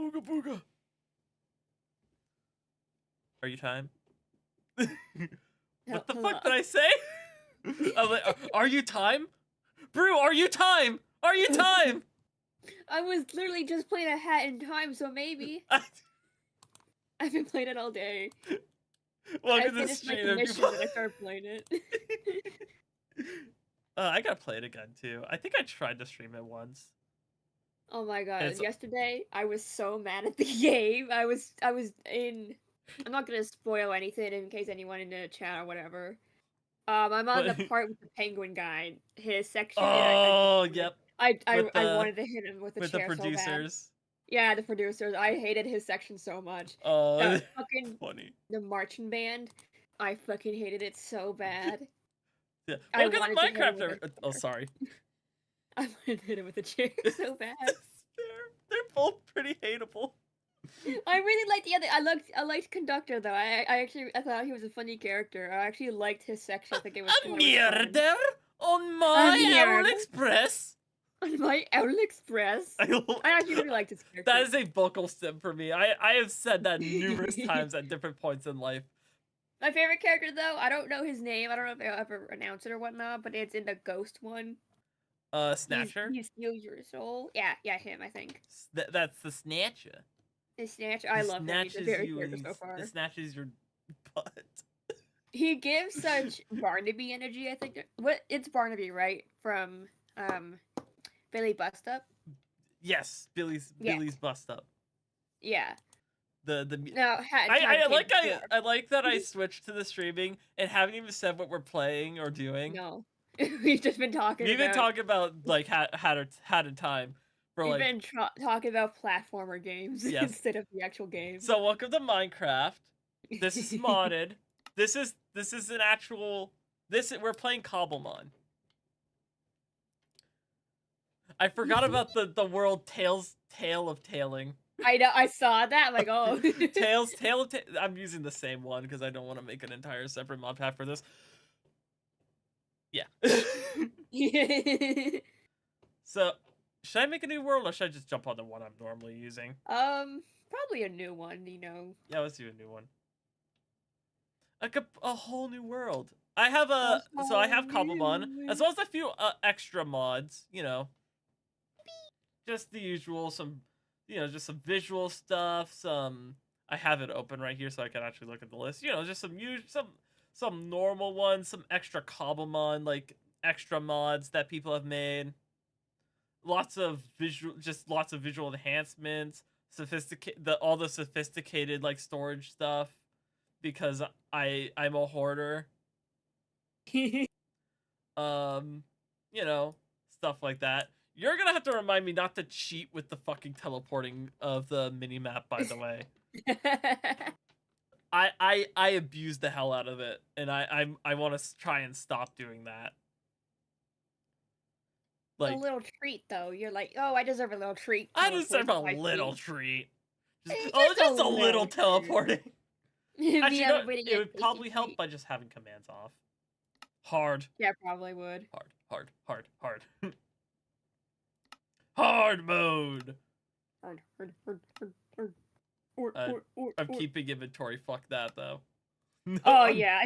Ooga booga. Are you time? What the fuck did I say? I'm like, are you time? Brew, are you time? Are you time? I was literally just playing a Hat in Time, so maybe. I've been playing it all day. Welcome I to the finished my stream. commission and I started playing it. I gotta play it again too. I think I tried to stream it once. Oh my god! It's- Yesterday, I was so mad at the game. I was in. I'm not gonna spoil anything in case anyone in the chat or whatever. I'm on the part with the penguin guy. His section. Oh, yep. I the- wanted to hit him with a With the chair so bad. producers. Yeah, the producers. I hated his section so much. Oh, That fucking funny. the marching band. I fucking hated it so bad. Yeah. I Welcome to wanted to hit him Minecraft. with a Oh, sorry. I wanted to hit him with a chair so bad. They're both pretty hateable. I really liked the other. I liked Conductor though. I thought he was a funny character. I actually liked his section. I think it was. A murder on my Owl Express. On my Owl Express. I actually really liked his character. That is a vocal stim for me. I have said that numerous times at different points in life. My favorite character though, I don't know his name. I don't know if they'll ever announce it or whatnot, but it's in the Ghost one. Snatcher? He steals your soul. Yeah, him, I think. That's the Snatcher. The Snatcher. I love him. He's a favorite character so far. It snatches your butt. He gives such Barnaby energy, I think. It's Barnaby, right? From Billy Bust Up? Yes, Billy's Bust Up. Yeah. No, I like that I switched to the streaming and haven't even said what we're playing or doing. No. We've just been talking We've been talking about like had a time for We've like been talking about platformer games instead of the actual game. So welcome to Minecraft. This is modded. This is an actual we're playing Cobblemon. I forgot about the world tale of tailing. I know, I saw that. I'm like, oh. Tale of I'm using the same one because I don't want to make an entire separate mod pack for this. Yeah. So, should I make a new world or should I just jump on the one I'm normally using? Probably a new one, you know. Yeah, let's do a new one. Like a whole new world. I have I have Cobblemon, as well as a few extra mods, you know. Just the usual, just some visual stuff, I have it open right here so I can actually look at the list. You know, just some normal ones, some extra Cobblemon, like extra mods that people have made. Lots of visual enhancements, all the sophisticated like storage stuff because I'm a hoarder. You know, stuff like that. You're gonna have to remind me not to cheat with the fucking teleporting of the mini-map, by the way. I abuse the hell out of it, and I want to try and stop doing that. Like, a little treat, though. You're like, oh, I deserve a little treat. I deserve a little treat. Just a little teleporting. Actually, no, it would probably help by just having commands off. Hard. Yeah, probably would. Hard. Hard mode. Hard. I'm keeping inventory. Fuck that, though. Oh, yeah.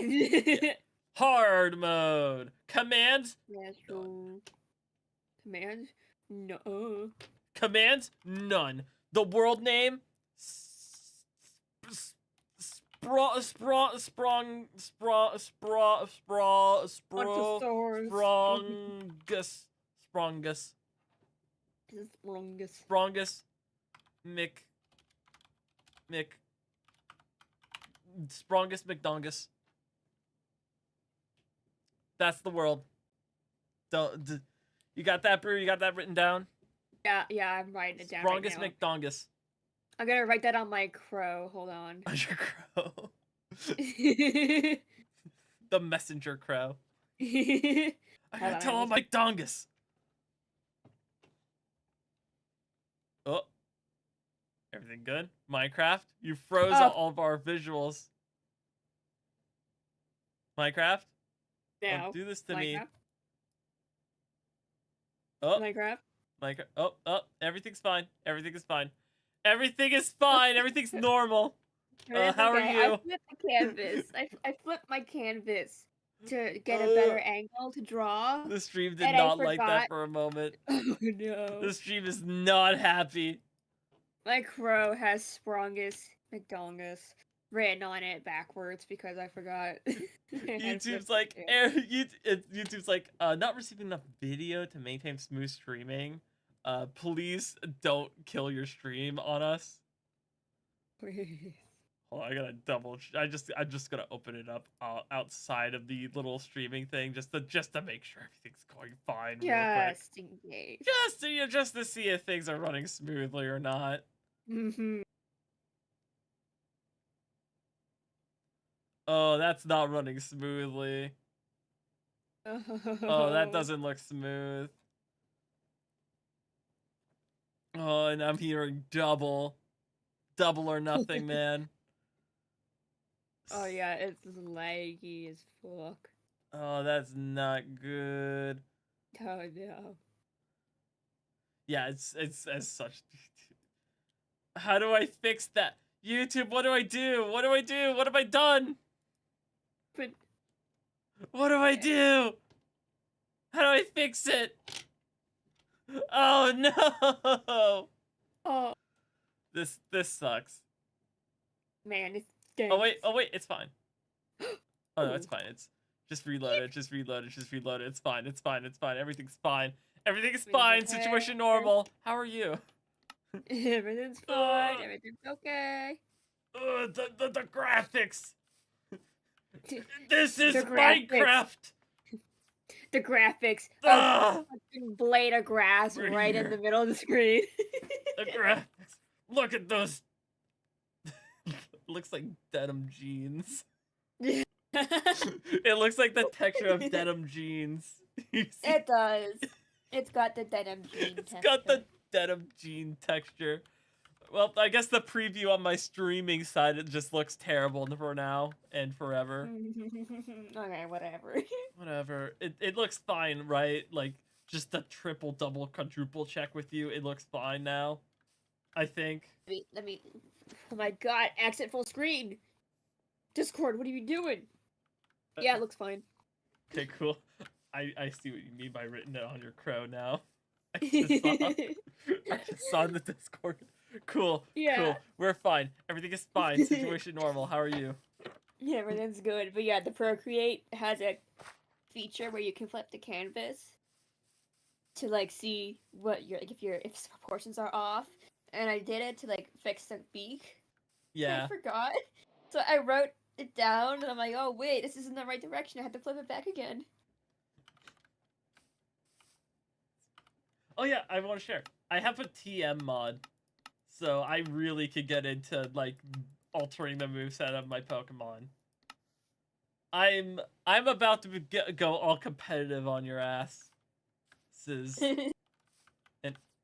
Hard mode. Commands? Commands? No. Commands? None. The world name? Sprongus. Sprongus McDongus. That's the world. You got that, Brew? You got that written down? Yeah, I'm writing it down. Sprongus McDongus. I'm gonna write that on my crow. Hold on. On your crow. The messenger crow. I gotta tell him McDongus. Oh. Everything good? Minecraft? You froze all of our visuals. Minecraft? No. Don't do this to me. Oh. Minecraft? Oh, everything's fine. Everything is fine. Everything is fine. Everything's normal. How are Okay, I you? flipped the canvas. I flipped my canvas to get a better angle to draw, The stream did and I not like that forgot. for a moment. Oh no. The stream is not happy. My crow has Sprongus McDongus written on it backwards because I forgot. I had YouTube's flipped like, it. YouTube's like, not receiving enough video to maintain smooth streaming. Please don't kill your stream on us. Please. Hold on, I gotta I'm just gonna open it up outside of the little streaming thing just to make sure everything's going fine real quick. Just in case. Just to see if things are running smoothly or not. Mm-hmm. Oh, that's not running smoothly. Oh, that doesn't look smooth. Oh, and I'm hearing double or nothing, man. Oh yeah, it's laggy as fuck. Oh, that's not good. Oh no. Yeah, it's as such. How do I fix that? YouTube, what do I do? What do I do? What have I done? But What do I do? How do I fix it? Oh no! oh This sucks. man, it's Oh wait, it's fine. Oh no, it's fine. It's just reload it. Just reload it. It's fine. It's fine. Everything's fine. Everything is fine. Situation normal. How are you? Everything's fine. Everything's okay. The graphics. This is The graphics. Minecraft. The graphics. Ah! A fucking blade of grass We're right here. in the middle of the screen. The graphics. Look at those. Looks like denim jeans. It looks like the texture of denim jeans. It does. It's got the denim jean It's got texture. the denim jean texture. Well, I guess the preview on my streaming side, it just looks terrible for now and forever. Okay, whatever. Whatever. It looks fine, right? Like, just the triple, double, quadruple check with you. It looks fine now. I think. Let me. Oh my god, exit full screen! Discord, what are you doing? Yeah, it looks fine. Okay, cool. I see what you mean by written it on your crow now. I just saw in the Discord. Cool. Yeah. Cool. We're fine. Everything is fine. Situation normal. How are you? Yeah, everything's good. But yeah, the Procreate has a feature where you can flip the canvas to like see what your if proportions are off. And I did it to like fix the beak. Yeah. I forgot. So I wrote it down and I'm like, oh wait, this isn't the right direction. I had to flip it back again. Oh yeah, I want to share. I have a TM mod, so I really could get into like altering the moveset of my Pokemon. I'm about to go all competitive on your ass. And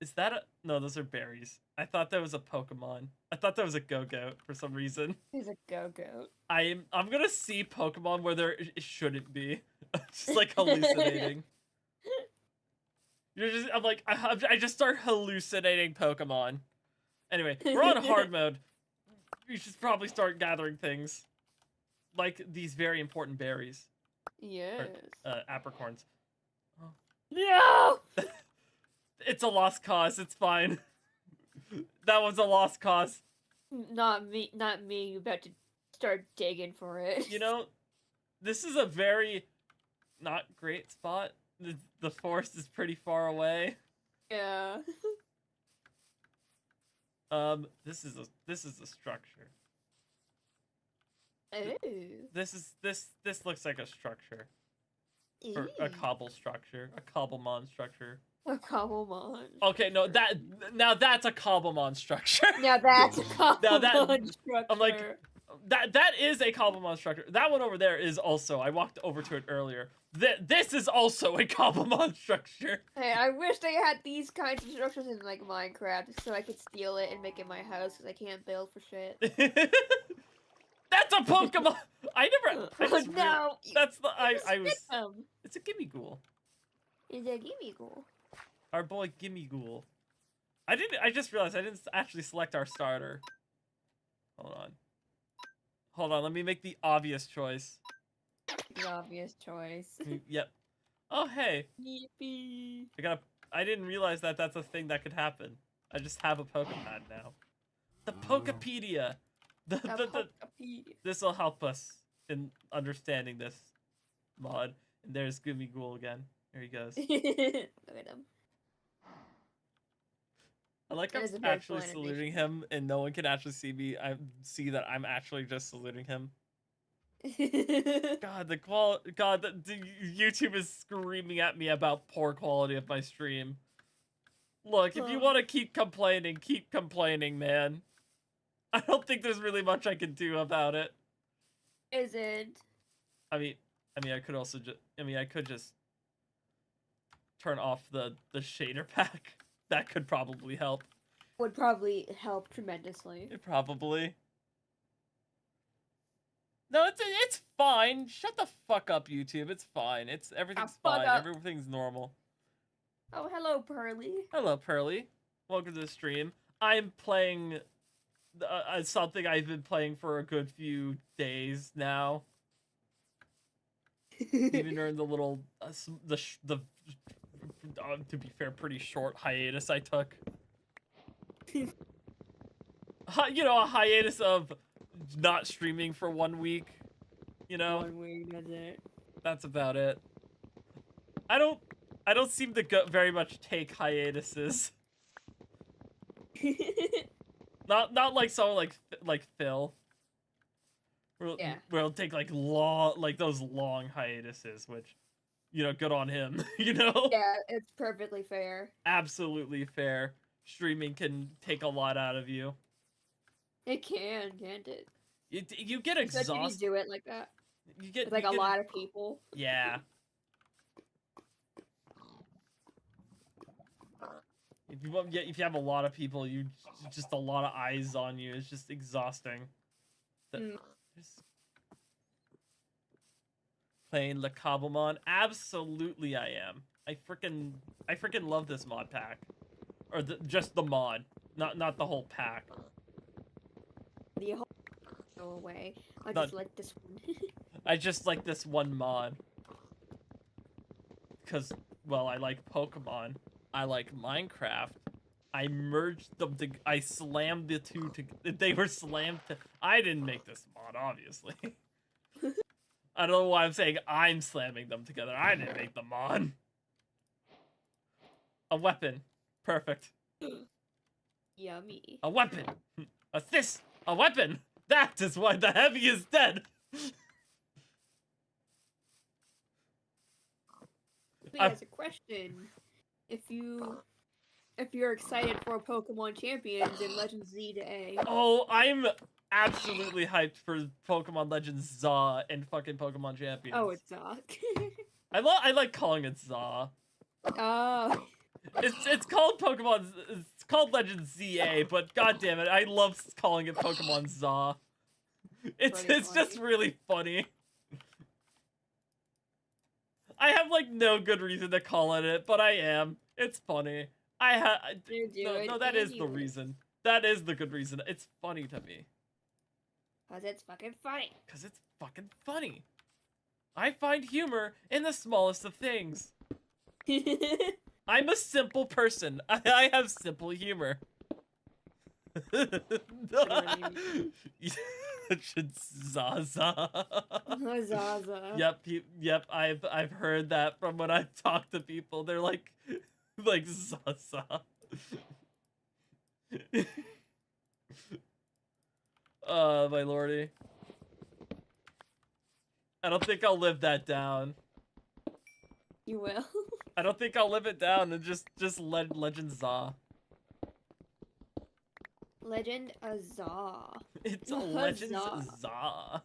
is that a no? Those are berries. I thought that was a Pokemon. I thought that was a Go-Goat for some reason. He's a Go-Goat. I'm gonna see Pokemon where there shouldn't be, just like hallucinating. I just start hallucinating Pokemon. Anyway, we're on hard mode. You should probably start gathering things, like these very important berries. Yes. Or, apricorns. Oh. No. It's a lost cause. It's fine. That was a lost cause. Not me. Not me. You about to start digging for it. You know, this is a very not great spot. The forest is pretty far away. Yeah. This is a structure. Ooh. This looks like a structure. Or a cobble structure. A Cobblemon structure. A Cobblemon. Okay, no, that's a Cobblemon structure. Now that's a Cobblemon Now that- structure. I'm like, that is a Cobblemon structure. That one over there is also. I walked over to it earlier. This is also a Cobblemon structure. Hey, I wish they had these kinds of structures in like Minecraft so I could steal it and make it my house because I can't build for shit. That's a Pokemon. I just no. that's the I was. Him. It's a Gimme Ghoul. It's a gimme ghoul. Our boy Gimme Ghoul. I just realized I didn't actually select our starter. Hold on. Hold on, let me make the obvious choice. The obvious choice. Yep. Oh, hey. Yippee. I didn't realize that that's a thing that could happen. I just have a Pokepad now. The Pokepedia. This will help us in understanding this mod. And there's Ghoul again. There he goes. Look at him. I like I'm actually saluting him, and no one can actually see me. I see that I'm actually just saluting him. God, the YouTube is screaming at me about poor quality of my stream. Look, if you want to keep complaining, man. I don't think there's really much I can do about it. Isn't. I mean, I could also I could just turn off the shader pack. That could probably help. Would probably help tremendously. It probably. No, it's fine. Shut the fuck up, YouTube. It's fine. Everything's fine. Everything's normal. Oh, hello, Pearly. Hello, Pearly. Welcome to the stream. I'm playing something I've been playing for a good few days now. Even during the little to be fair, pretty short hiatus I took. You know, a hiatus of not streaming for 1 week. You know? 1 week, that's it. That's about it. I don't seem to very much take hiatuses. not like someone like Phil. Where it'll take like those long hiatuses, which, you know, good on him. You know? Yeah, it's perfectly fair. Absolutely fair. Streaming can take a lot out of you. It can, can't it? You get exhausted. Especially if you do it like that. You get with, like, a lot of people. Yeah. If you have a lot of people, just a lot of eyes on you. It's just exhausting. Just playing the Cobblemon. Absolutely, I am. I freaking love this mod pack, or just the mod, not the whole pack. The whole go away. I just like this one. I just like this one mod. Because, well, I like Pokemon. I like Minecraft. I merged them I slammed the two they were slammed I didn't make this mod, obviously. I don't know why I'm saying I'm slamming them together. I didn't make the mod. A weapon. Perfect. Yummy. A weapon. What's this? A weapon. That is why the heavy is dead. As a question, if you're excited for Pokemon Champions in Legends Z to A. Oh, I'm absolutely hyped for Pokemon Legends ZA and fucking Pokemon Champions. Oh, it's ZA. I like calling it ZA. Oh. It's called Pokemon. It's called Legends ZA, but goddamn it, I love calling it Pokemon ZA. It's just really funny. I have like no good reason to call it, but I am. It's funny. No, that is the reason. That is the good reason. It's funny to me. Cause it's fucking funny. Cause it's fucking funny. I find humor in the smallest of things. I'm a simple person. I have simple humor. Zaza. Zaza. Yep. I've heard that from when I've talked to people. They're like Zaza. My lordy. I don't think I'll live that down. You will. I don't think I'll live it down and just Legend ZA. Legend Azah. It's a Legend ZA.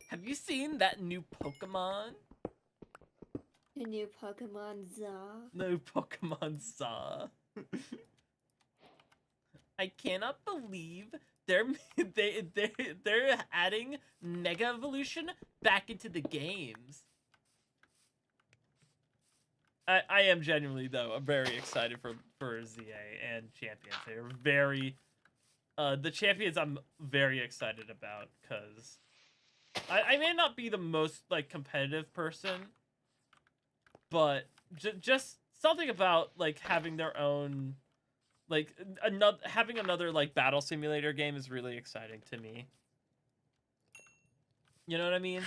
Have you seen that new Pokemon? The new Pokemon ZA. No Pokemon ZA. I cannot believe they're adding Mega Evolution back into the games. I am genuinely though very excited for ZA and Champions. They're very the Champions I'm very excited about because I may not be the most like competitive person, but just something about like having their own like having another like battle simulator game is really exciting to me. You know what I mean?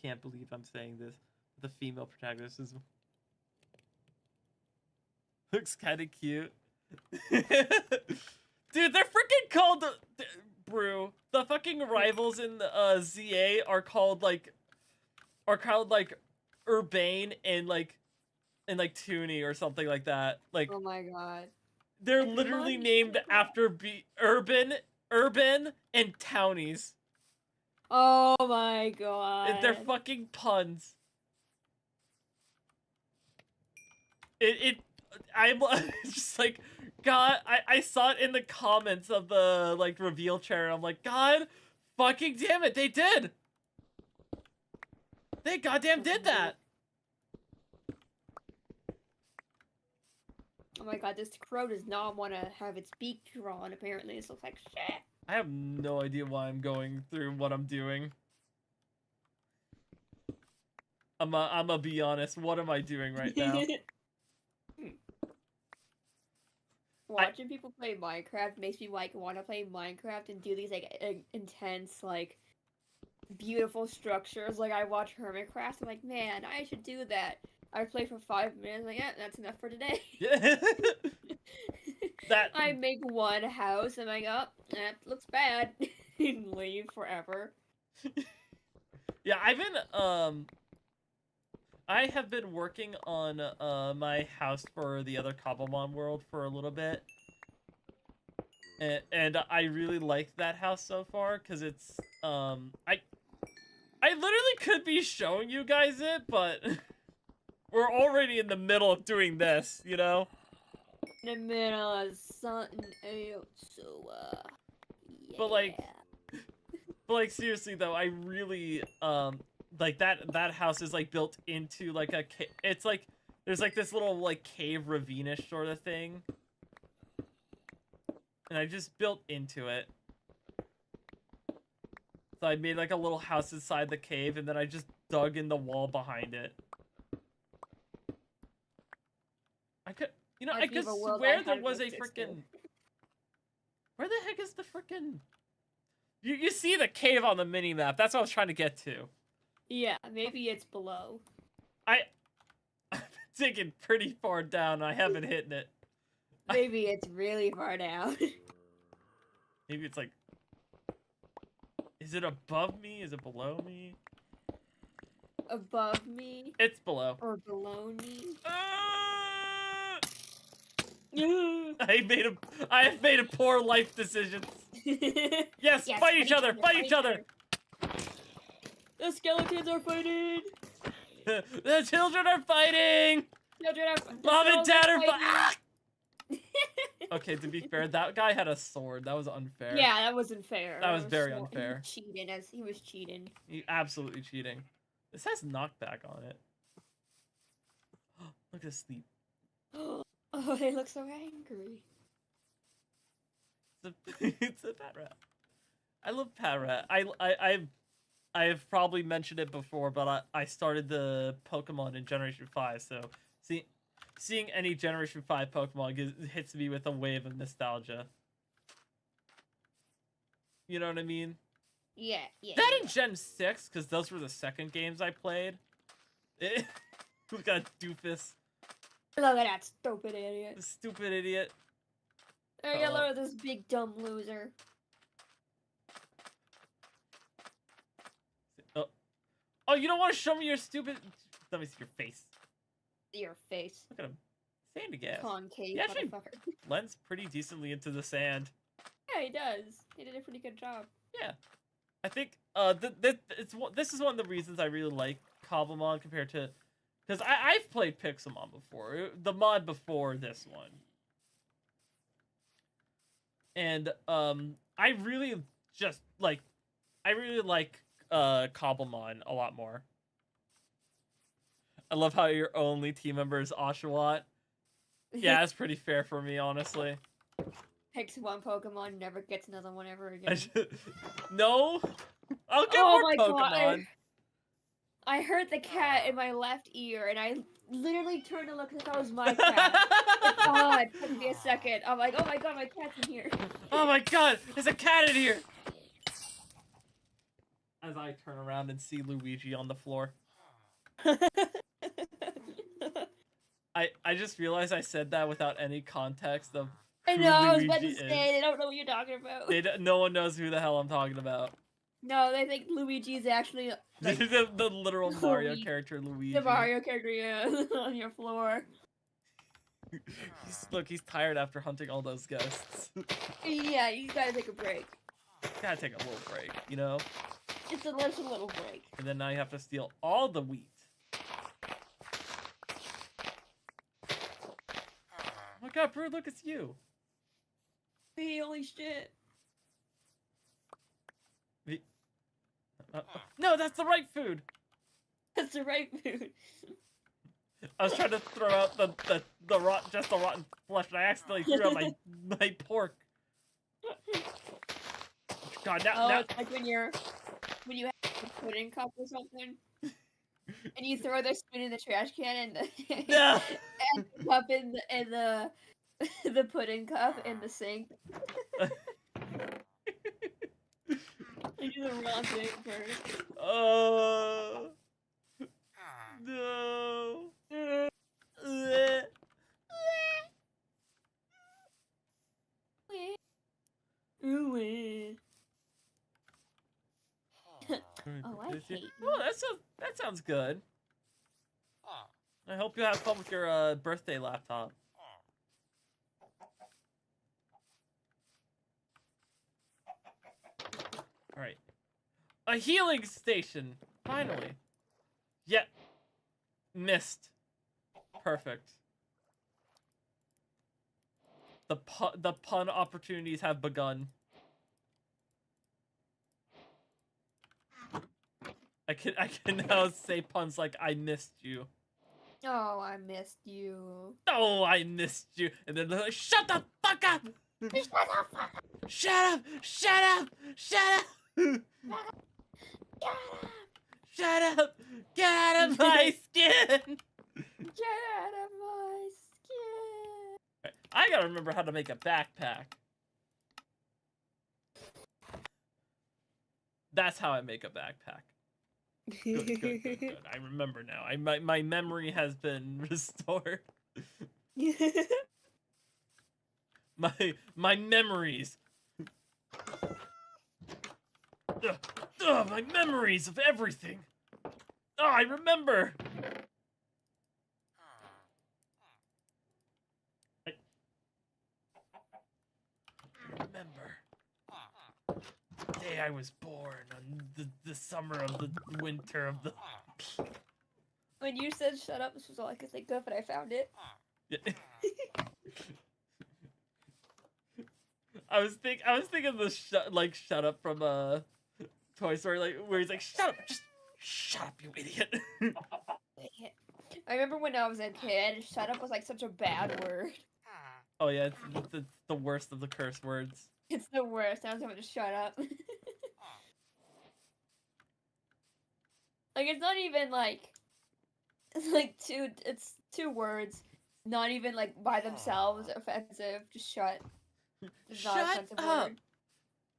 Can't believe I'm saying this. The female protagonist is looks kind of cute. Dude, they're freaking called Brew. The fucking rivals in the ZA are called like Urbane and like Toonie or something like that. Like Oh my god. they're Pokemon? literally named after urban and townies. Oh my god. They're fucking puns. I'm just like, God, I saw it in the comments of the like reveal trailer. I'm like, God, fucking damn it, they did. They goddamn did that. Oh my god, this crow does not want to have its beak drawn. Apparently, this looks like shit. I have no idea why I'm going through what I'm doing. I'ma be honest. What am I doing right now? Watching people play Minecraft makes me like want to play Minecraft and do these like intense like beautiful structures. Like I watch Hermitcraft, I'm like, man, I should do that. I play for 5 minutes, like, yeah, that's enough for today. That I make one house, and I'm like, oh, that looks bad, and leave forever. Yeah, I have been working on my house for the other Cobblemon world for a little bit. And I really like that house so far because it's I literally could be showing you guys it, but we're already in the middle of doing this, you know? In the middle of something else, so yeah. But like seriously though, I really like that house is like built into like it's like there's like this little like cave ravine-ish sort of thing. And I just built into it. So I made like a little house inside the cave and then I just dug in the wall behind it. I could swear there was a freaking where the heck is the freaking you see the cave on the mini map. That's what I was trying to get to. Yeah, maybe it's below. I've been digging pretty far down. I haven't hit it. Maybe it's really far down. Maybe it's like... Is it above me? Is it below me? Above me? It's below. Or below me? I have made a poor life decision. Yes, fight each other! Fight each other! The skeletons are fighting! The children are fighting! Mom and Dad are fighting! Okay, to be fair, that guy had a sword. That was unfair. Yeah, that wasn't fair. That was very unfair. He was cheating. He absolutely cheating. This has knockback on it. Look at this sleep. Oh, they look so angry. It's a Pat Rat. I love Pat Rat. I've probably mentioned it before, but I started the Pokemon in Generation 5, so seeing any Generation 5 Pokemon hits me with a wave of nostalgia. You know what I mean? Yeah. That in Gen 6, because those were the second games I played. Look at that doofus. Look at that stupid idiot. The stupid idiot. Look at this big dumb loser. Oh, you don't want to show me your stupid... Let me see your face. Your face. Look at him. Sand again. Concave He actually motherfucker. blends pretty decently into the sand. Yeah, he does. He did a pretty good job. Yeah. I think this is one of the reasons I really like Cobblemon compared to... Because I've played Pixelmon before. The mod before this one. And I really just, like... I really like Cobblemon a lot more. I love how your only team member is Oshawott. Yeah, that's pretty fair for me, honestly. Picks one Pokemon, never gets another one ever again. No, I'll get Oh more my Pokemon. God. I heard the cat in my left ear, and I literally turned to look as if that was my cat. It took me a second. I'm like, oh my God, my cat's in here. Oh my God, there's a cat in here. As I turn around and see Luigi on the floor. I just realized I said that without any context of I who know, I was Luigi about to is. say, they don't know what you're talking about. No one knows who the hell I'm talking about. No, they think Luigi is actually like, the literal Mario character, Luigi. The Mario character, yeah, on your floor. Look, he's tired after hunting all those ghosts. Yeah, you gotta take a break. Gotta take a little break, you know? It's a little break. And then now you have to steal all the wheat. Oh my God, Brew, look, it's you. Hey, holy shit. No, that's the right food. That's the right food. I was trying to throw out the rotten flesh, and I accidentally threw out my pork. God, now. It's like when you have a pudding cup or something, and you throw the spoon in the trash can, and the cup in the pudding cup in the sink. You do the wrong thing first. Oh no. Oh, I hate you. Oh, that sounds good. I hope you have fun with your birthday laptop. All right, a healing station. Finally. Yep. Missed. Perfect. The pun opportunities have begun. I can now say puns like I missed you. Oh, I missed you. Oh, I missed you. And then they're like, shut the fuck up! Shut up! Shut up! Shut up! Shut up! Get out of my skin! Get out of my skin! I gotta remember how to make a backpack. That's how I make a backpack. Good. I remember now. My memory has been restored. my memories. My memories of everything. Oh, I remember. I remember. The day I was born, on the summer of the winter of the... When you said shut up, this was all I could think of, and I found it. Yeah. I was thinking the shut up from Toy Story, like where he's like, shut up, just shut up, you idiot. I remember when I was a kid, shut up was like such a bad word. Oh yeah, it's the worst of the curse words. It's the worst. I was having to shut up. Like, it's not even like, it's two words, not even like by themselves offensive. Just shut. It's not an offensive word.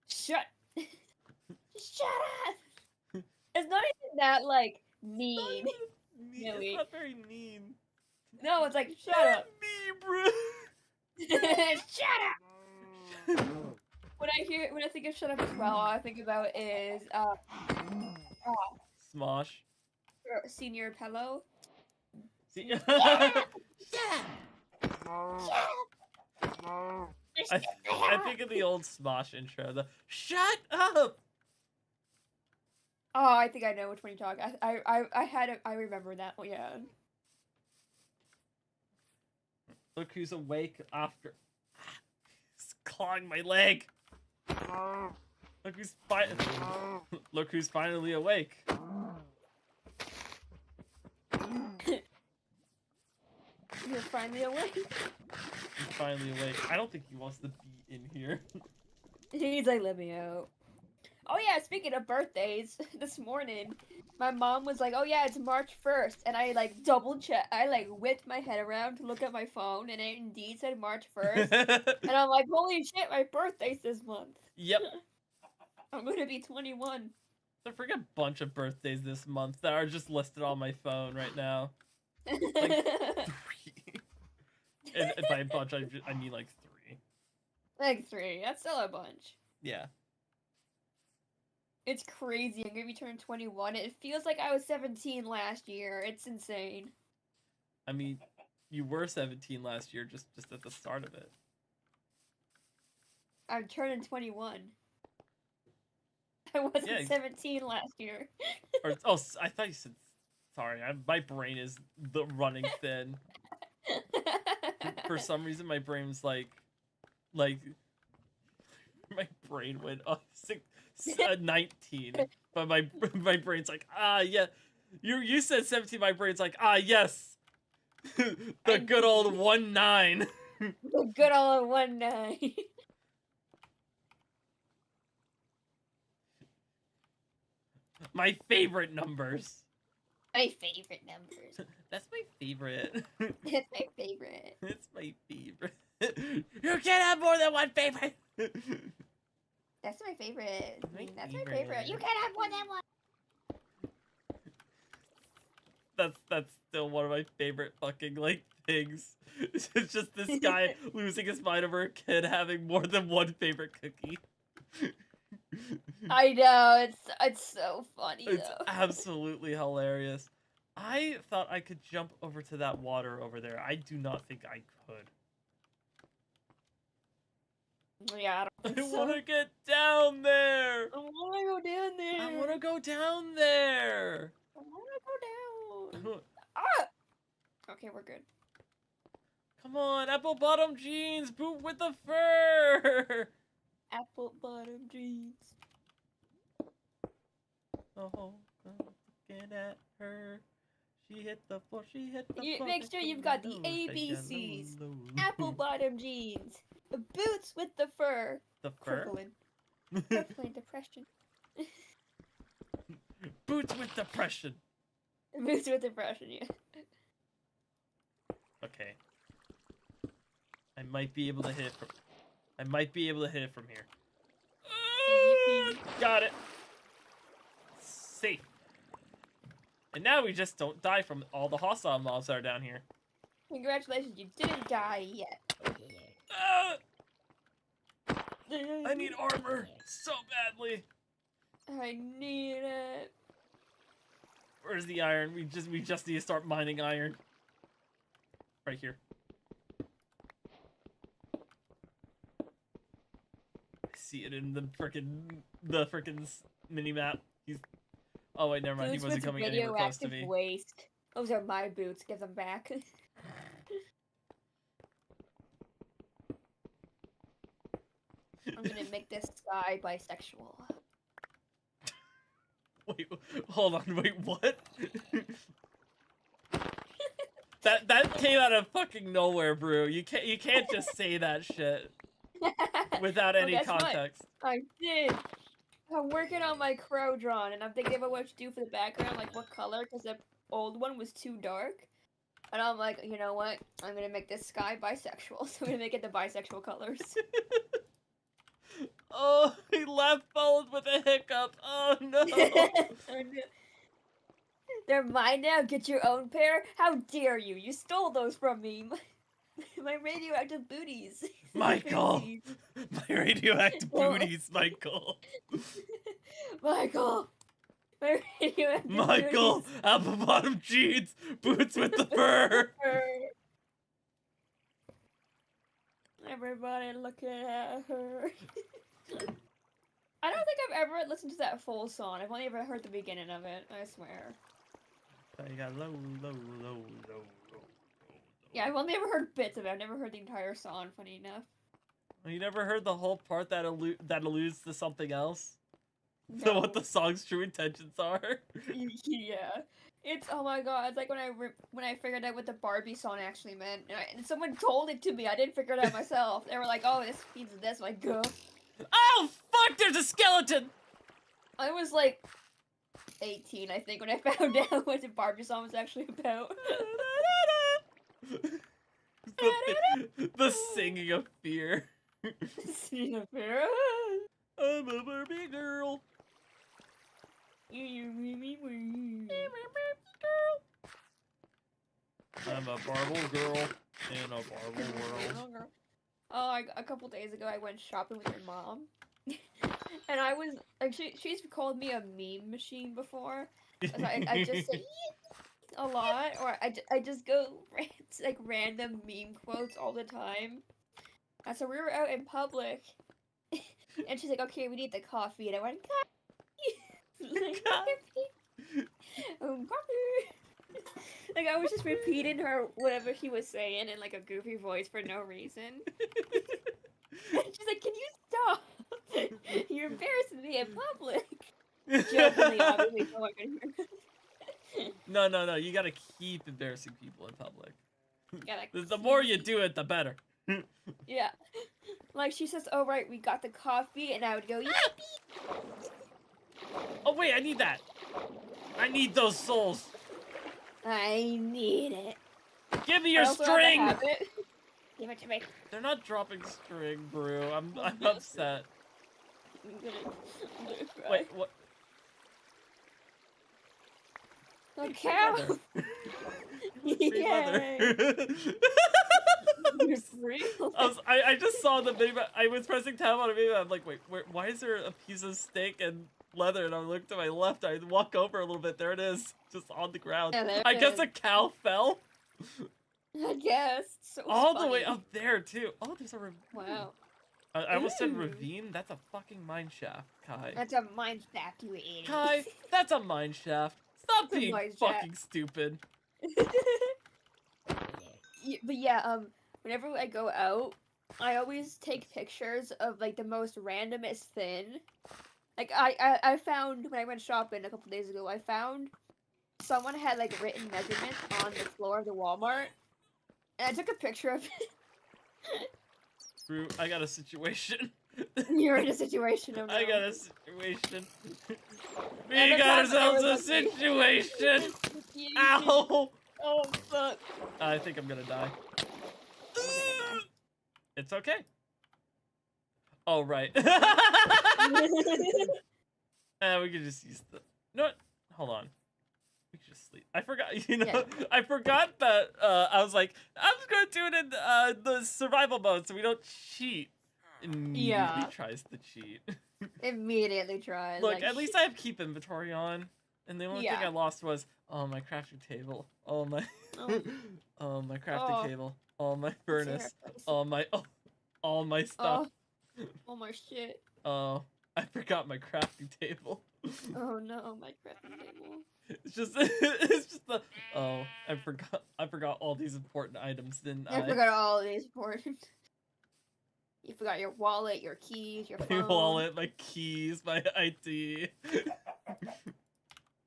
Shut. Just shut up. It's not even that like mean. Really. It's not very mean. No, it's like shut up. Me, bro. Shut up. When I think of shut up as well, all I think about is Smosh. Senior Pillow. Shut up. I think of the old Smosh intro. The shut up. Oh, I think I know which one you talk. I remember that one. Yeah. Look who's awake after. He's clawing my leg. Look who's Look who's finally awake. You're finally awake. He's finally awake. I don't think he wants to be in here. He's like, let me out. Oh yeah, speaking of birthdays, this morning, my mom was like, oh yeah, it's March 1st, and I like double check, I like whipped my head around to look at my phone, and it indeed said March 1st, and I'm like, holy shit, my birthday's this month. Yep. I'm gonna be 21. There's a freaking bunch of birthdays this month that are just listed on my phone right now. Like 3. And by a bunch, I mean like 3. Like 3, that's still a bunch. Yeah. It's crazy. I'm gonna be turning 21. It feels like I was 17 last year. It's insane. I mean, you were 17 last year, just at the start of it. I'm turning 21. I wasn't 17 last year. Oh, I thought you said. Sorry, my brain is running thin. For some reason, my brain's like, my brain went 19, but my brain's like, yeah. You said 17. My brain's like, yes. The good old 19. The good old 19. My favorite numbers. My favorite numbers. That's my favorite. It's my favorite. It's my favorite. You can't have more than one favorite. That's my favorite. That's favorite. my favorite. You can't have more than one. That's still one of my favorite fucking like things. It's just this guy losing his mind over a kid having more than one favorite cookie. I know, it's so funny It's though. absolutely hilarious. I thought I could jump over to that water over there. I do not think I could. Yeah, I don't think so. Want to get down there. I want to go down there. I want to go down there. I want to go down. Ah! Okay, we're good. Come on, apple bottom jeans, boot with the fur. Apple bottom jeans. Oh, looking at her. She hit the floor, she hit the floor. Make sure you've got the ABCs. Apple bottom jeans. Boots with the fur. The fur? Crippling depression. Boots with depression. Boots with depression, yeah. Okay. I might be able to hit it from here. Got it. Safe. And now we just don't die from all the hostile mobs that are down here. Congratulations, you didn't die yet. I need armor so badly. I need it. Where's the iron? We just need to start mining iron. Right here. I see it in the frickin' mini map. Oh wait, never mind. He wasn't coming anywhere close to me. Waste. Those are my boots. Give them back. I'm gonna make this guy bisexual. Wait, hold on. Wait, what? that came out of fucking nowhere, Brew. You can't just say that shit without any context. I did. I'm working on my crow drawing, and I'm thinking about what to do for the background, like what color, because the old one was too dark. And I'm like, you know what? I'm gonna make this sky bisexual, so I'm gonna make it the bisexual colors. Oh, he left followed with a hiccup. Oh no. They're mine now. Get your own pair. How dare you? You stole those from me. My radioactive booties. Michael! My radioactive booties, Michael. Michael! My radioactive Michael! booties. Apple bottom jeans! Boots with the fur! Everybody looking at her. I don't think I've ever listened to that full song. I've only ever heard the beginning of it, I swear. I got low. Yeah, I've only ever heard bits of it. I've never heard the entire song, funny enough. You never heard the whole part that alludes to something else? No. To what the song's true intentions are? Yeah. It's, oh my god, it's like when I figured out what the Barbie song actually meant, and someone told it to me. I didn't figure it out myself. They were like, "Oh, this means this." I'm like, go. Oh fuck! There's a skeleton. I was like 18, I think, when I found out what the Barbie song was actually about. the singing of fear. Singing of fear. I'm a Barbie girl. I'm a Barble girl in a Barble world. Oh, a couple days ago I went shopping with your mom. And I was like, she's called me a meme machine before. So I just say a lot, or I just go like random meme quotes all the time. And so we were out in public, and she's like, "Okay, we need the coffee," and I went, "Coffee." Like, coffee. Like I was just repeating her whatever she was saying in like a goofy voice for no reason. And she's like, "Can you stop? You're embarrassing me in public." Jokingly, obviously, no one can hear. No. You gotta keep embarrassing people in public. Gotta The more you do it, the better. Yeah. Like she says, "Oh right, we got the coffee," and I would go, "Yippee!" Oh wait, I need that. I need those souls. I need it. Give me your string. Give it to me. They're not dropping string, Brew. I'm upset. I'm gonna cry. Wait, what? A cow. Yay. I just saw the video. I was pressing tab on a video. I'm like, wait, why is there a piece of steak and leather? And I looked to my left. I walk over a little bit. There it is, just on the ground. Yeah, I guess a cow fell. I guess. So all funny. the way up there too. Oh, there's a ravine. Wow. I almost said ravine. That's a fucking mine shaft, Kai. That's a mine shaft, you idiot. Kai, that's a mine shaft. Stop being fucking stupid. But yeah, whenever I go out, I always take pictures of like the most randomest thing. Like I found when I went shopping a couple days ago, I found someone had like written measurements on the floor of the Walmart, and I took a picture of it. Brew, I got a situation. You're in a situation. Oh no. I got a situation. We got ourselves a situation. Ow! Oh fuck! I think I'm gonna die. It's okay. Oh right. We could just use the. No, hold on. We could just sleep. I forgot. You know, yeah. I forgot that. I was like, I'm just gonna do it in the survival mode so we don't cheat. Immediately tries to cheat. Immediately tries. Look, like, at least I have keep inventory on, and the only thing I lost was my crafting table, my crafting table, my furnace, all my stuff. Oh my shit. Oh, I forgot my crafting table. Oh no, my crafting table. It's just the I forgot all these important items, didn't I? I forgot all these important. You forgot your wallet, your keys, your phone. My wallet, my keys, my ID.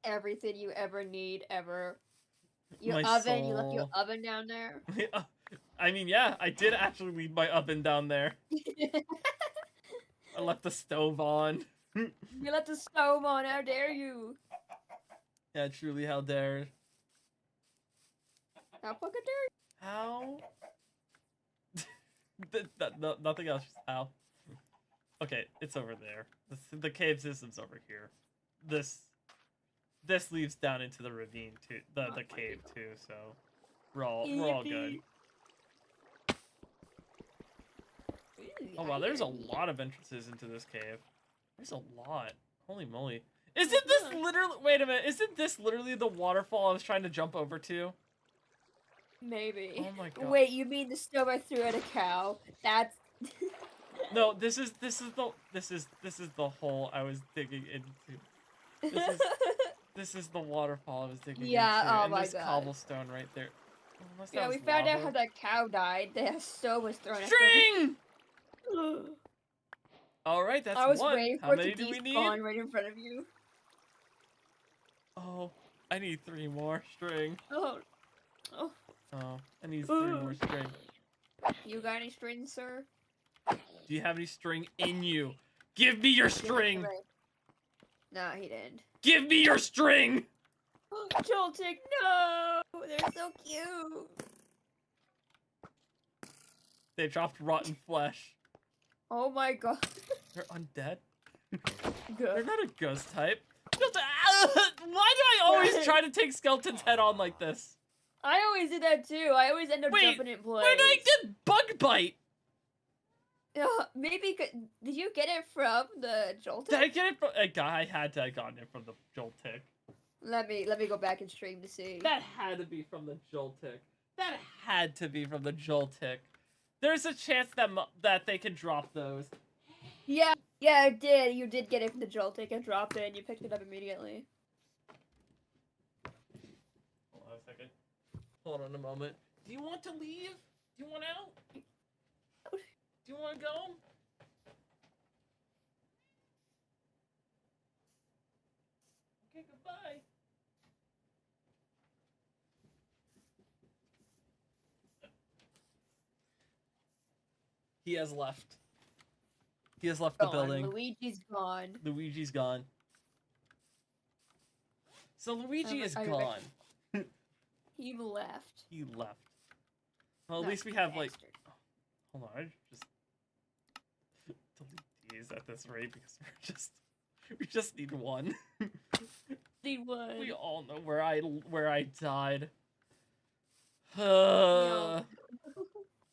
Everything you ever need, ever. Your my oven, soul. You left your oven down there. I mean, yeah, I did actually leave my oven down there. I left the stove on. You left the stove on, how dare you? Yeah, truly, how dare. How fucking dare you? How? Nothing else, just how. Okay, it's over there. The cave system's over here. This leads down into the ravine too, the cave too. So we're all good. Oh wow, there's a lot of entrances into this cave. There's a lot. Holy moly! Isn't this literally? Wait a minute! Isn't this literally the waterfall I was trying to jump over to? Maybe. Oh my god. Wait, you mean the stove I threw at a cow? That's. No, this is the hole I was digging into. This is the waterfall I was digging into. Oh and my this god. Cobblestone right there. Yeah, we found out how that cow died. The stove was thrown at String! All right, that's I was one. waiting How for it many to do we need? despawn right in front of you. Oh, I need 3 more string. Oh. Oh, I need 3 more string. You got any strings, sir? Do you have any string in you? Give me your string! Nah, he didn't. Give me your string! Joltik, no! They're so cute! They dropped rotten flesh. Oh my god. They're undead? Good. They're not a ghost type. Why do I always try to take Skeleton's head on like this? I always did that too. I always end up jumping in place. Where did I get bug bite? Maybe did you get it from the Joltik? Did I get it from I had to have gotten it from the Joltik. Let me go back and stream to see. That had to be from the Joltik. That had to be from the Joltik. There's a chance that they can drop those. Yeah, I did. You did get it from the Joltik and dropped it, and you picked it up immediately. Hold on a second. Hold on a moment. Do you want to leave? Do you want out? Do you want to go? Okay, goodbye. He has left. He has left the building. Luigi's gone. Luigi's gone. So Luigi is gone. He left. He left. Well, at least we have like. Oh, hold on, I just delete these at this rate because we just need one. Need one. We all know where I died. No.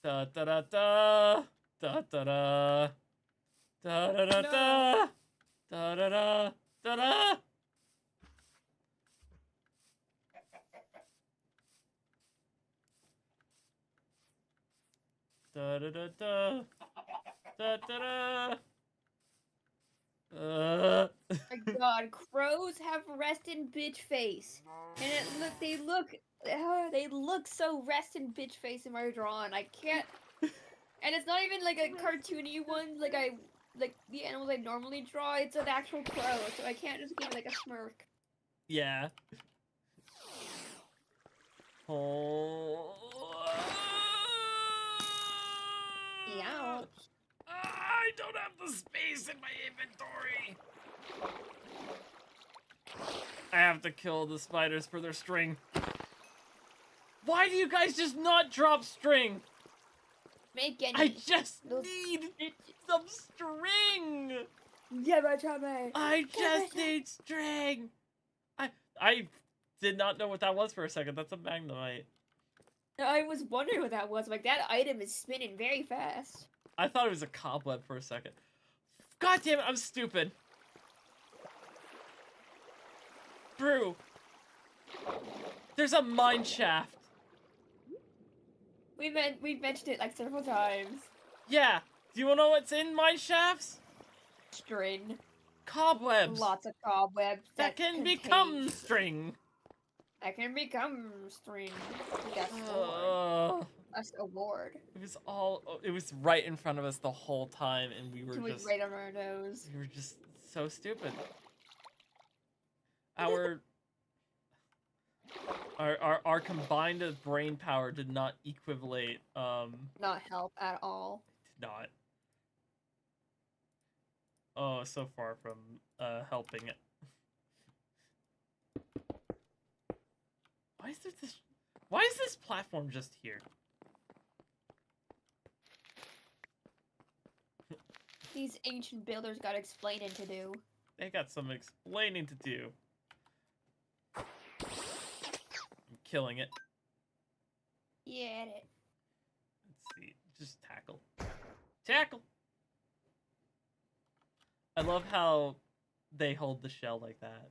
Da da da da da da da da da da da da da da da da. Da da da da da da da. My God, crows have resting bitch face, and they look so resting bitch face in my drawing. I can't, and it's not even like a cartoony one like the animals I normally draw. It's an actual crow, so I can't just give it like a smirk. Yeah. Oh. Yeah. I don't have the space in my inventory. I have to kill the spiders for their string. Why do you guys just not drop string? Make any. I just need some string. I just need string. I did not know what that was for a second. That's a magnemite. I was wondering what that was. Like, that item is spinning very fast. I thought it was a cobweb for a second. God damn it, I'm stupid. Brew. There's a mine shaft. We've mentioned it like several times. Yeah. Do you want to know what's in mine shafts? String. Cobwebs. Lots of cobwebs. That can become string. That can become string. That's award. It was right in front of us the whole time, and we were just right on our nose. We were just so stupid. Our combined brain power did not equivalate. Not help at all. Did not. Oh, so far from helping it. Why is this platform just here? These ancient builders got explaining to do. They got some explaining to do. I'm killing it. Yeah, it. Let's see. Just tackle. Tackle! I love how they hold the shell like that.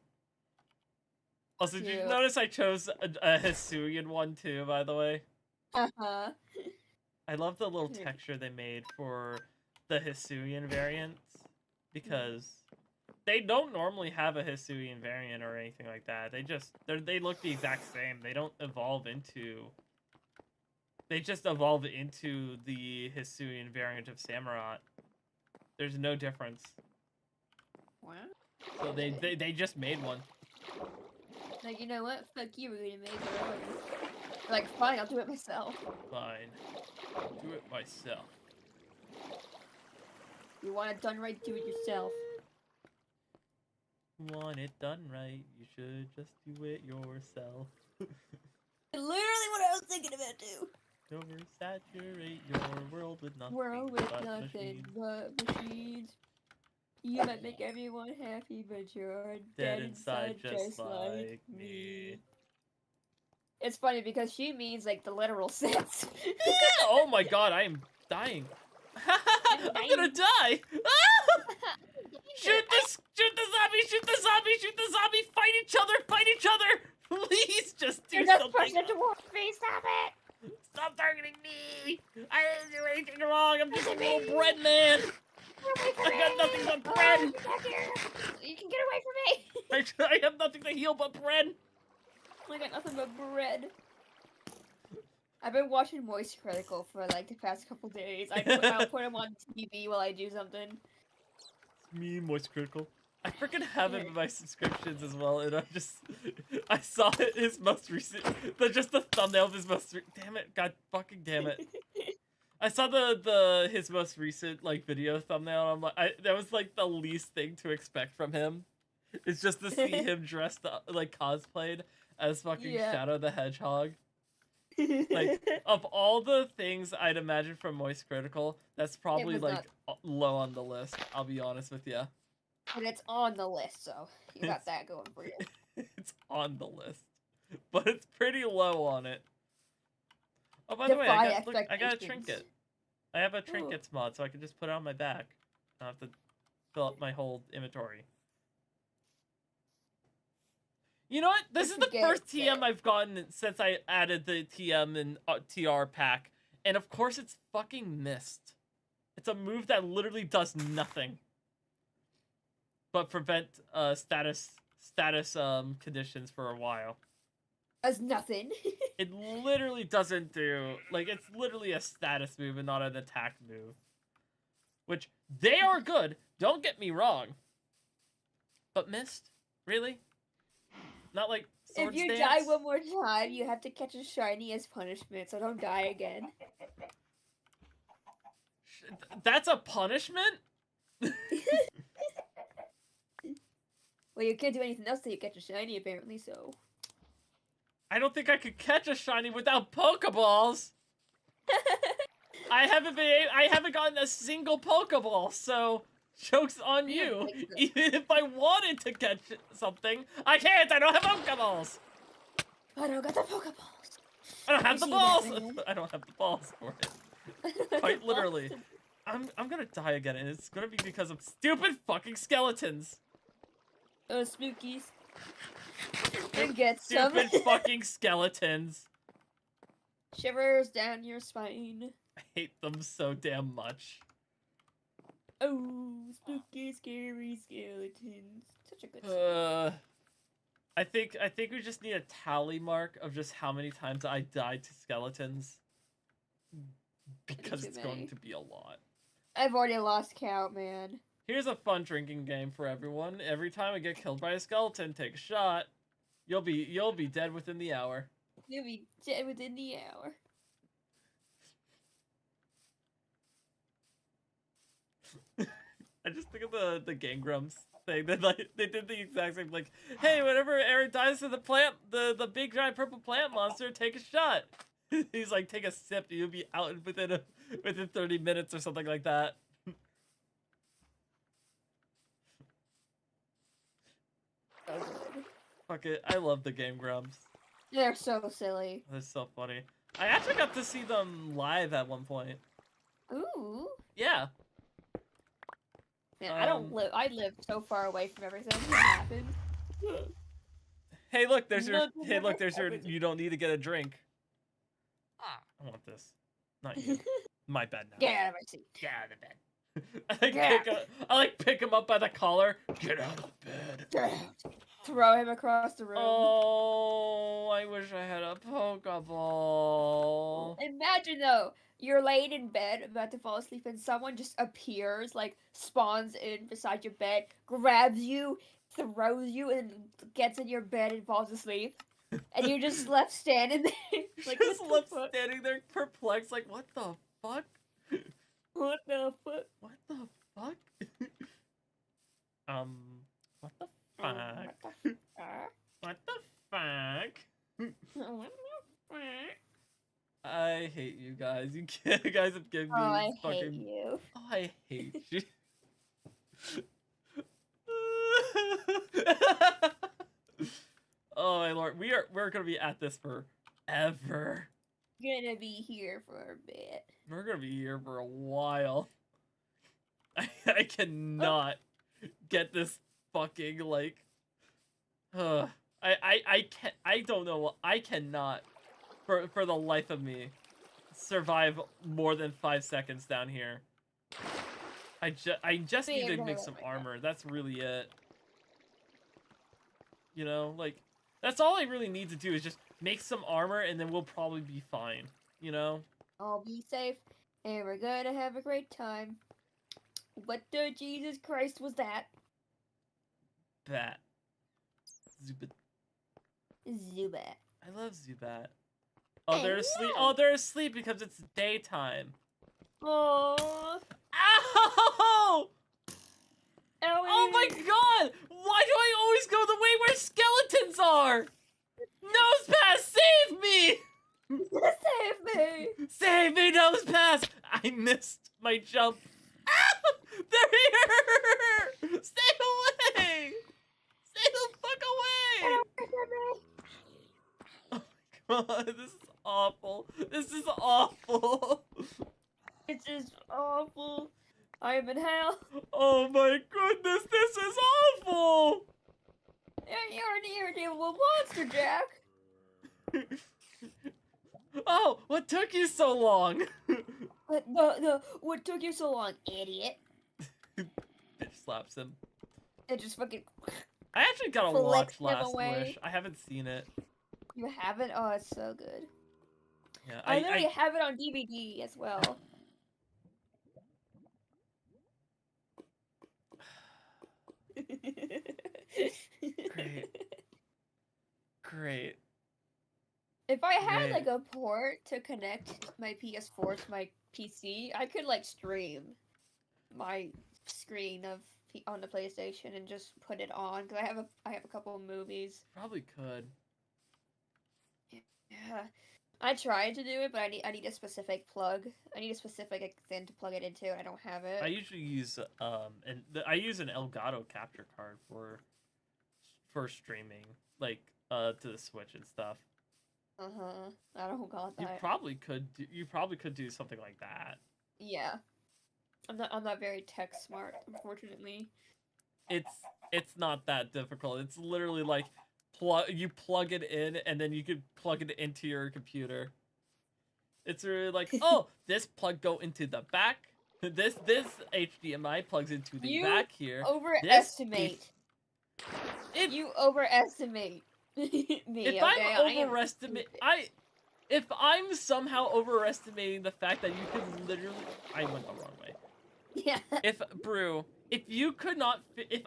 Also, did you notice I chose a Hisuian one too, by the way? Uh-huh. I love the little texture they made for the Hisuian variants, because they don't normally have a Hisuian variant or anything like that. They look the exact same. They don't evolve into... They just evolve into the Hisuian variant of Samurott. There's no difference. What? So they just made one. Like, you know what? Fuck you, we're gonna make our own. Like, fine, I'll do it myself. Fine. I'll do it myself. You want it done right, do it yourself. Want it done right, you should just do it yourself. Literally what I was thinking about too. Oversaturate your world with nothing but machines. But machines. You might make everyone happy, but you're dead inside just like me. It's funny because she means like the literal sense. Oh my god, I am dying. I'm gonna die! Shoot the zombie! Shoot the zombie! Shoot the zombie! Fight each other! Fight each other! Please just do something! Pushing it towards me! Stop it! Stop targeting me! I didn't do anything wrong! I'm just a little bread man! I got nothing but bread! You can get away from me! I have nothing to heal but bread! I got nothing but bread. I've been watching Moist Critical for like the past couple days. I'll put him on TV while I do something. It's me, Moist Critical. I freaking have him in my subscriptions as well, and I saw it, his most recent, just the thumbnail of his most damn it, god fucking damn it. I saw his most recent like video thumbnail, and I'm like, that was like the least thing to expect from him. It's just to see him dressed up, like cosplayed as fucking Shadow the Hedgehog. Like, of all the things I'd imagine from Moist Critical, that's probably like low on the list, I'll be honest with you. But it's on the list, so you got that going for you. It's on the list, but it's pretty low on it. Oh, by the way, I got a trinket. I have a trinkets mod, so I can just put it on my back. I don't have to fill up my whole inventory. You know what? This is the first TM I've gotten since I added the TM and TR pack. And of course it's fucking Mist. It's a move that literally does nothing but prevent status conditions for a while. Does nothing. It literally doesn't do, like, it's literally a status move and not an attack move. Which, they are good, don't get me wrong. But Mist? Really? Not like Swords If you die one more time, you have to catch a shiny as punishment, so don't die again. That's a punishment? Well, you can't do anything else till you catch a shiny, apparently, so... I don't think I could catch a shiny without Pokeballs! I haven't gotten a single Pokeball, so... Joke's on you. Even if I wanted to catch something, I can't! I don't have Pokeballs! I don't got the Pokeballs! I don't have the balls! I don't have the balls for it. Quite literally. I'm gonna die again, and it's gonna be because of stupid fucking skeletons! Oh, spookies. And get some. Stupid fucking skeletons. Shivers down your spine. I hate them so damn much. Oh, spooky, scary skeletons. Such a good song. I think we just need a tally mark of just how many times I died to skeletons. Because it's going to be a lot. I've already lost count, man. Here's a fun drinking game for everyone. Every time I get killed by a skeleton, take a shot. You'll be dead within the hour. You'll be dead within the hour. I just think of the Game Grumps thing that like they did the exact same, like, hey, whenever Aaron dies to the big giant purple plant monster, take a shot. He's like, take a sip, and you'll be out within 30 minutes or something like that. So good. Fuck it, I love the Game Grumps. They're so silly. They're so funny. I actually got to see them live at one point. Ooh. Yeah. Man, I live so far away from everything that happened. Hey, look, there's your you don't need to get a drink. I want this. Not you. My bad now. Get out of my seat. Get out of bed. I pick him up by the collar. Get out of bed. Get out. Throw him across the room. Oh, I wish I had a Pokeball. Imagine though, you're laying in bed about to fall asleep and someone just appears, like spawns in beside your bed, grabs you, throws you, and gets in your bed and falls asleep. And you're just left standing there. Like, Just what the left fuck? standing there perplexed, like, what the fuck? What the fuck? What the fuck? What the What fuck? the fuck? What the fuck? What the fuck? I hate you guys. You guys have given Oh, me I fucking. hate you. Oh, I hate you. Oh my lord, we're gonna be at this forever. Gonna be here for a bit. We're gonna be here for a while. I cannot get this fucking like. I don't know. I cannot, for the life of me, survive more than 5 seconds down here. I just need to make some armor. That's really it. You know, like, that's all I really need to do is just make some armor and then we'll probably be fine. You know? I'll be safe and we're gonna have a great time. What the Jesus Christ was that? Bat. Zubat. Zubat. I love Zubat. Oh, they're asleep. Oh, they're asleep because it's daytime. Oh. Ow! Oh my god! Why do I always go the way where skeletons are? Nosepass, save me! Save me! Save me, Nosepass! I missed my jump. Ah! They're here! Stay away! Stay the fuck away! Oh my god, this is awful. This is awful. It's just awful. I am in hell. Oh my goodness, this is awful! You're an irredeemable monster, Jack. Oh, what took you so long? But what took you so long, idiot? Bitch slaps him. It just fucking. I actually gotta watch Last Wish. I haven't seen it. You haven't? Oh, it's so good. Yeah, I literally have it on DVD as well. Great. Great. If I had like a port to connect my PS4 to my PC, I could like stream my screen of on the PlayStation and just put it on because I have a couple of movies. Probably could. Yeah, I tried to do it, but I need a specific plug. I need a specific thing to plug it into, and I don't have it. I usually use I use an Elgato capture card for streaming, like to the Switch and stuff. I don't got that. You probably could do something like that. Yeah. I'm not very tech smart, unfortunately. It's not that difficult. It's literally like you plug it in and then you could plug it into your computer. It's really like, oh, this plug go into the back. This HDMI plugs into the back here. Overestimate. You overestimate me. If I'm somehow overestimating the fact that you could literally, I went the wrong way. Yeah. If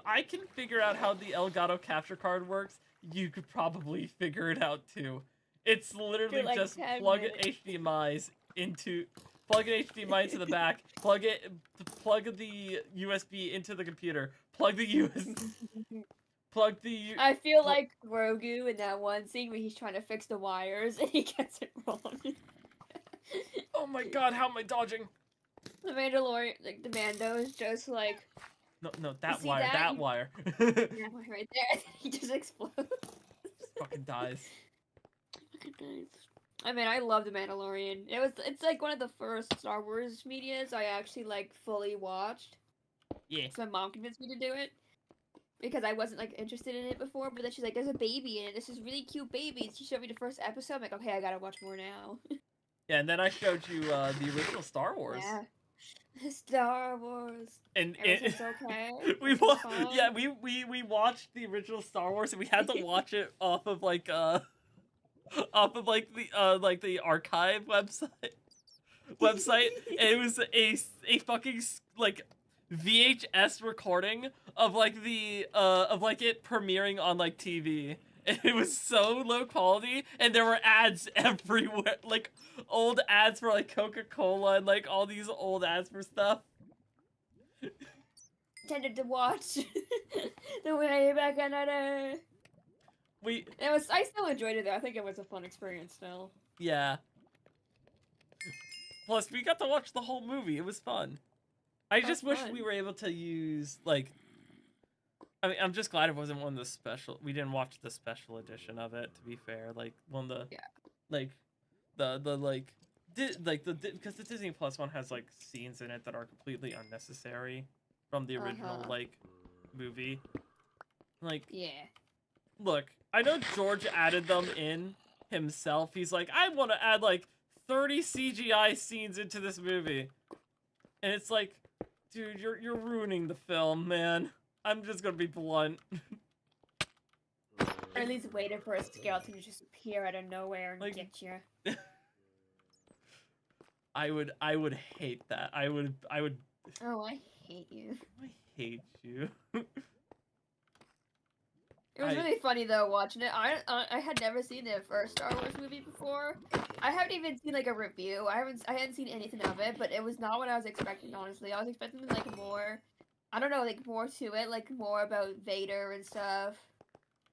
I can figure out how the Elgato capture card works, you could probably figure it out too. It's literally like just plug an HDMI into the back, plug the USB into the computer, I feel like Grogu in that one scene where he's trying to fix the wires and he gets it wrong. Oh my god, how am I dodging? The Mandalorian, like the Mando, is just like. No, that wire. That wire right there. He just explodes. Fucking dies. I mean, I love the Mandalorian. It's like one of the first Star Wars medias I actually like fully watched. Yeah. So my mom convinced me to do it because I wasn't like interested in it before. But then she's like, "There's a baby in it. This is really cute baby." And she showed me the first episode. I'm like, "Okay, I gotta watch more now." Yeah, and then I showed you the original Star Wars. Yeah. Star Wars. And it's okay. we watched the original Star Wars and we had to watch it off of the archive website. website, and it was a fucking like VHS recording of like the of like it premiering on like TV. And it was so low quality, and there were ads everywhere, like old ads for like Coca-Cola and like all these old ads for stuff. Tended to watch the way back in the day. I still enjoyed it though. I think it was a fun experience still. Yeah. Plus, we got to watch the whole movie. It was fun. I just wish we were able to use like. I mean, I'm just glad it wasn't one of the special. We didn't watch the special edition of it. To be fair, like one of the, like, because the Disney Plus one has like scenes in it that are completely unnecessary from the original like movie. Like, look, I know George added them in himself. He's like, I want to add like 30 CGI scenes into this movie, and it's like, dude, you're ruining the film, man. I'm just gonna be blunt. Or at least waiting for a skeleton to just appear out of nowhere and like, get you. I would hate that. I would. Oh, I hate you. I hate you. It was really funny though watching it. I had never seen the first Star Wars movie before. I haven't even seen like a review. I hadn't seen anything of it, but it was not what I was expecting. Honestly, I was expecting like more. I don't know, like more to it, like more about Vader and stuff.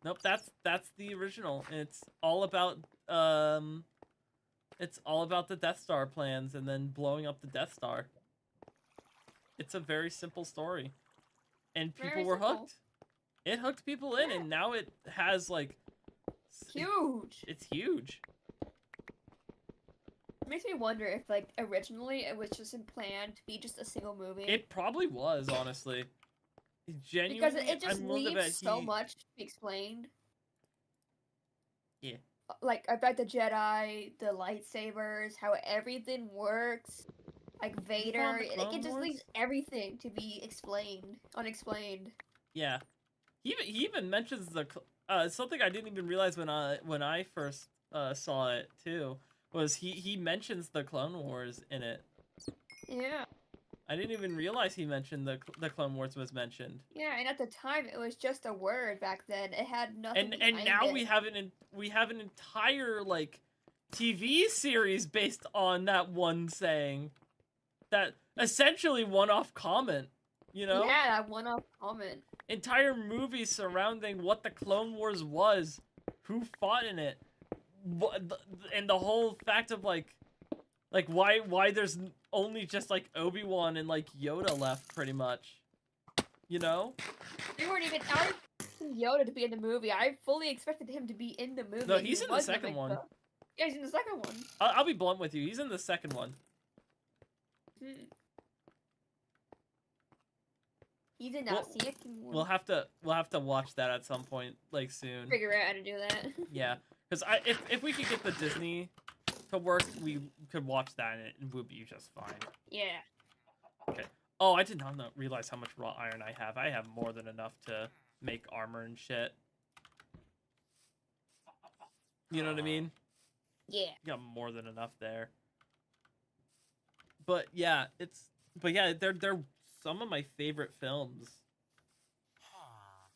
Nope, that's the original. It's all about the Death Star plans and then blowing up the Death Star. It's a very simple story, and people were hooked. It hooked people in, and now it has like huge. It's huge. It makes me wonder if, like, originally it was just planned to be just a single movie. It probably was, honestly. Genuinely, because it just leaves so much to be explained. Yeah. Like, about the Jedi, the lightsabers, how everything works. Like, Vader. It just leaves everything to be unexplained. Yeah. He even mentions the... something I didn't even realize when I first saw it, too. Was he mentions the Clone Wars in it. Yeah. I didn't even realize he mentioned the Clone Wars was mentioned. Yeah, and at the time it was just a word back then. It had nothing. And now we have an entire like TV series based on that one saying. That essentially one-off comment, you know? Yeah, that one-off comment. Entire movies surrounding what the Clone Wars was, who fought in it. And the whole fact of like why there's only just like Obi-Wan and like Yoda left, pretty much, you know? They weren't even Yoda to be in the movie. I fully expected him to be in the movie. No, he's in the second one. Yeah, he's in the second one. I'll be blunt with you. He's in the second one. He's in the second one. We'll have to watch that at some point, like soon. Figure out how to do that. Yeah. Because if we could get the Disney to work, we could watch that and it would be just fine. Yeah. Okay. Oh, I did not realize how much raw iron I have. I have more than enough to make armor and shit. You know what I mean? Yeah. Got more than enough there. But yeah, they're some of my favorite films.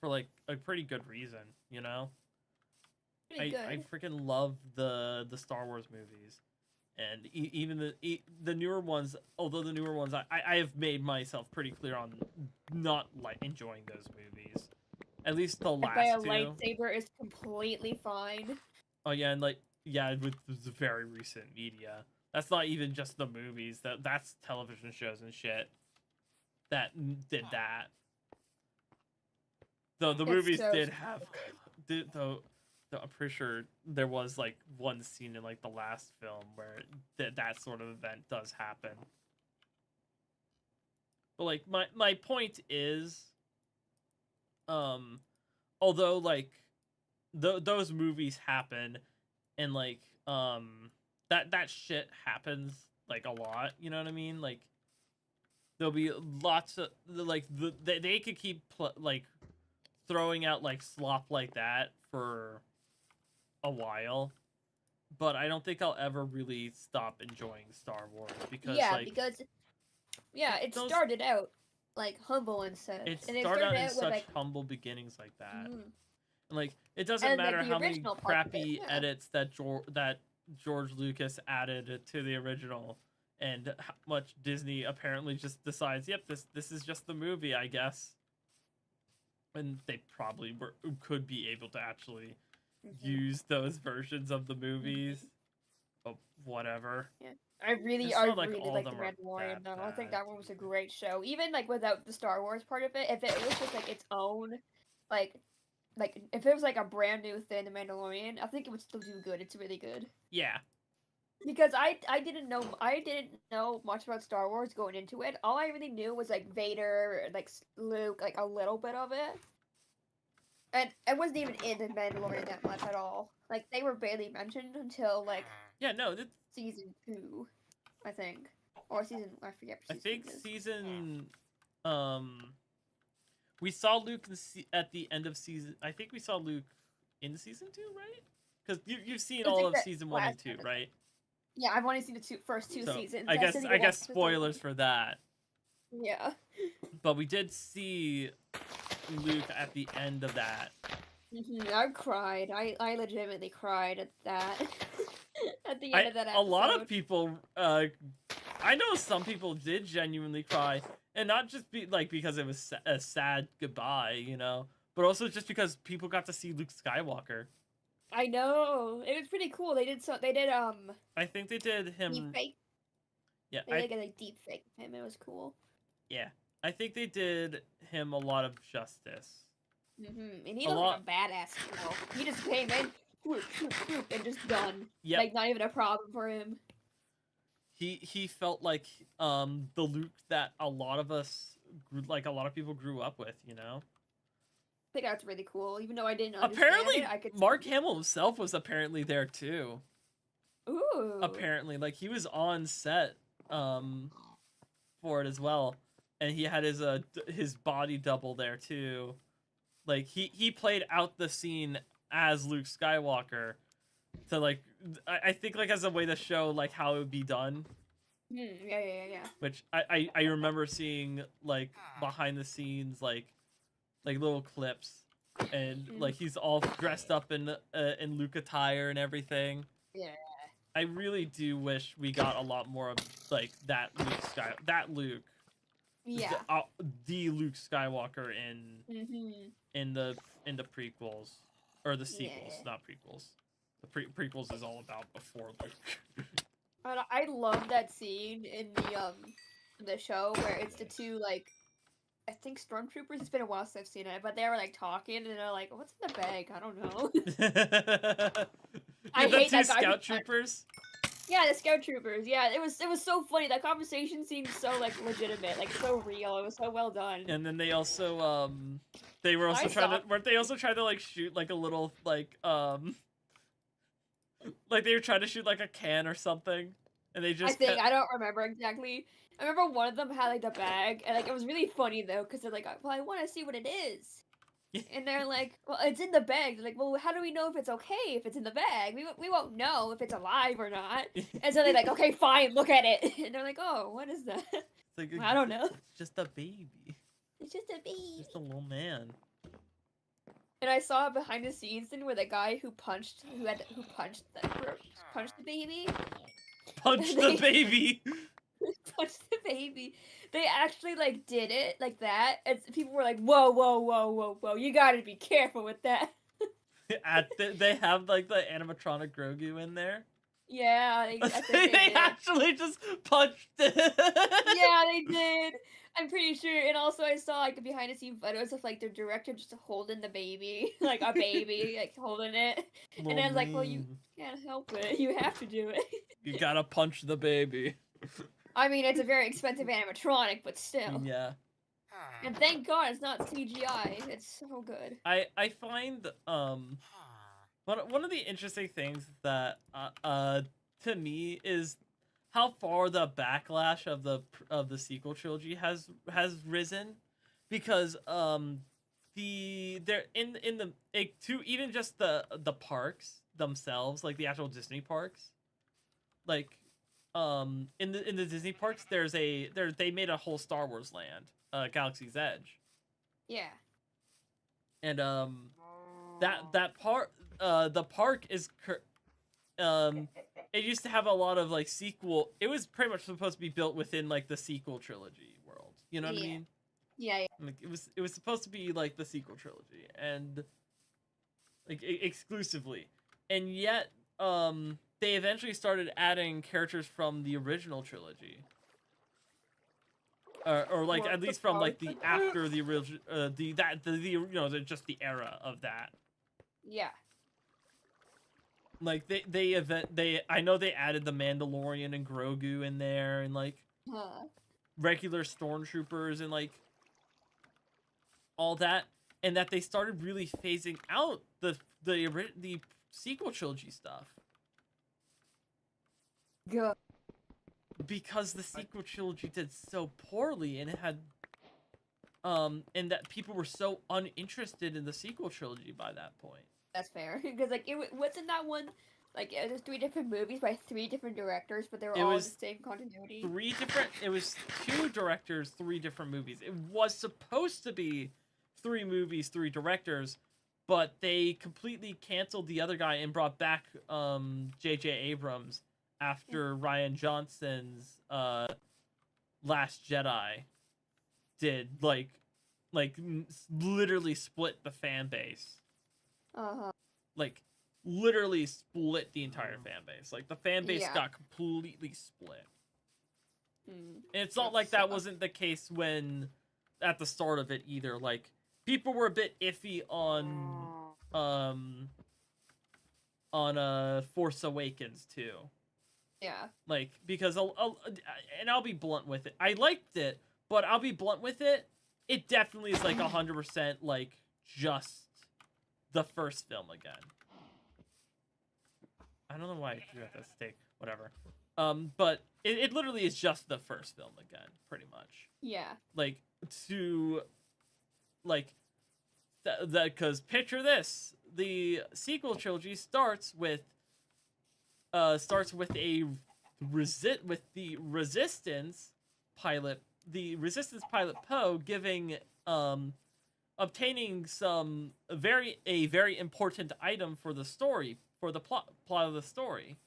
For like a pretty good reason, you know? I freaking love the Star Wars movies, and even the newer ones. Although the newer ones, I have made myself pretty clear on not like enjoying those movies. At least the last two. A lightsaber is completely fine. Oh yeah, and like with the very recent media. That's not even just the movies. That's television shows and shit that did that. Though the movies did have, though I'm pretty sure there was like one scene in like the last film where that sort of event does happen. But like my point is, although like those movies happen, and like that shit happens like a lot, you know what I mean? Like there'll be lots of like they could keep like throwing out like slop like that for a while, but I don't think I'll ever really stop enjoying Star Wars because Yeah, like because it those started out like humble and such, it and it started started out in out with such like, humble beginnings like that. mhm. And like it doesn't And like matter the how many original part of it, crappy yeah. edits that George Lucas added to the original and how much Disney apparently just decides, yep, this is just the movie, I guess. And they probably could be able to actually Mhm. use those versions of the movies, Mhm. but whatever. Yeah. I really, It's I not like really all of like The them are that Mandalorian though. I think bad, that to one be was a fair. great show. Even like without the Star Wars part of it, if it was just like its own, like if it was like a brand new thing, The Mandalorian, I think it would still do good. It's really good. Yeah. Because I didn't know much about Star Wars going into it. All I really knew was like Vader, like Luke, like a little bit of it. And I wasn't even in The Mandalorian that much at all. Like they were barely mentioned until like Yeah, no, season 2, I think. Or season I forget what I season think it is. season we saw Luke at the end of season. I think we saw Luke in season 2, right? Because you've seen I all think of that season 1 and last 2, one. right? Yeah, I've only seen the first two So seasons. I I still guess need I to watch guess the third one. spoilers for that. Yeah. But we did see Luke at the end of that. I cried. I legitimately cried at that. At the end of that A lot of episode. people I know some people did genuinely cry, and not just because it was a sad goodbye, but also just because people got to see Luke Skywalker. I know. It was pretty cool. They did I think they did deep him. fake. Yeah, They did like a deep fake of him. It was cool. yeah. I think they did him a lot of justice. And he A looked like lot. a badass, He just came in, whoop, whoop, whoop, and just done. Yep. Like not even a problem for him. He felt like the Luke that a lot of us a lot of people grew up with. I think that's really cool. Even though I didn't understand it, Apparently, I could Mark see. Hamill himself was apparently there too. Ooh. Apparently, like he was on set um for it as well, and he had his body double there too. Like he played out the scene as Luke Skywalker to I think like as a way to show like how it would be done. Yeah. Which I remember seeing like behind the scenes like little clips, and like he's all dressed up in Luke attire and everything. Yeah. I really do wish we got a lot more of like that Luke. Yeah. The Luke Skywalker in the prequels or the sequels, not prequels. The prequels is all about before Luke. I love that scene in the show where it's the two like I think stormtroopers. It's been a while since I've seen it, but they were like talking and they're like, "What's in the bag? I don't know." I The hate two that guy. scout troopers. Yeah, the scout troopers. Yeah, it was so funny. That conversation seemed so like legitimate, like so real. It was so well done. And then they also they were also weren't they also trying to like shoot like a little like they were trying to shoot like a can or something, and they just I don't remember exactly. I remember one of them had like the bag, and like it was really funny though, because they're like, "Well, I want to see what it is," and they're like, "Well, it's in the bag." They're like, "Well, how do we know if it's okay if it's in the bag? We won't know if it's alive or not." And so they're like, "Okay, fine, look at it," and they're like, "Oh, what is that?" Like, I don't know. It's just a baby. It's just a baby. Just a little man. And I saw a behind the scenes thing where the guy who punched the baby. Punch the baby. Punched the baby. They actually like did it like that, and people were like, "Whoa, whoa, whoa, whoa, whoa! You gotta be careful with that." They have like the animatronic Grogu in there. Yeah, I think they actually just punched it. Yeah, they did. I'm pretty sure. And also, I saw like behind the scenes photos of like the director just holding the baby, like a baby, like holding it. And I was like, "Well, you can't help it. You have to do it." You gotta punch the baby. I mean, it's a very expensive animatronic, but still. Yeah. And thank God it's not CGI. It's so good. I find one of the interesting things that to me is how far the backlash of the sequel trilogy has risen, because they're in the to even just the parks, themselves, like the actual Disney parks. Like, in the Disney parks, they made a whole Star Wars land, Galaxy's Edge. Yeah. And that part, the park is it used to have a lot of like sequel. It was pretty much supposed to be built within like the sequel trilogy world. You know what I mean? Yeah. Like it was supposed to be like the sequel trilogy and like exclusively, and yet they eventually started adding characters from the original trilogy. Or like What at the least from like the fuck? after the original just the era of that. Yeah. Like they I know they added the Mandalorian and Grogu in there, and like regular stormtroopers and like all that, and that they started really phasing out the sequel trilogy stuff. Good. Because the sequel trilogy did so poorly, and it had and that people were so uninterested in the sequel trilogy by that point. That's fair. Because like wasn't that one like it was 3 different movies by 3 different directors, but they were all in the same continuity. It was 2 directors, 3 different movies. It was supposed to be 3 movies, 3 directors, but they completely canceled the other guy and brought back J.J. Abrams after Rian Johnson's Last Jedi did like literally split the fan base. Like literally split the entire fan base. Like the fan base got completely split. And it's not like that wasn't the case when at the start of it either. Like people were a bit iffy on Force Awakens too. Yeah. Like because and I'll be blunt with it. I liked it, but I'll be blunt with it. It definitely is like 100% like just the first film again. I don't know why I do have that steak. Whatever. But it literally is just the first film again, pretty much. Yeah. Like to like that because picture this: the sequel trilogy starts with the resistance pilot Poe giving obtaining a very important item for the story, for the plot of the story,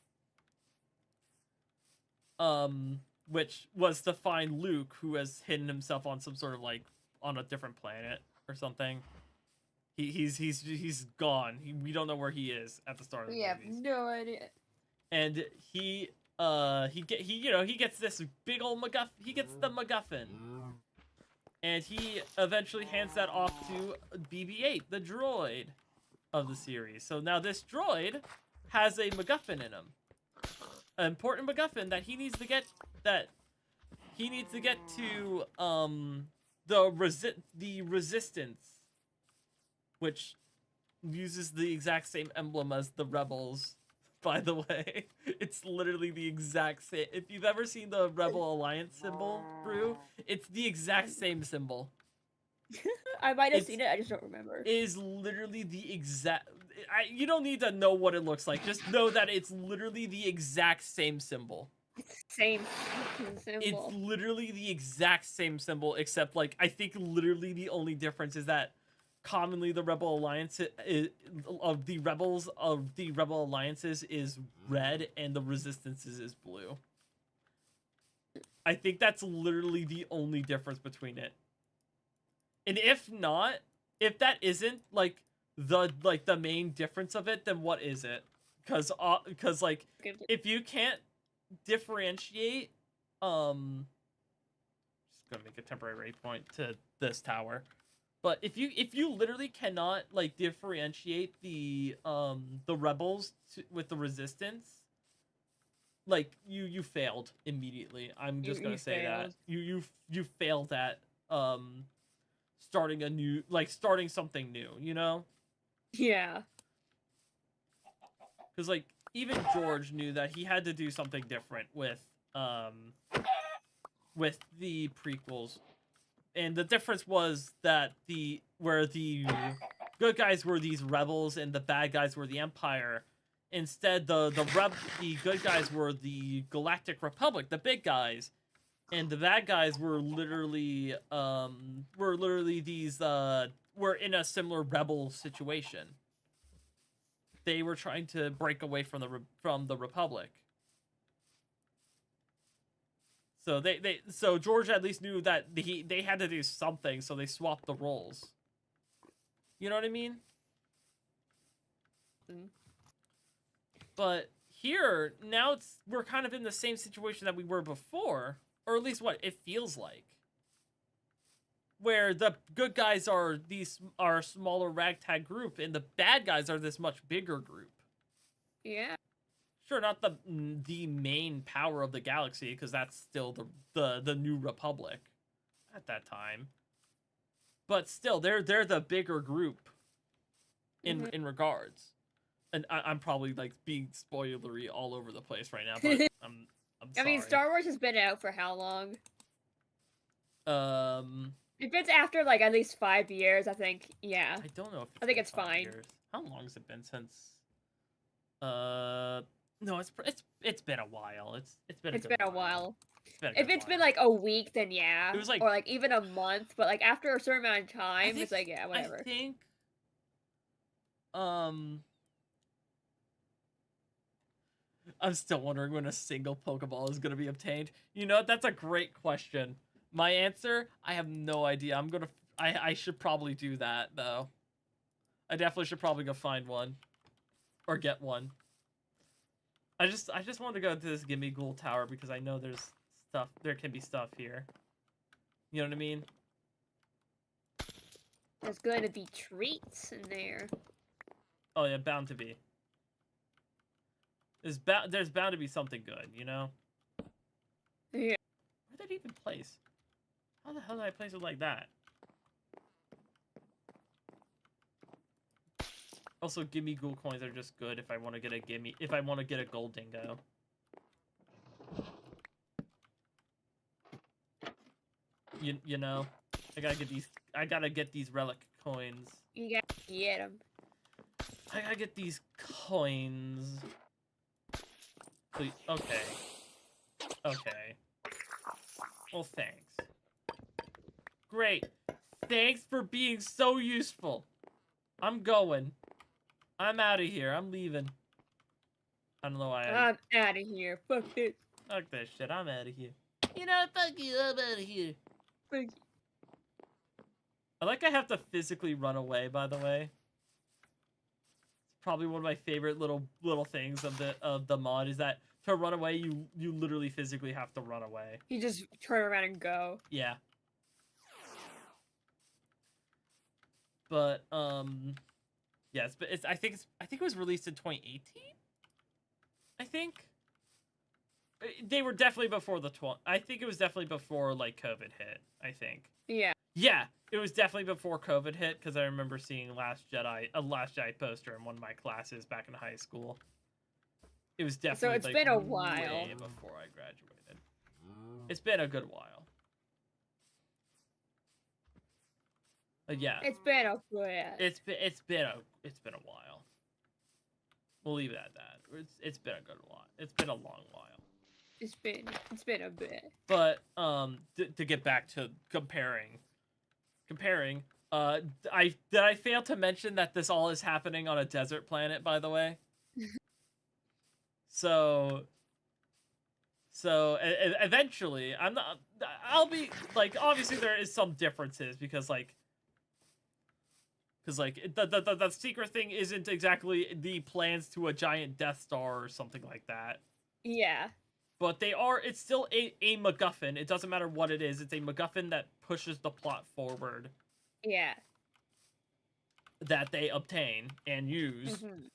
which was to find Luke, who has hidden himself on some sort of like on a different planet or something. He's gone. We don't know where he is at the start of the We have movies. no idea. And he gets this big old MacGuffin. He gets the MacGuffin, and he eventually hands that off to BB-8, the droid of the series. So now this droid has a MacGuffin in him, an important MacGuffin that he needs to get to the resistance, which uses the exact same emblem as the rebels. By the way, it's literally the exact same. If you've ever seen the Rebel Alliance symbol, Brew, it's the exact same symbol. I might have seen it, I just don't remember. It is literally the exact... you don't need to know what it looks like. Just know that it's literally the exact same symbol. Same symbol. It's literally the exact same symbol, except, like, I think literally the only difference is that commonly the Rebel Alliance of the Rebel Alliances is red and the Resistance's is blue. I think that's literally the only difference between it. And if that isn't like the main difference of it, then what is it? Because like if you can't differentiate, just gonna make a temporary point to this tower. But if you literally cannot like differentiate the rebels with the resistance, like you failed immediately. I'm just gonna say that you failed at starting something new. You know? Yeah. Because like even George knew that he had to do something different with the prequels. And the difference was that where the good guys were these rebels and the bad guys were the Empire, Instead, the good guys were the Galactic Republic, the big guys, and the bad guys were literally these were in a similar rebel situation. They were trying to break away from the Republic. So so George at least knew that they had to do something, so they swapped the roles. You know what I mean? Mm. But here, now we're kind of in the same situation that we were before, or at least what it feels like. Where the good guys are a smaller ragtag group, and the bad guys are this much bigger group. Yeah. Sure, not the main power of the galaxy, because that's still the New Republic at that time. But still, they're the bigger group in regards. And I'm probably like being spoilery all over the place right now, but I'm sorry. I mean, Star Wars has been out for how long? If it's after like at least 5 years, I think. Yeah. I don't know if I think it's fine. Years. How long has it been since? No, it's been a while. It's been a while. If it's been like a week, then yeah. It was like, or like even a month, but like after a certain amount of time, it's like yeah, whatever. I think. I'm still wondering when a single Pokeball is going to be obtained. You know, that's a great question. My answer, I have no idea. I should probably do that, though. I definitely should probably go find one. Or get one. I just want to go to this Gimme Ghoul Tower because I know there can be stuff here. You know what I mean? There's going to be treats in there. Oh yeah, bound to be. There's bound to be something good, you know? Yeah. Where did it even place? How the hell did I place it like that? Also, gimme ghoul coins are just good if I want to get a gold dingo. You know, I gotta get these relic coins. You gotta get them. I gotta get these coins. Please. Okay. Okay. Well, thanks. Great. Thanks for being so useful. I'm going. I'm out of here. I'm leaving. I don't know why I'm out of here. Fuck this. Fuck this shit. I'm out of here. You know, fuck you. I'm out of here. Fuck you. I have to physically run away, by the way. It's probably one of my favorite little things of the mod is that to run away, you literally physically have to run away. You just turn around and go. Yeah. But yes, but I think it was released in 2018. I think they were definitely before I think it was definitely before like COVID hit. I think. Yeah. Yeah, it was definitely before COVID hit because I remember seeing a Last Jedi poster in one of my classes back in high school. It was definitely so it's like, been a while way before I graduated. It's been a good while. Yeah. It's been a while. It's been a while. We'll leave it at that. It's been a good while. It's been a long while. It's been a bit. But to get back to comparing, did I fail to mention that this all is happening on a desert planet, by the way? So eventually I'll be like, obviously there is some differences because the secret thing isn't exactly the plans to a giant Death Star or something like that. Yeah. But it's still a MacGuffin. It doesn't matter what it is. It's a MacGuffin that pushes the plot forward. Yeah. That they obtain and use. Mm-hmm.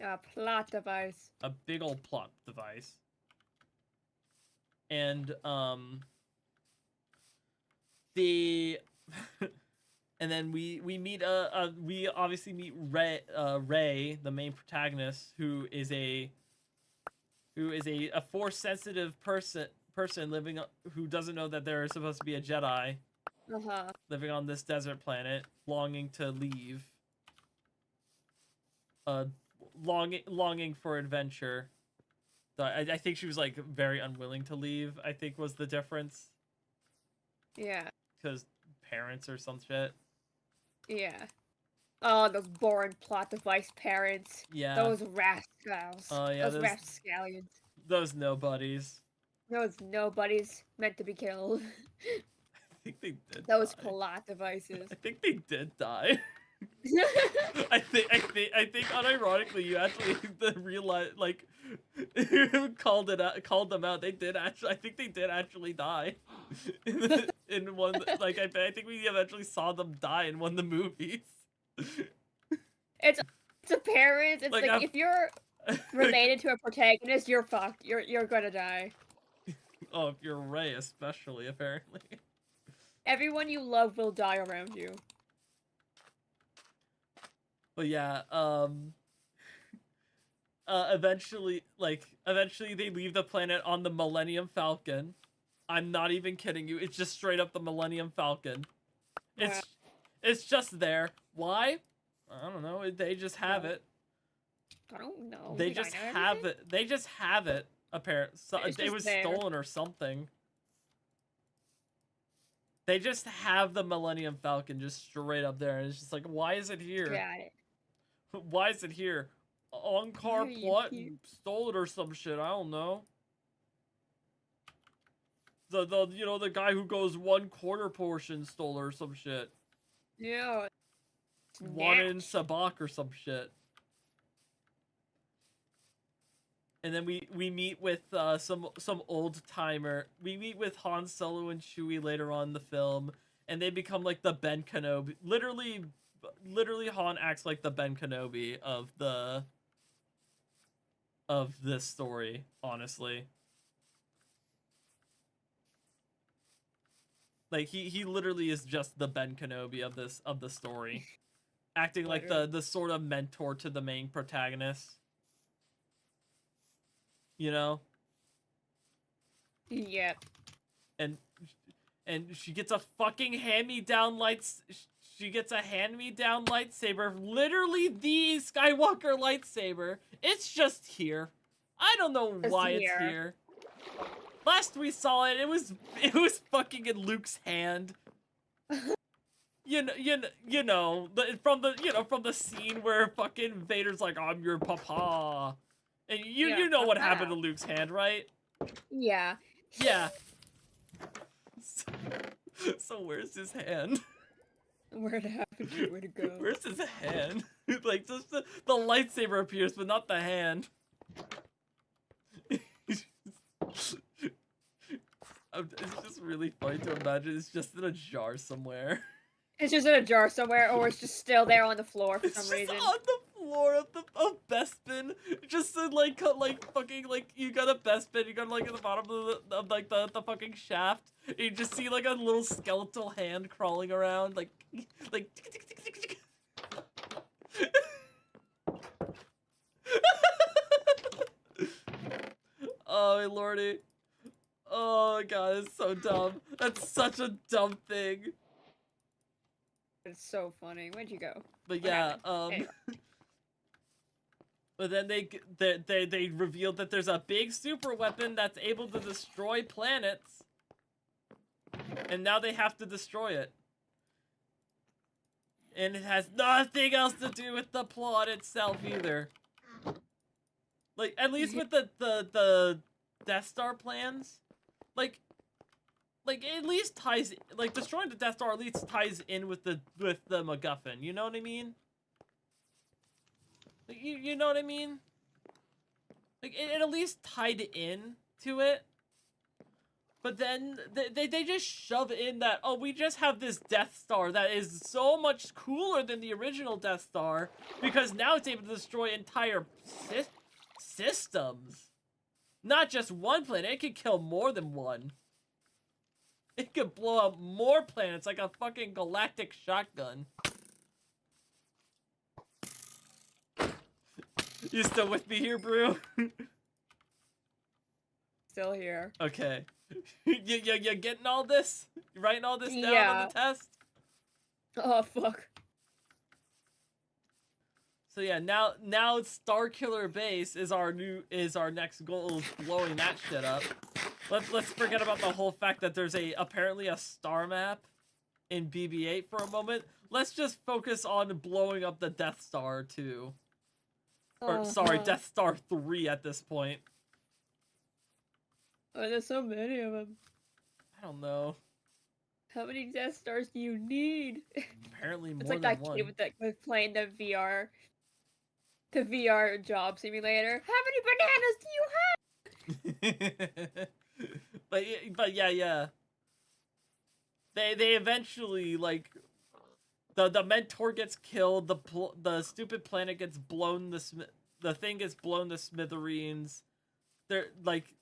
A plot device. A big old plot device. And, and then we obviously meet Ray, the main protagonist, who is a force sensitive person living, who doesn't know that there is supposed to be a Jedi, Uh-huh. living on this desert planet, longing to leave. Longing for adventure. I think she was like very unwilling to leave. I think was the difference. Yeah. Because parents or some shit. Yeah. Oh, those boring plot device parents. Yeah. Those rascals. Oh yeah, those rapscallions. Those nobodies. Those nobodies meant to be killed. I think they did. Those die. plot devices. I think they did die. I think unironically you actually realize like called them out. They did actually. I think they did actually die in one. Like I think we eventually saw them die in one of the movies. It's a parent. It's like if you're related to a protagonist, you're fucked. You're gonna die. Oh, if you're Ray, especially apparently. Everyone you love will die around you. But yeah, eventually they leave the planet on the Millennium Falcon. I'm not even kidding you. It's just straight up the Millennium Falcon. It's just there. Why? I don't know. They just have it. I don't know. They just have it. They just have it. Apparently, it was stolen or something. They just have the Millennium Falcon just straight up there, and it's just like, why is it here? Got it. Why is it here? On-car plot stole it or some shit. I don't know. The guy who goes 1/4 portion stole it or some shit. Yeah. Wanted Sabak or some shit. And then we meet with some old timer. We meet with Han Solo and Chewie later on in the film, and they become like the Ben Kenobi. Literally Han acts like the Ben Kenobi of this story, honestly. Like he literally is just the Ben Kenobi of the story. Acting like the sort of mentor to the main protagonist. You know? Yep. And she gets a fucking hand-me-down she gets a hand-me-down lightsaber, literally the Skywalker lightsaber. It's just here. I don't know why it's here. Last we saw it, it was fucking in Luke's hand. You know, from the scene where fucking Vader's like, I'm your papa. And you know what happened to Luke's hand, right? Yeah. Yeah. So where's his hand? Where'd it happen to? Where'd it go? Where's his hand? Like, just the lightsaber appears, but not the hand. It's just really funny to imagine it's just in a jar somewhere. It's just in a jar somewhere, or it's just still there on the floor for some reason. It's on the floor of Bespin, just in like fucking like you got a Bespin, you got like at the bottom of the fucking shaft, and you just see like a little skeletal hand crawling around, like. Oh my lordy. Oh my god, it's so dumb. That's such a dumb thing. It's so funny. Where'd you go? But yeah, but then they revealed that there's a big super weapon that's able to destroy planets. And now they have to destroy it. And it has nothing else to do with the plot itself either. Like, at least with the Death Star plans, like at least ties, like destroying the Death Star at least ties in with the MacGuffin. You know what I mean? Like, you know what I mean? Like it at least tied in to it. But then they just shove in that, oh, we just have this Death Star that is so much cooler than the original Death Star because now it's able to destroy entire systems. Not just one planet, it could kill more than one. It could blow up more planets like a fucking galactic shotgun. You still with me here, Brew? Still here. Okay. you getting all this? You writing all this down on the test? Oh fuck. So yeah, now Starkiller Base is our next goal, is blowing that shit up. Let's forget about the whole fact that there's apparently a star map in BB-8 for a moment. Let's just focus on blowing up the Death Star 2. Or sorry, Death Star 3 at this point. Oh, there's so many of them. I don't know. How many Death Stars do you need? Apparently more it's like than that one. kid with playing the VR job simulator. How many bananas do you have? but yeah. They eventually, like, the mentor gets killed, the stupid planet gets blown, the thing gets blown to smithereens. They're like,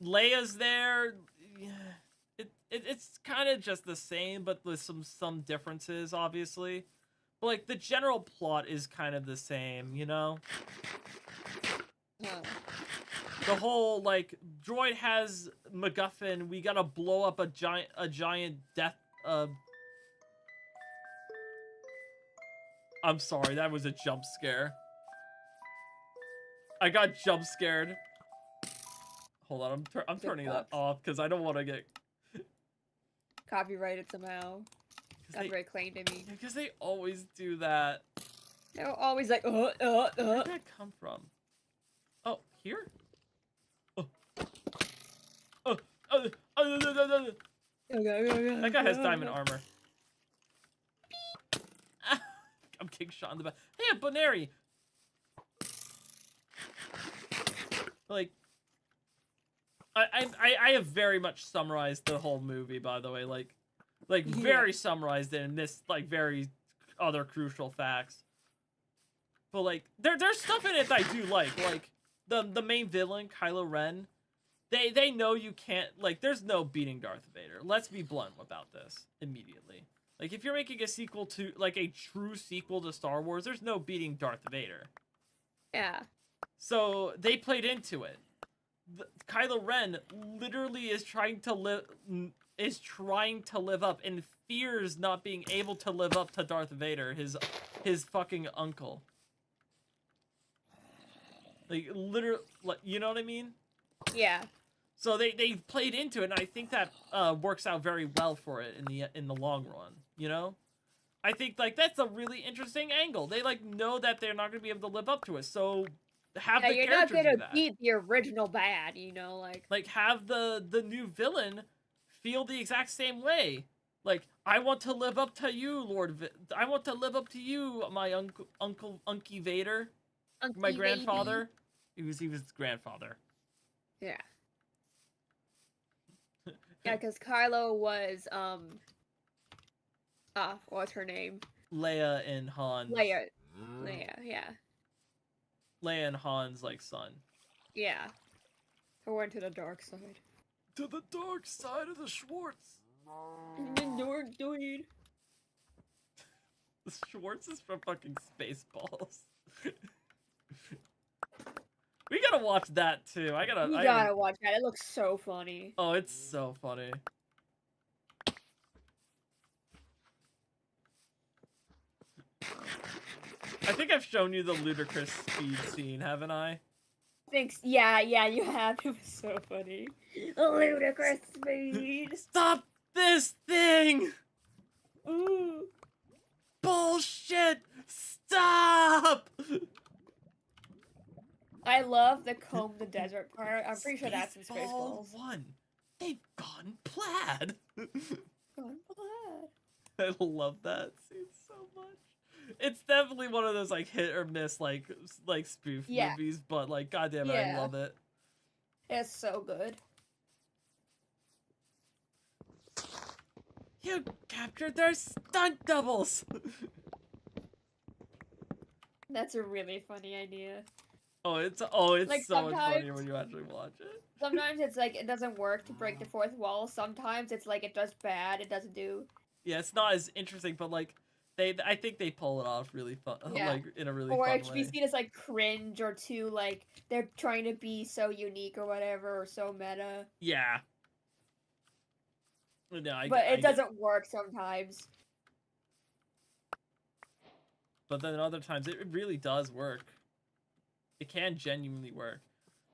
Leia's there. Yeah, it's kind of just the same, but with some differences, obviously. But like, the general plot is kind of the same, you know? The whole, like, droid has MacGuffin, we gotta blow up a giant death, I'm sorry, that was a jump scare. I got jump scared. Hold on, I'm turning that off, because I don't want to get... copyrighted somehow. Copyright claimed, I mean. Because they always do that. They're always like, Where did that come from? Oh, here? That guy has diamond armor. I'm getting shot in the back. Hey, a Bonary! Like, I have very much summarized the whole movie, by the way. Like very summarized it and missed, like, very other crucial facts. But, like, there's stuff in it that I do like the main villain, Kylo Ren. They know you can't, like, there's no beating Darth Vader. Let's be blunt about this immediately. Like, if you're making a sequel to, like, a true sequel to Star Wars, there's no beating Darth Vader. Yeah. So they played into it. Kylo Ren literally is trying to live up and fears not being able to live up to Darth Vader, his fucking uncle. Like, literally, you know what I mean? Yeah. So they played into it, and I think that works out very well for it in the long run. You know, I think, like, that's a really interesting angle. They, like, know that they're not gonna be able to live up to it, so have the you're characters not gonna do that. beat the original bad, you know, like have the new villain feel the exact same way. Like, I want to live up to you, I want to live up to you, my Unky Vader, my grandfather. He was his grandfather. Yeah. Yeah, because Kylo was, what's her name? Leia and Han. Leia, yeah. Leia and Han's, like, son. Yeah. I went to the dark side. To the dark side of the Schwartz. The dark side. The Schwartz is from fucking Spaceballs. We gotta watch that too. I gotta watch that. It looks so funny. Oh, it's so funny. I think I've shown you the ludicrous speed scene, haven't I? Thanks. Yeah, you have. It was so funny. Ludicrous speed. Stop this thing! Ooh. Bullshit! Stop! I love the comb the desert part. I'm pretty sure that's in Spaceballs. 1. They've gone plaid. Gone plaid. I love that scene so much. It's definitely one of those, like, hit or miss, like spoof movies, but, like, goddamn it, I love it. It's so good. You captured their stunt doubles. That's a really funny idea. It's like, so much funnier when you actually watch it. Sometimes it's like it doesn't work to break the fourth wall. Sometimes it's like it does bad. It doesn't do. Yeah, it's not as interesting, but, like, I think they pull it off really fun, Yeah. like in a really Or fun it should be way. seen as like cringe or too like they're trying to be so unique or whatever or so meta. Yeah. No, But I it get. doesn't work sometimes. But then other times it really does work. It can genuinely work.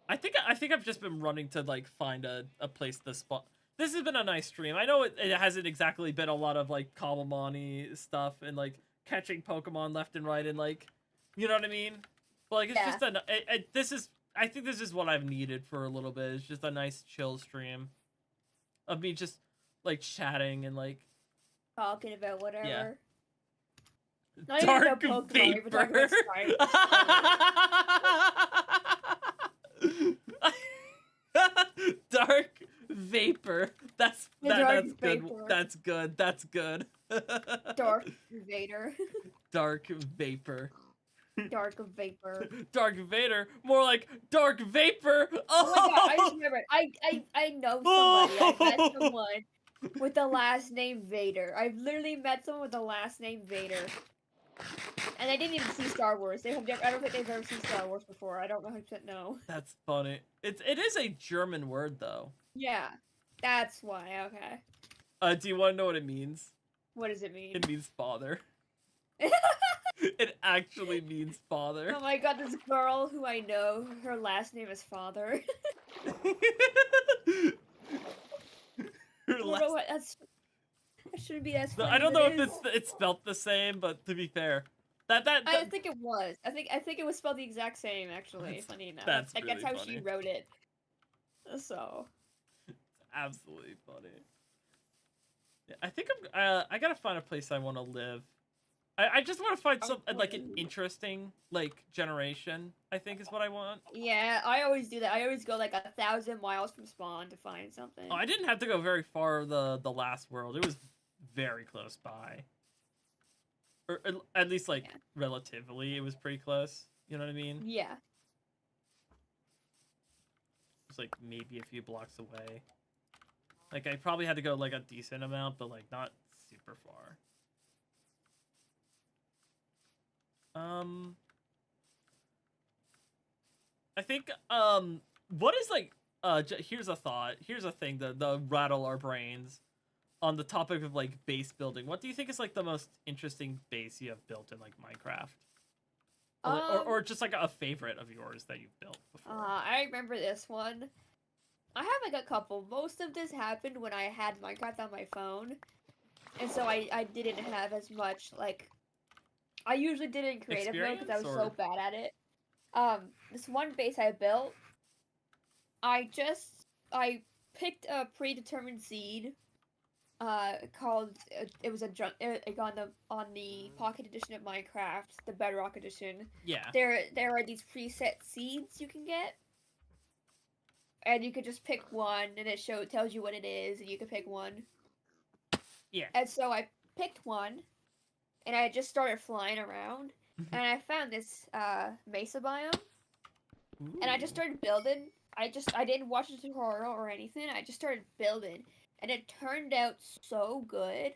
I think I've just been running to like find a place to spot. This has been a nice stream. I know it hasn't exactly been a lot of like Cobblemon stuff and like catching Pokemon left and right and like, you know what I mean? But like it's Yeah. just this is, I think this is what I've needed for a little bit. It's just a nice chill stream of me just like chatting and like Talking about whatever. Yeah. Not Dark even about Pokemon, we're talking vapor. about Dark vapor. That's dark good. vapor. That's good. That's good. Dark Vader. Dark vapor. Dark Vapor. Dark Vader. More like dark vapor. Oh my god, I just remembered. I know somebody. I met someone with the last name Vader. I've literally met someone with the last name Vader. And they didn't even see Star Wars. I don't think they've ever seen Star Wars before. I don't 100% know. That's funny. It is a German word though. Yeah. That's why, okay. Do you want to know what it means? What does it mean? It means father. It actually means father. Oh my god, this girl who I know, her last name is Father. That shouldn't be as funny. I don't know if it's spelt the same, but to be fair, I think it was. I think it was spelled the exact same. Actually, funny enough. That's like really that's how funny. she wrote it. So. It's absolutely funny. Yeah, I think I gotta find a place I want to live. I just want to find some like an interesting like generation. I think is what I want. Yeah, I always do that. I always go like 1,000 miles from spawn to find something. Oh, I didn't have to go very far. The last world, it was very close by. Or at least like relatively, it was pretty close. You know what I mean? Yeah. It's like maybe a few blocks away. Like I probably had to go like a decent amount, but like not super far. I think what is like here's a thought. Here's a thing the rattle our brains on the topic of like base building. What do you think is like the most interesting base you have built in like Minecraft? Or just like a favorite of yours that you've built before? I remember this one. I have like a couple. Most of this happened when I had Minecraft on my phone. And so I didn't have as much like I usually did it in creative mode because I was so bad at it. This one base I built, I picked a predetermined seed, called it was on the Pocket Edition of Minecraft, the Bedrock Edition. Yeah. There are these preset seeds you can get, and you could just pick one, and it tells you what it is, and you can pick one. Yeah. And so I picked one. And I just started flying around, and I found this mesa biome, and I just started building. I didn't watch a tutorial or anything. I just started building, and it turned out so good.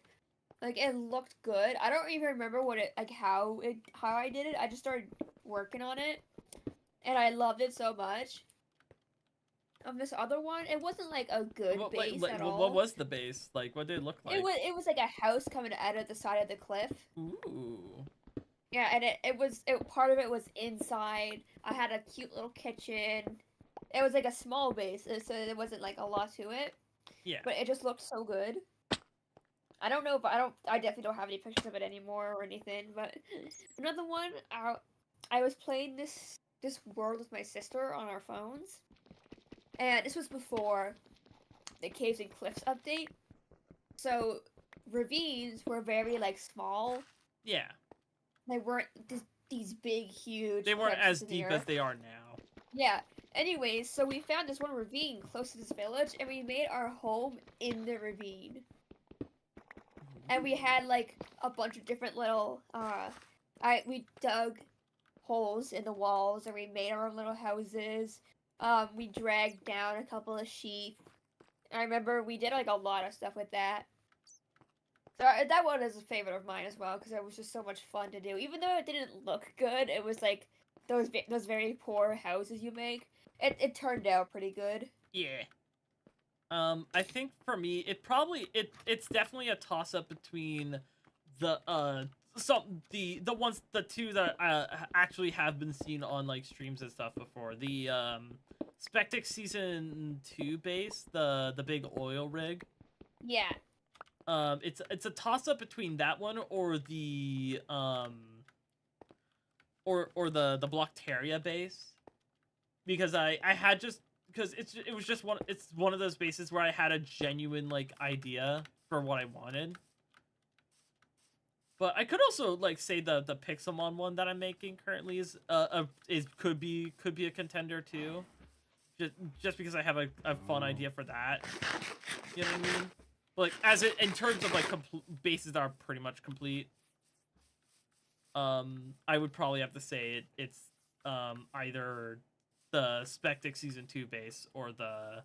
Like it looked good. I don't even remember how I did it. I just started working on it, and I loved it so much. This other one, it wasn't like a good base at all. What was the base? Like, what did it look like? It was like a house coming out of the side of the cliff. Ooh. Yeah, and part of it was inside. I had a cute little kitchen. It was like a small base, so there wasn't like a lot to it. Yeah. But it just looked so good. I don't know if I definitely don't have any pictures of it anymore or anything. But another one, I was playing this world with my sister on our phones. And this was before the Caves and Cliffs update. So, ravines were very, like, small. Yeah. They weren't these big, huge... They weren't as deep as they are now. Yeah. Anyways, so we found this one ravine close to this village, and we made our home in the ravine. And we had, like, a bunch of different little, we dug holes in the walls, and we made our own little houses. We dragged down a couple of sheep. I remember we did like a lot of stuff with that. So that one is a favorite of mine as well because it was just so much fun to do. Even though it didn't look good, it was like those very poor houses you make. It turned out pretty good. Yeah. I think for me, it's definitely a toss up between the the two that actually have been seen on like streams and stuff before. The Spectic season 2 base, the big oil rig. Yeah. It's a toss up between that one or the Blockteria base, because I had just because it was just one of those bases where I had a genuine like idea for what I wanted. But I could also like say the Pixelmon one that I'm making currently is could be a contender too. Just because I have a fun idea for that. You know what I mean? Like in terms of like bases that are pretty much complete. I would probably have to say it's either the Spectic Season 2 base or the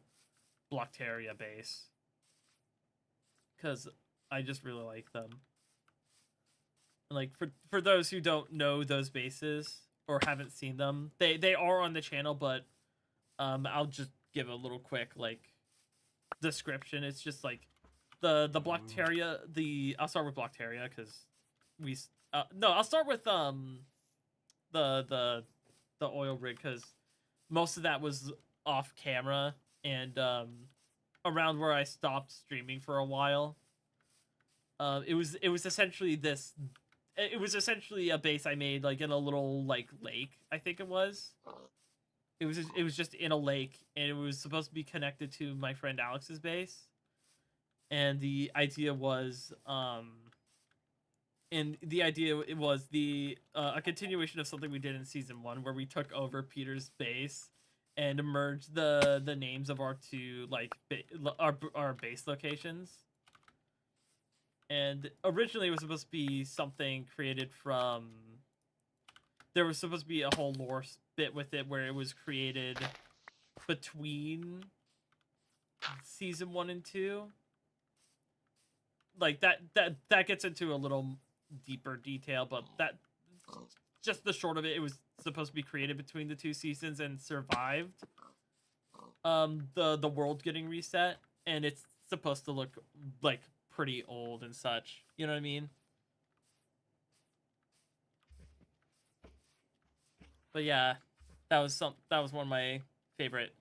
Blockteria base. Because I just really like them. Like, for those who don't know those bases or haven't seen them, they are on the channel, but I'll just give a little quick, like, description. It's just, like, the Blockteria, I'll start with Blockteria, because no, I'll start with, the oil rig, because most of that was off camera, and, around where I stopped streaming for a while. It was essentially this. It was essentially a base I made like in a little like lake. I think it was. It was just in a lake, and it was supposed to be connected to my friend Alex's base. And the idea was, a continuation of something we did in season 1, where we took over Peter's base and merged the names of our two like our base locations. And originally it was supposed to be something created from... There was supposed to be a whole lore bit with it where it was created between season 1 and 2. Like, that gets into a little deeper detail, but that... Just the short of it, it was supposed to be created between the 2 seasons and survived the world getting reset. And it's supposed to look, like, pretty old and such. You know what I mean? But yeah, that was one of my favorite,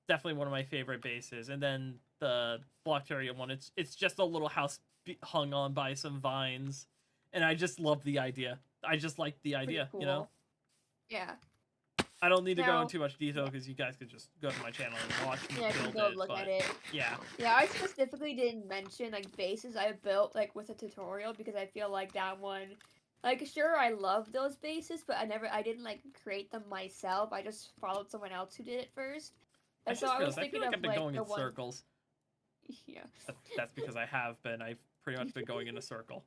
definitely one of my favorite bases. And then the Blockteria one, it's just a little house hung on by some vines, and I just love the idea. I just like the idea, cool. You know? Yeah. I don't need to go into too much detail because you guys could just go to my channel and watch me build it. Look at it. Yeah. Yeah, I specifically didn't mention like bases I built like with a tutorial because I feel like that one, like sure I love those bases, but I didn't like create them myself. I just followed someone else who did it first. And so I was thinking I've been going in one... circles. Yeah. That's because I have been. I've pretty much been going in a circle.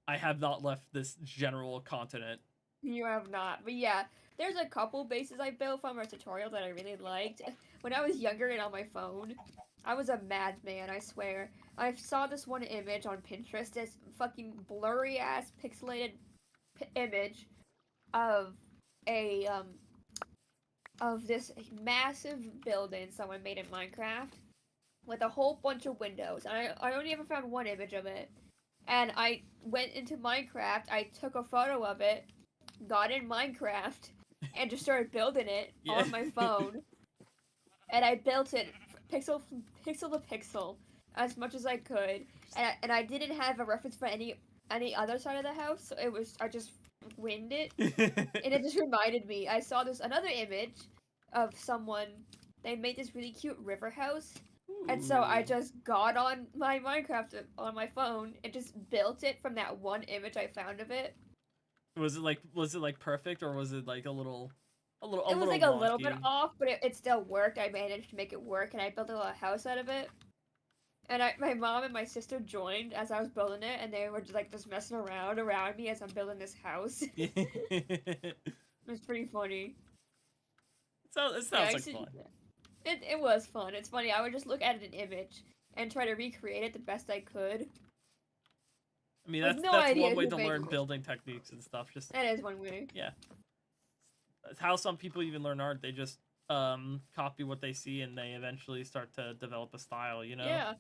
I have not left this general continent. You have not, but yeah, there's a couple bases I built from a tutorial that I really liked. When I was younger and on my phone, I was a madman, I swear. I saw this one image on Pinterest, this fucking blurry-ass pixelated image of of this massive building someone made in Minecraft with a whole bunch of windows. And I only ever found one image of it. And I went into Minecraft, I took a photo of it, got in Minecraft, and just started building it on my phone. And I built it pixel to pixel as much as I could. And I didn't have a reference for any other side of the house, so I just winged it. And it just reminded me. I saw this another image of someone, they made this really cute river house. And so I just got on my Minecraft on my phone and just built it from that one image I found of it. Was it like perfect, or was it like a little it was like wonky? A little bit off, but it still worked. I managed to make it work, and I built a little house out of it. And my mom and my sister joined as I was building it, and they were just messing around me as I'm building this house. It was pretty funny. It sounds like fun. It was fun. It's funny. I would just look at an image and try to recreate it the best I could. I mean, With no that's idea one way who to made learn it. building techniques and stuff. Just That is one way. yeah, that's how some people even learn art. They just copy what they see, and they eventually start to develop a style. You know? Yeah.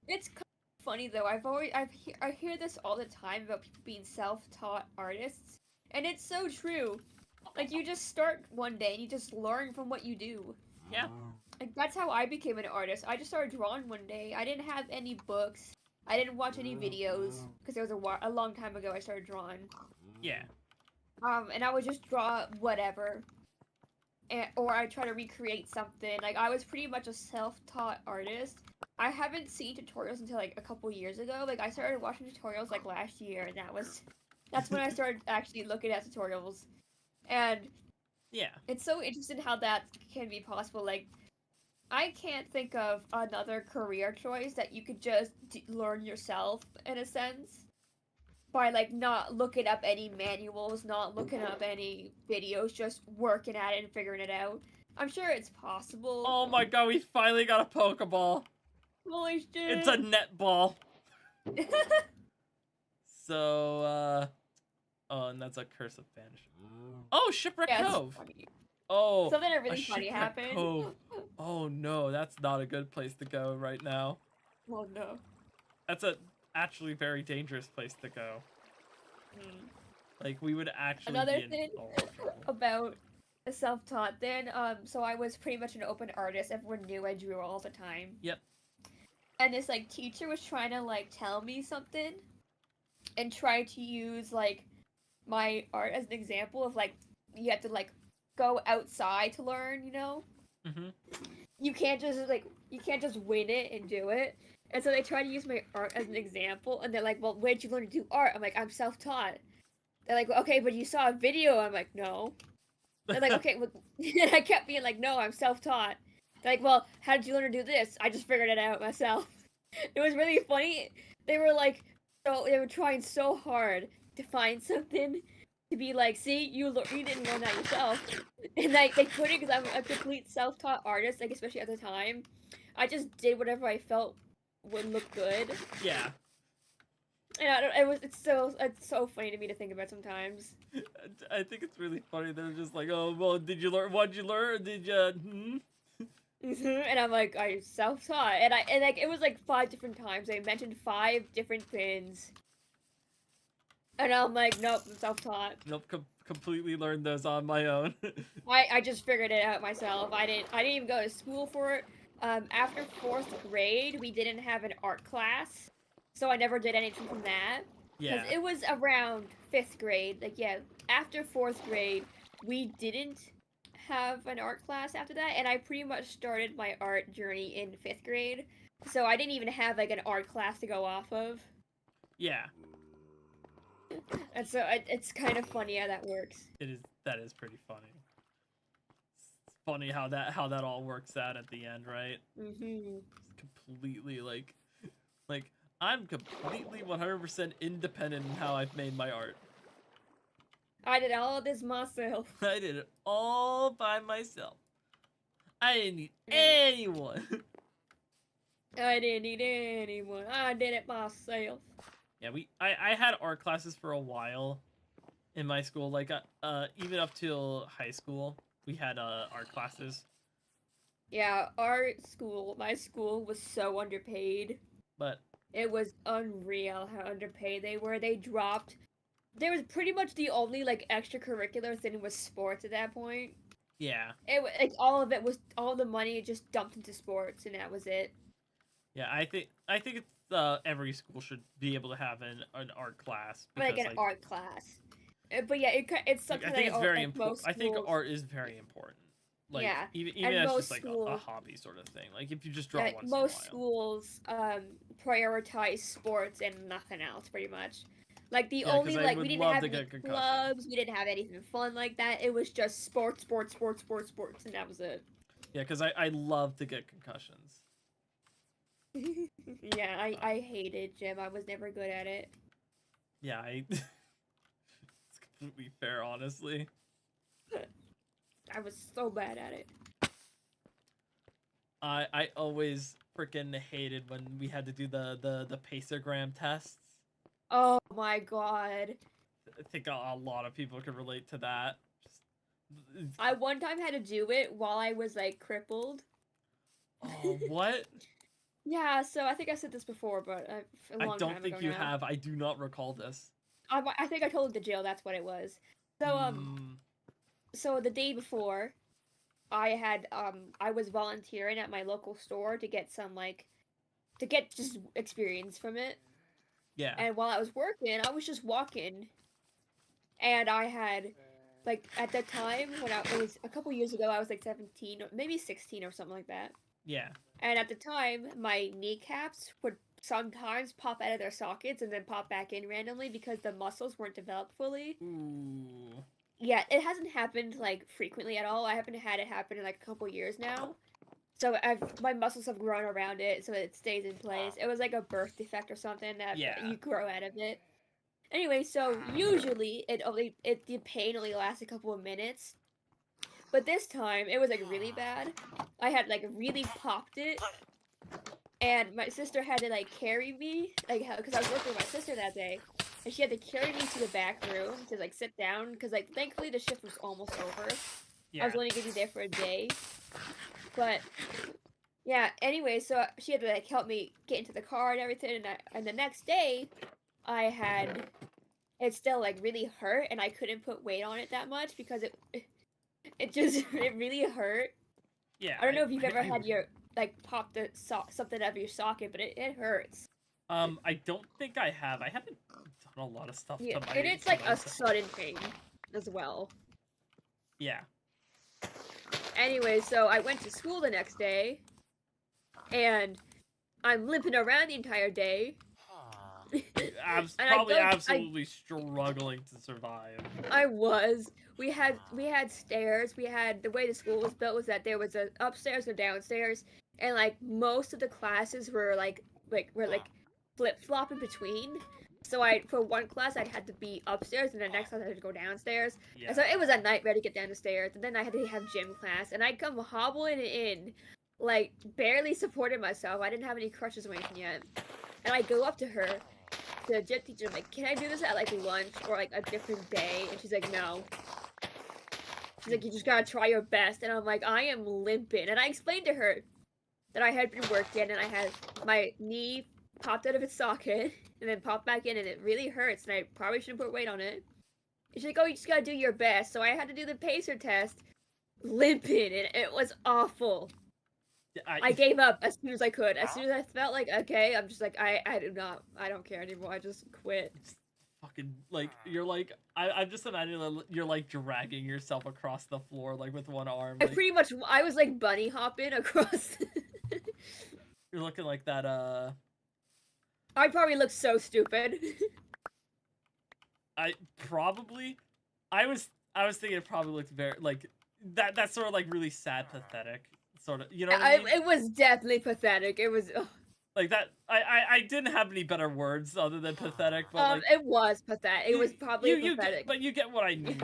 It's kind of funny though. I hear this all the time about people being self-taught artists, and it's so true. Like you just start one day and you just learn from what you do. Yeah. Like that's how I became an artist. I just started drawing one day. I didn't have any books. I didn't watch any videos because it was a long time ago I started drawing. Yeah. And I would just draw whatever, or I try to recreate something. Like I was pretty much a self-taught artist. I haven't seen tutorials until like a couple years ago. Like I started watching tutorials like last year, and that's when I started actually looking at tutorials. And Yeah. it's so interesting how that can be possible. Like I can't think of another career choice that you could just learn yourself in a sense by like not looking up any manuals, not looking up any videos, just working at it and figuring it out. I'm sure it's possible. Oh my god, we finally got a Pokeball. Holy shit! It's a netball. So, oh, and that's a Curse of Banishment. Oh, Shipwreck Yeah, Cove. funny. Oh, Something a really funny Shipwreck happened. Cove. Oh no, that's not a good place to go right now. Oh no. That's a actually very dangerous place to go. Mm. Like we would actually Another be in thing a lot of trouble. about the self-taught then, so I was pretty much an open artist. Everyone knew I drew all the time. Yep. And this like teacher was trying to like tell me something and try to use like my art as an example of like you have to like go outside to learn, you know? Mm-hmm. You can't just win it and do it. And so they try to use my art as an example, and they're like, "Well, where'd you learn to do art?" I'm like, "I'm self-taught." They're like, "Okay, but you saw a video." I'm like, "No." They're like, "Okay," well, I kept being like, "No, I'm self-taught." They're like, "Well, how did you learn to do this?" I just figured it out myself. It was really funny. They were like, they were trying so hard to find something to be like, "See, you didn't learn that yourself," and like they couldn't because I'm a complete self-taught artist. Like especially at the time, I just did whatever I felt would look good. Yeah. And it's so funny to me to think about sometimes. I think it's really funny. They're just like, oh well, did you learn? What'd you learn? Did you? And I'm like, I self-taught, and like it was like 5 different times. They mentioned 5 different things, and I'm like, nope, I'm self-taught. Nope. Completely learned those on my own. I just figured it out myself. I didn't even go to school for it. After 4th grade, we didn't have an art class, so I never did anything from that. Yeah. Because it was around 5th grade. Like yeah, after 4th grade, we didn't have an art class after that, and I pretty much started my art journey in 5th grade. So I didn't even have like an art class to go off of. Yeah. And so it's kind of funny how that works. It is. That is pretty funny. It's funny how that all works out at the end, right? Mhm. It's completely like I'm completely 100% independent in how I've made my art. I did all of this myself. I did it all by myself. I didn't need anyone. I didn't need anyone. I did it myself. Yeah, I had art classes for a while in my school, like even up till high school, we had art classes. Yeah, my school was so underpaid. But It was unreal how underpaid they were. There was pretty much the only like extracurricular thing was sports at that point. yeah. Like all the money just dumped into sports, and that was it. Yeah, I think it's every school should be able to have an art class because, Like an art class. But yeah, it's something I think it's very like, important. I think schools, art is very important. Like yeah, even and as most just like a schools, hobby sort of thing. Like if you just draw yeah, once most in a while. schools prioritize sports and nothing else, pretty much. Like the Yeah, 'cause only I like would we didn't love have to any get concussion. clubs, we didn't have anything fun like that. It was just sports, sports, sports, sports, sports, and that was it. Yeah, because I love to get concussions. Yeah, I hated gym. I was never good at it. Yeah, it's completely fair, honestly. I was so bad at it. I always freaking hated when we had to do the pacergram tests. Oh my god. I think a lot of people can relate to that. Just, I one time had to do it while I was like crippled. oh, what? Yeah, so I think I said this before, but a I long don't time ago think you now. have. I do not recall this. I think I told the jail that's what it was. So Hmm. so the day before, I was volunteering at my local store to get some like to get just experience from it. Yeah. And while I was working, I was just walking, and I had like at that time when it was a couple years ago, I was like 17 or maybe 16 or something like that. Yeah. And at the time, my kneecaps would sometimes pop out of their sockets and then pop back in randomly because the muscles weren't developed fully. Ooh. Yeah, it hasn't happened like frequently at all. I haven't had it happen in like a couple years now. So my muscles have grown around it so it stays in place. It was like a birth defect or something that Yeah. you grow out of it. Anyway, so usually the pain only lasts a couple of minutes. But this time it was like really bad. I had like really popped it, and my sister had to like carry me because I was working with my sister that day, and she had to carry me to the back room to like sit down because like thankfully the shift was almost over. I Yeah. was only gonna be there for a day, but yeah. Anyway, so she had to like help me get into the car and everything, and the next day, I had it still like really hurt, and I couldn't put weight on it that much because it just it really hurt. Yeah. I don't know if you've ever had your like popped something out of your socket, but it hurts. I don't think I have. I haven't done a lot of stuff Yeah, to my and it's to like a myself. sudden thing as well. Yeah. Anyway, so I went to school the next day, and I'm limping around the entire day. And Probably absolutely struggling to survive. I was. We had stairs. We had the way the school was built was that there was a upstairs and downstairs, and like most of the classes were like flip flop in between. So for one class I'd had to be upstairs, and the next class I had to go downstairs. Yeah. And so it was a nightmare to get down the stairs. And then I had to have gym class, and I'd come hobbling in, like barely supporting myself. I didn't have any crutches or anything yet. And I go up to her, the gym teacher, I'm like, can I do this at like lunch or like a different day? And she's like, no. She's like, you just gotta try your best. And I'm like, I am limping. And I explained to her that I had been working and I had my knee popped out of its socket and then popped back in, and it really hurts, and I probably shouldn't put weight on it. And she's like, oh, you just gotta do your best. So I had to do the pacer test limping, and it was awful. I gave up as soon as I could. As soon as I felt like, okay, I'm just like, I don't care anymore. I just quit. Fucking like you're like I'm just imagining you're like dragging yourself across the floor like with one arm. Like, I was like bunny hopping across. you're looking like that. I probably look so stupid. I was thinking it probably looked very like that. That's sort of like really sad, pathetic. Sort of, you know what I mean? It was definitely pathetic. It was. Like that, I didn't have any better words other than pathetic, but like it was pathetic. It was probably pathetic. But you get what I mean.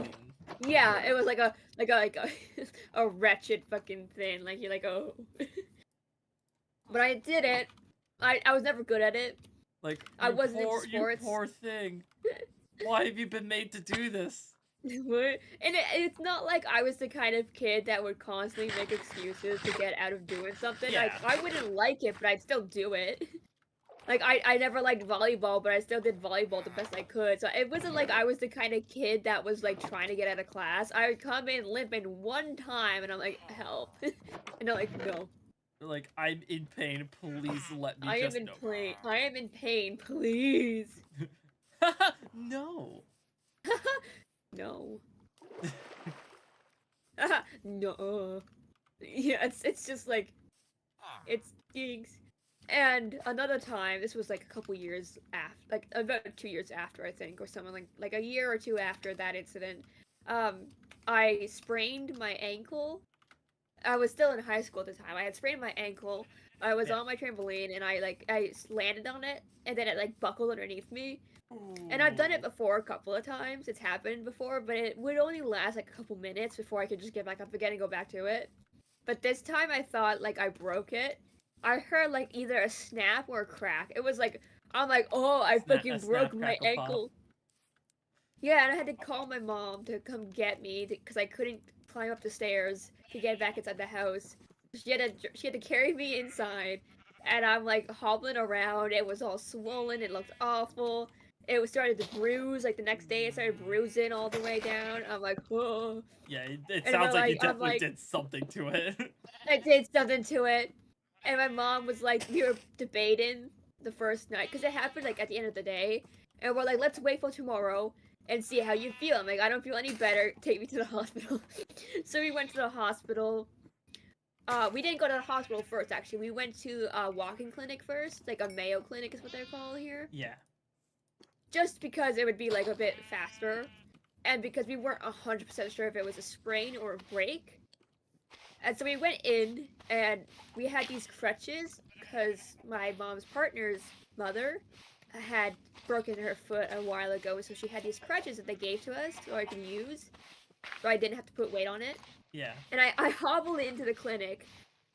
Yeah, it was like a wretched fucking thing. Like you're like, oh. But I did it. I was never good at it. Like I wasn't into sports. You poor thing. Why have you been made to do this? And it's not like I was the kind of kid that would constantly make excuses to get out of doing something. Yeah. Like I wouldn't like it, but I'd still do it. Like I never liked volleyball, but I still did volleyball the best I could. So it wasn't like I was the kind of kid that was like trying to get out of class. I would come in limping one time, and I'm like, help, and they're like, no. Like, I'm in pain. Please let me. I am in pain. Please. No. No. No. Yeah, it's just like it stinks. And another time, this was like a couple years after, like about 2 years after, I think, or something like a year or two after that incident. I sprained my ankle. I was still in high school at the time. I had sprained my ankle. I was on my trampoline, and I landed on it, and then it like buckled underneath me. And I've done it before a couple of times. It's happened before, but it would only last like a couple minutes before I could just get back up again and go back to it. But this time I thought like I broke it. I heard like either a snap or a crack. It was like I'm like, oh, I fucking Snap, broke my crackle, pop. ankle. Yeah, and I had to call my mom to come get me because I couldn't climb up the stairs to get back inside the house. She had to carry me inside, and I'm like hobbling around. It was all swollen. It looked awful. It was started to bruise. Like the next day, it started bruising all the way down. I'm like, oh. Yeah, it And sounds like you I'm definitely like, did something to it. I did something to it. And my mom was like, we were debating the first night because it happened like at the end of the day, and we're like, let's wait for tomorrow and see how you feel. I'm like, I don't feel any better. Take me to the hospital. So we went to the hospital. We didn't go to the hospital first. Actually, we went to a walk-in clinic first, like a Mayo clinic is what they're called here. Yeah. Just because it would be like a bit faster, and because we weren't 100% sure if it was a sprain or a break. And so we went in, and we had these crutches because my mom's partner's mother had broken her foot a while ago, so she had these crutches that they gave to us so I could use, so I didn't have to put weight on it. Yeah. And I hobbled into the clinic,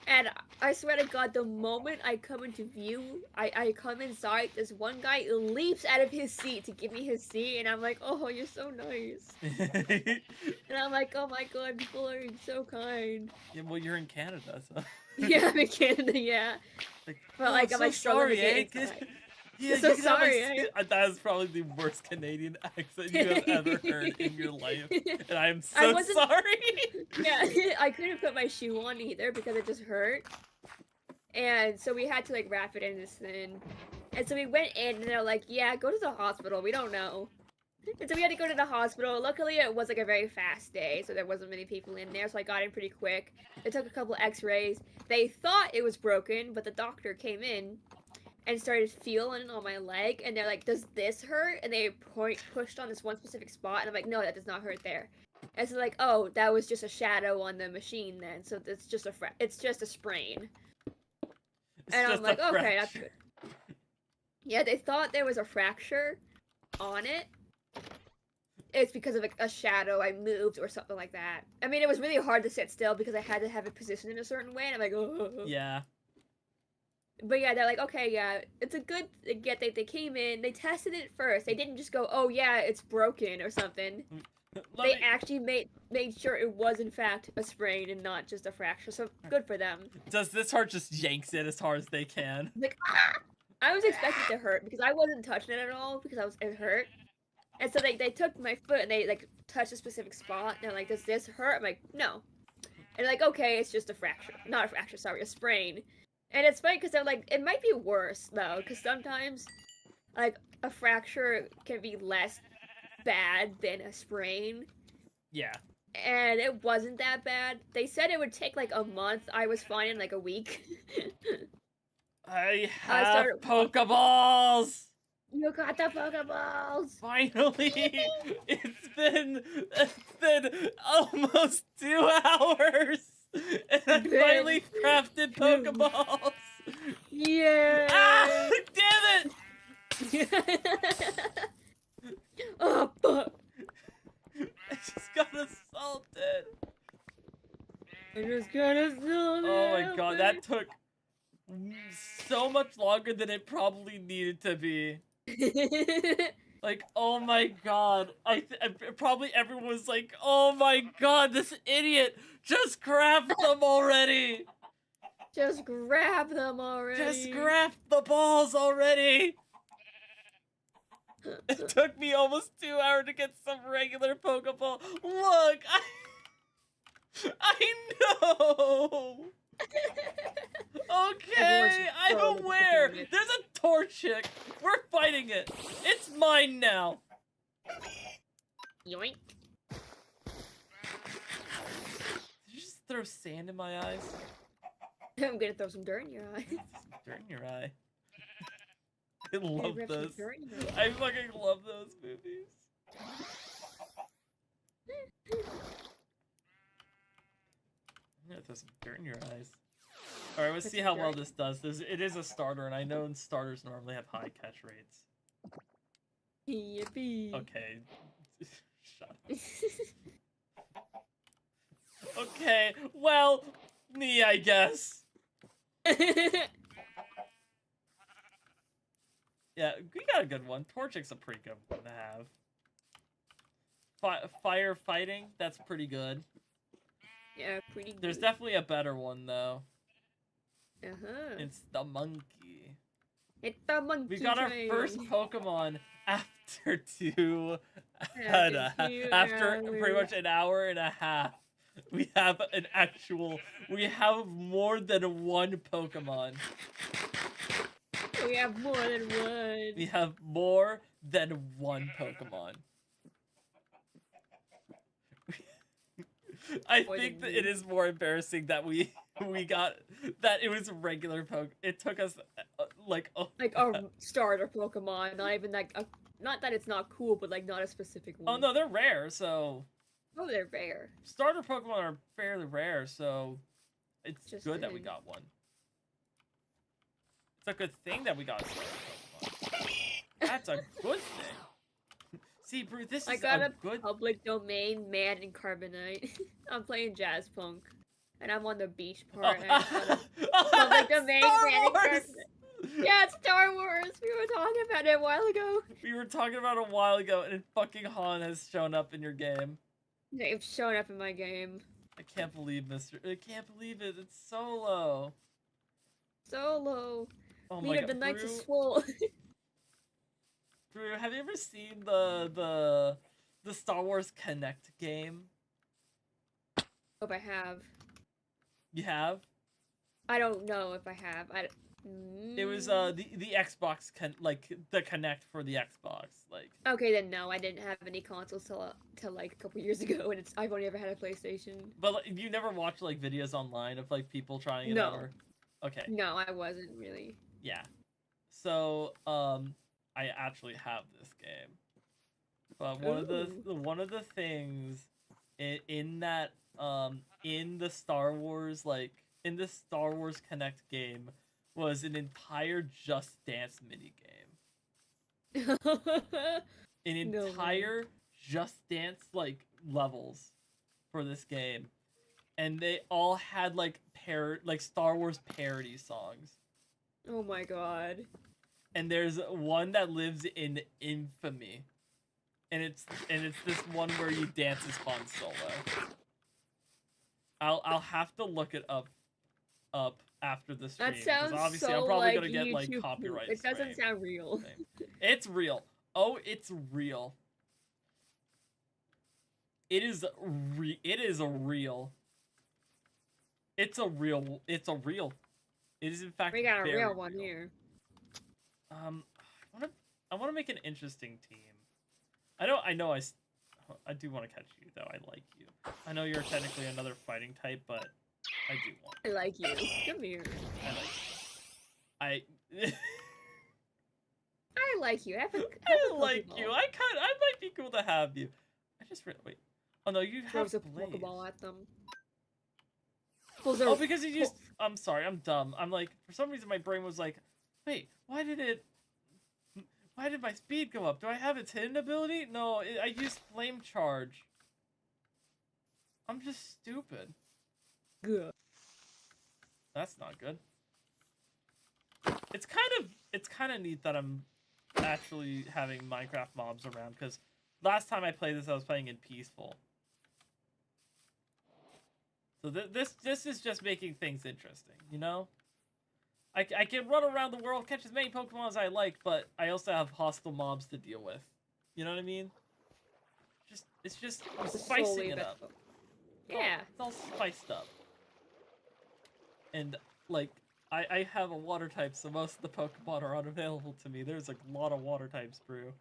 and I swear to God, the moment I come into view, I come inside, this one guy leaps out of his seat to give me his seat, and I'm like, oh, you're so nice. And I'm like, oh my God, people are so kind. Yeah, well, you're in Canada, so. Yeah, I'm in Canada, yeah. Like, But oh, like, I'm so like struggling to sorry, get inside. Yeah, So you can have sorry, that is probably the worst Canadian accent you have ever heard in your life, and I am I so wasn't- sorry. Yeah, I couldn't put my shoe on either because it just hurt. And so we had to like wrap it in this thing. And so we went in and they're like, yeah, go to the hospital. We don't know. And so we had to go to the hospital. Luckily, it was like a very fast day, so there wasn't many people in there, so I got in pretty quick. They took a couple x-rays. They thought it was broken, but the doctor came in and started feeling on my leg, and they're like, does this hurt? And they pushed on this one specific spot, and I'm like, no, that does not hurt there. And so like, oh, that was just a shadow on the machine then, so it's just a sprain. And I'm like, okay, that's good. Yeah, they thought there was a fracture on it. It's because of a shadow I moved or something like that. I mean, it was really hard to sit still because I had to have it positioned in a certain way, and I'm like, oh. Yeah. But yeah, they're like, okay, yeah, it's a good get. They came in, they tested it first. They didn't just go, oh yeah, it's broken or something. They actually made sure it was in fact a sprain and not just a fracture. So good for them. Does this hurt? Just yanks it as hard as they can. Like, ah! I was expecting it to hurt because I wasn't touching it at all because it hurt. And so they took my foot and they like touched a specific spot and they're like, does this hurt? I'm like, no. And they're like, okay, it's just a fracture. Not a fracture, sorry, a sprain. And it's funny because they're like, it might be worse though, because sometimes like a fracture can be less bad than a sprain. Yeah. And it wasn't that bad. They said it would take like a month. I was fine in like a week. I have Pokeballs! You got the Pokeballs! Finally! It's been almost 2 hours! And I finally crafted Pokeballs! Yeah! Ah! Damn it! Oh, fuck! I just got assaulted! Oh my god, that took so much longer than it probably needed to be. Like, oh my god. Probably everyone was like, oh my god, this idiot! Just craft them already! Just grab them already! Just craft the balls already! It took me almost 2 hours to get some regular Pokeball. Look! I know! Okay, I'm aware! There's a Torchic! We're fighting it! It's mine now! Yoink. Did you just throw sand in my eyes? I'm gonna throw some dirt in your eye. Dirt in your eye. I love those. Dirt in your eye. I fucking love those movies. I'm gonna throw some dirt in your eyes. Alright, let's see how well this does. It is a starter, and I know starters normally have high catch rates. Yippee. Okay. Shut up. Okay, well, me, I guess. Yeah, we got a good one. Torchic's a pretty good one to have. Firefighting, that's pretty good. Yeah, pretty good. There's definitely a better one, though. Uh-huh. It's the monkey. It's the monkey We got our train. first Pokemon after After after 2 pretty hours. much an hour and a half. We have we have more than one Pokemon. We have more than one. We have more than one Pokemon. I think that it is more embarrassing that we got that it was regular Poke. It took us like a starter Pokemon, not even like not that it's not cool, but like not a specific one. Oh no, they're rare, so. Oh, they're rare. Starter Pokemon are fairly rare, so it's just good that we got one. It's a good thing that we got a starter Pokemon. That's a good thing. See, Brew, this is I got a good public domain man in Carbonite. I'm playing Jazz Punk, and I'm on the beach part. And public domain man in Carbonite. Yeah, it's Star Wars. We were talking about it a while ago. We were talking about it a while ago, and fucking Han has shown up in your game. They've shown up in my game. I can't believe I can't believe it. It's Solo. Solo. Oh my god. The Knights of Swole. Brew, have you ever seen the Star Wars Connect game? Hope I have. You have? I don't know if I have. It was the Xbox the Connect for the Xbox, like. Okay, then no, I didn't have any consoles till like a couple years ago, and I've only ever had a PlayStation. But like, you never watched like videos online of like people trying it out? Or... Okay. No, I wasn't really. Yeah. So I actually have this game, but one of the things in that in the Star Wars Connect game was an entire Just Dance minigame. An entire Just Dance like levels for this game, and they all had like Star Wars parody songs. Oh my god. And there's one that lives in infamy, and it's this one where you dance as Han Solo. I'll have to look it up after the stream. That sounds obviously so I'm probably like YouTube gonna get like YouTube. copyright. It doesn't sound real. It's real. Oh, it's real. It is real. It's a real. It is in fact. We got a real one real. here. I want to make an interesting team. I do want to catch you though. I like you. I know you're technically another fighting type, but I do want. I like you. Come here. I like you. I like you. I like you. I might be cool to have you. I just wait. Oh no, you have a Blaze. Pokeball at them. Oh, because you used. I'm sorry. I'm dumb. I'm like, for some reason my brain was like, wait, why did my speed go up? Do I have its hidden ability? No, I used Flame Charge. I'm just stupid. Good. That's not good. It's kind of neat that I'm actually having Minecraft mobs around, because last time I played this I was playing in peaceful. So this is just making things interesting, you know? I can run around the world, catch as many Pokemon as I like, but I also have hostile mobs to deal with. You know what I mean? It's just spicing it up. Yeah. It's all spiced up. And, like, I have a water type, so most of the Pokemon are unavailable to me. There's a lot of water types, Brew.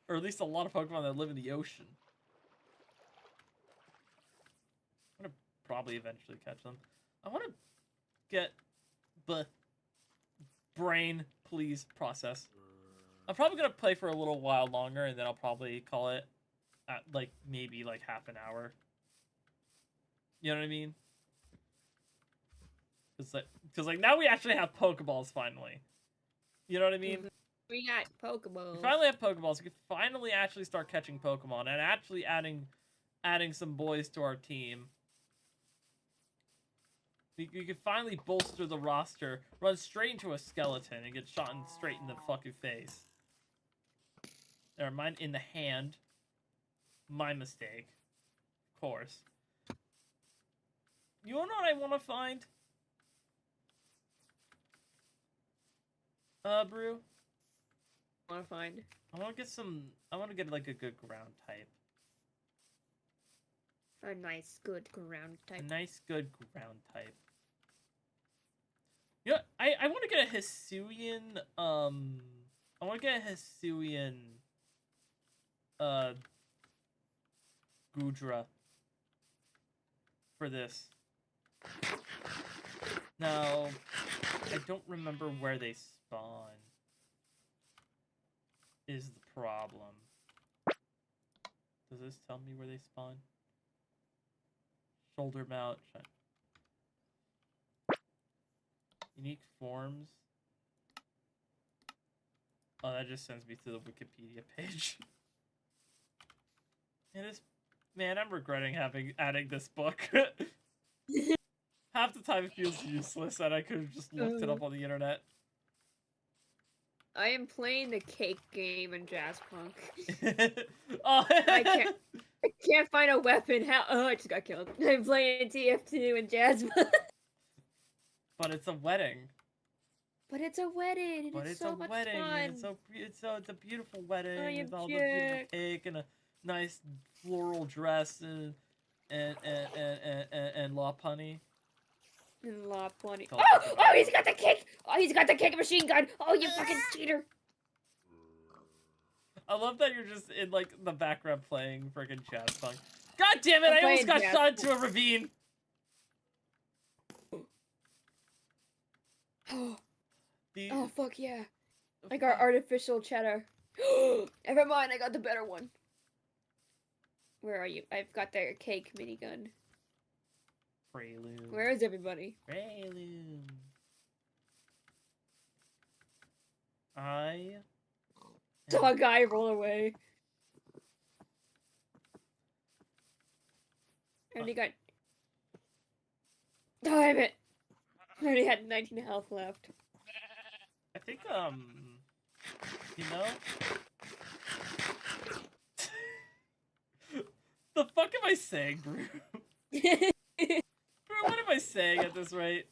Or at least a lot of Pokemon that live in the ocean. I'm gonna probably eventually catch them. I want to get the brain, please, process. I'm probably gonna play for a little while longer, and then I'll probably call it at, like, maybe, like, half an hour. You know what I mean? Because like, now we actually have Pokeballs, finally. You know what I mean? We got Pokeballs. We finally have Pokeballs. We can finally actually start catching Pokemon, and actually adding some boys to our team. You can finally bolster the roster, run straight into a skeleton, and get shot straight in the fucking face. Never mind, in the hand. My mistake. Of course. You wanna know what I wanna find? Brew? I want to find. I wanna get some... I wanna get, like, a good ground type. A nice, good ground type. A nice, good ground type. You know, I want to get a Hisuian, I want to get a Hisuian, Gudra for this. Now, I don't remember where they spawn, is the problem. Does this tell me where they spawn? Shoulder mount. Unique forms. Oh, that just sends me to the Wikipedia page. Man, I'm regretting adding this book. Half the time it feels useless and I could have just looked it up on the internet. I am playing the cake game in Jazzpunk. Oh. I can't find a weapon. How? Oh, I just got killed. I'm playing TF2 in Jazzpunk. But it's a wedding. But it's a wedding. And it's so much fun. And it's a beautiful wedding with all the Jack. beautiful cake and a nice floral dress and law punny. And law punny. Oh, he's got the cake. Oh, he's got the cake machine gun. Oh, you fucking cheater. I love that you're just in like the background playing freaking Jazzpunk. God damn it! I almost got shot into a ravine. Oh fuck yeah! I got artificial cheddar. Never mind, I got the better one. Where are you? I've got the cake minigun. Prelude. Where is everybody? Prelude. Saw a guy roll away. I already got. Damn it! I already had 19 health left. I think, you know? The fuck am I saying, Brew? Brew, what am I saying at this rate?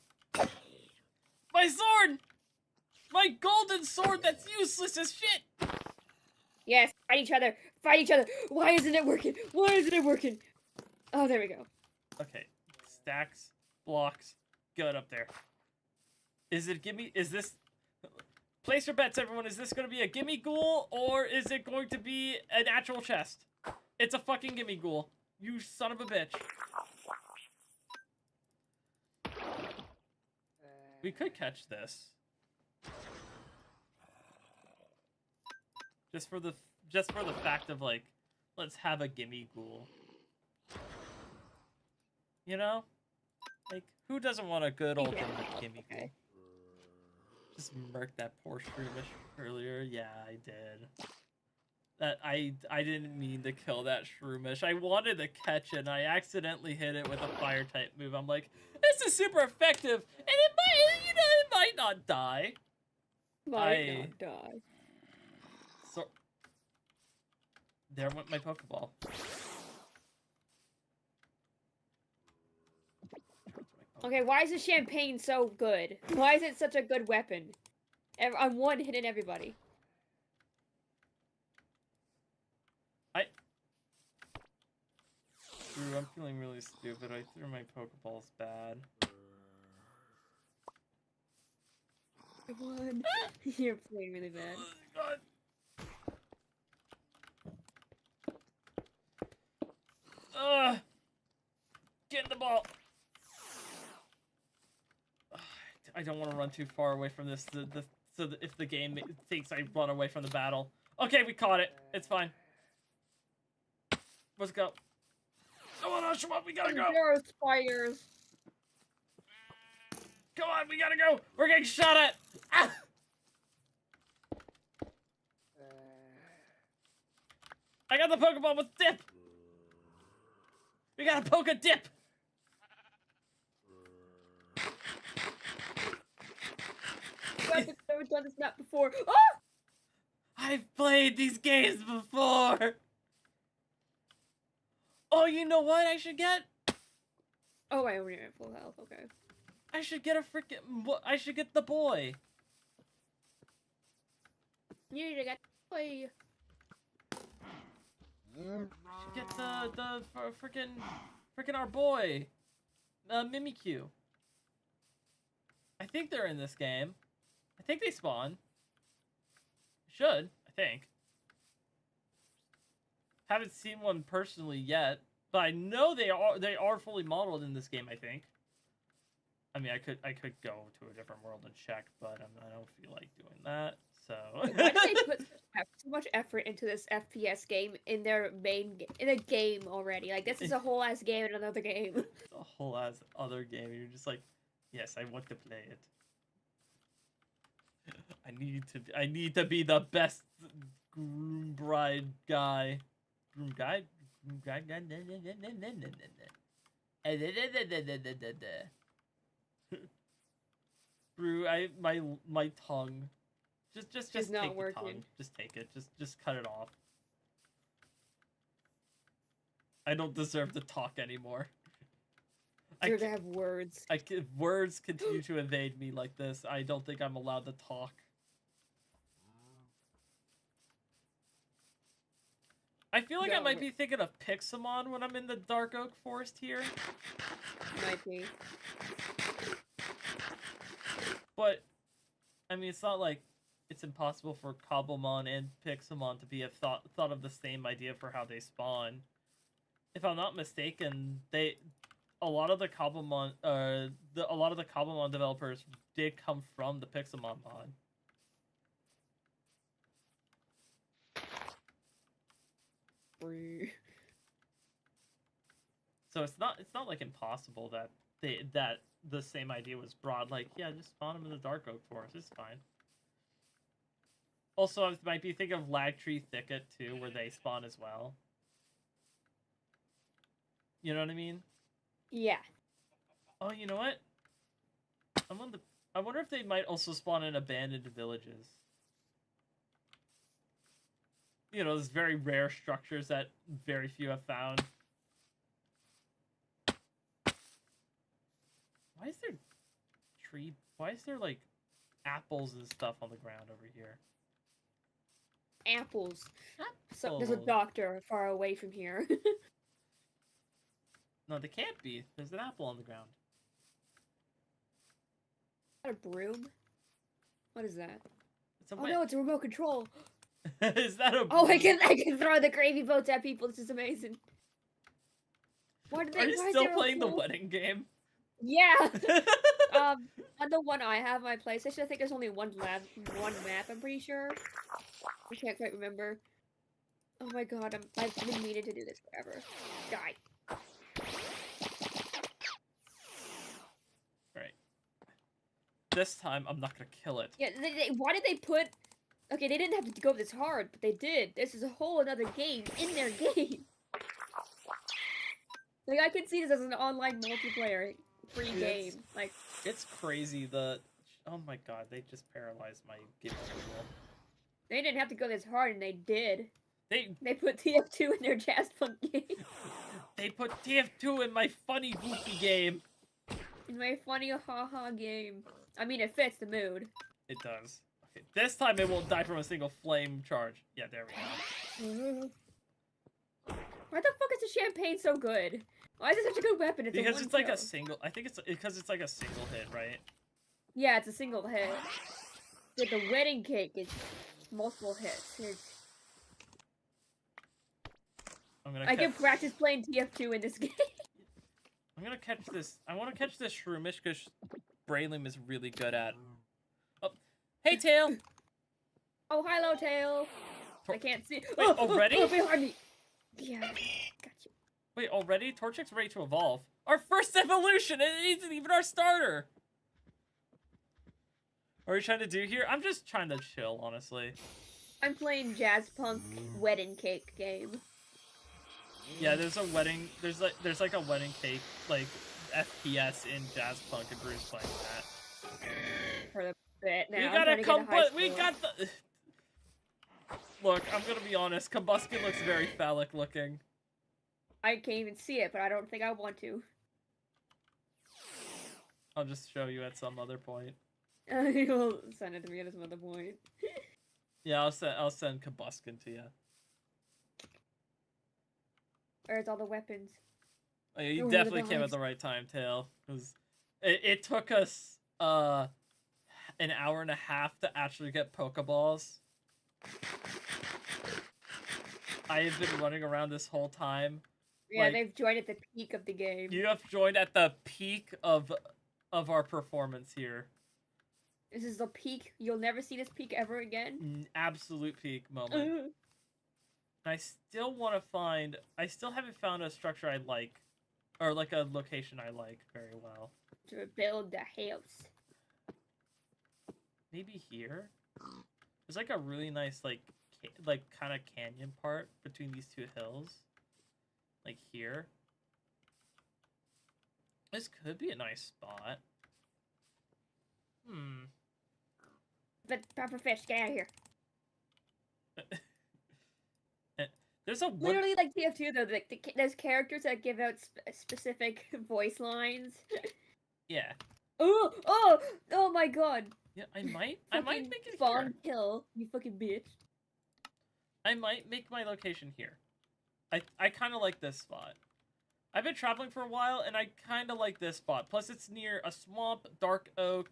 My sword! My golden sword that's useless as shit! Yes, fight each other! Fight each other! Why isn't it working? Why isn't it working? Oh, there we go. Okay. Stacks, blocks, good up there. Is this... Place your bets, everyone. Is this going to be a gimme ghoul, or is it going to be an actual chest? It's a fucking gimme ghoul. You son of a bitch. We could catch this. Just for the fact of, like, let's have a gimme ghoul. You know? Like, who doesn't want a good old gimme ghoul? Just murked that poor shroomish earlier. Yeah, I did. I didn't mean to kill that shroomish. I wanted to catch it, and I accidentally hit it with a fire type move. I'm like, this is super effective, and it might not die. Might not die. So there went my Pokeball. Okay, why is the champagne so good? Why is it such a good weapon? I'm one hitting everybody. Drew, I'm feeling really stupid. I threw my Pokeballs bad. Come on. You're playing really bad. Oh, God. Get in the ball. I don't want to run too far away from this. So that if the game thinks I run away from the battle. Okay, we caught it. It's fine. Let's go. Come on, Ashima, we gotta go. There are spiders. Come on, we gotta go. We're getting shot at. Ah! I got the Pokeball with dip. We gotta poke a dip. I've never done this map before. Oh! I've played these games before. Oh, you know what I should get? Oh, wait, we're at full health. Okay. I should get a freaking. I should get the boy. You need to get the boy. I should get the freaking our boy, Mimikyu. I think they're in this game. I think they spawn. Should, I think. Haven't seen one personally yet, but I know they are fully modeled in this game, I think. I mean, I could go to a different world and check, but I don't feel like doing that. So why do they put so much effort into this FPS game in their in a game already? Like, this is a whole ass game in another game. It's a whole ass other game. You're just like, yes, I want to play it. I need to be the best groom bride guy. Groom guy? Groom guy? Brew, my tongue. Just not take working. the tongue. Just take it. Just cut it off. I don't deserve to talk anymore. Deserve to have words. Words continue to evade me like this. I don't think I'm allowed to talk. I feel like I might be thinking of Pixelmon when I'm in the Dark Oak Forest here. Might be. But, I mean, it's not like it's impossible for Cobblemon and Pixelmon to be thought of the same idea for how they spawn. If I'm not mistaken, a lot of the Cobblemon developers did come from the Pixelmon mod. So it's not like impossible that the same idea was brought. Like, yeah, just spawn them in the Dark Oak Forest. It's fine. Also, I might be thinking of Lagtree Thicket too, where they spawn as well. You know what I mean? Yeah. Oh, you know what? I wonder if they might also spawn in abandoned villages. You know, those very rare structures that very few have found. Why is there like apples and stuff on the ground over here? Apples. So, there's a doctor far away from here. No, they can't be. There's an apple on the ground. Is that a broom? What is that? It's a no, it's a remote control. Is that a broom? Oh, I can throw the gravy boats at people. This is amazing. Are you still playing the wedding game? Yeah. On the one I have on my PlayStation, I think there's only one map. I'm pretty sure. I can't quite remember. Oh my god, I've been meaning to do this forever. Die. Right. This time, I'm not gonna kill it. Yeah. Why did they put? Okay, they didn't have to go this hard, but they did. This is a whole another game in their game. Like, I could see this as an online multiplayer free game. Like, it's crazy. Oh my god, they just paralyzed my game schedule. They didn't have to go this hard, and they did. They put TF2 in their Jazz Punk game. They put TF2 in my funny goofy game. In my funny haha game. I mean, it fits the mood. It does. Okay, this time it won't die from a single flame charge. Yeah, there we go. Why the fuck is the champagne so good? Why is it such a good weapon? Because it's like a single. I think it's because it's like a single hit, right? Yeah, it's a single hit. But the wedding cake is multiple hits. I can practice playing TF2 in this game. I'm gonna catch this. I want to catch this Shroomish because Braylum is really good at. Oh, hey Tail. Oh, hello Tail. I can't see. Wait, already? Oh, behind me. Yeah, got you. Wait, already? Torchic's ready to evolve. Our first evolution, and it isn't even our starter. What are you trying to do here? I'm just trying to chill, honestly. I'm playing Jazz Punk wedding cake game. Yeah, there's a wedding. There's like a wedding cake like FPS in Jazzpunk, and Bruce playing that. For a bit now. We I'm gotta trying to get we got the. Look, I'm gonna be honest. Combuskin looks very phallic looking. I can't even see it, but I don't think I want to. I'll just show you at some other point. You'll send it to me at some other point. Yeah, I'll send Combuskin to you. Where's all the weapons? Oh, yeah, you definitely came at the right time, Tail. Because it took us an hour and a half to actually get Pokeballs. I have been running around this whole time. Yeah, like, they've joined at the peak of the game. You have joined at the peak of our performance here. This is the peak. You'll never see this peak ever again. Absolute peak moment. I still want to find. I still haven't found a structure I like, or like a location I like very well. To build the house. Maybe here. There's like a really nice like kind of canyon part between these two hills. Like here. This could be a nice spot. But Pufferfish, get out of here. There's a literally like TF2 though. There's characters that give out specific voice lines. Yeah. Oh my god. Yeah, I might make it spawn here. Kill, you fucking bitch. I might make my location here. I kind of like this spot. I've been traveling for a while, and I kind of like this spot. Plus, it's near a swamp, dark oak.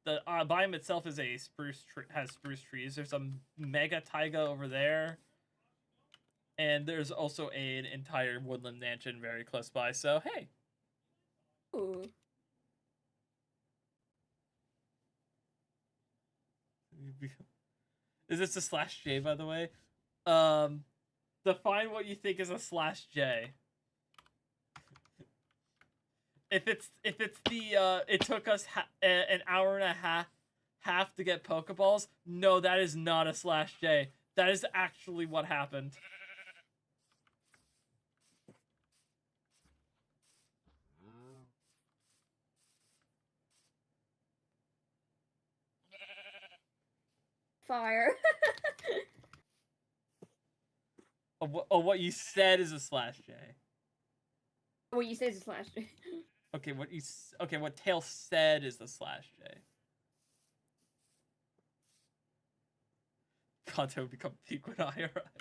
The biome itself is a has spruce trees. There's a mega taiga over there. And there's also an entire woodland mansion very close by, so hey. Ooh. Is this a /J, by the way? Define what you think is a /J. If it's the it took us an hour and a half to get Pokeballs, no, that is not a /J. That is actually what happened. Fire. What you said is a /J. What you said is a /J. Okay, what Tail said is the /J. Kanto would become peak when I arrive.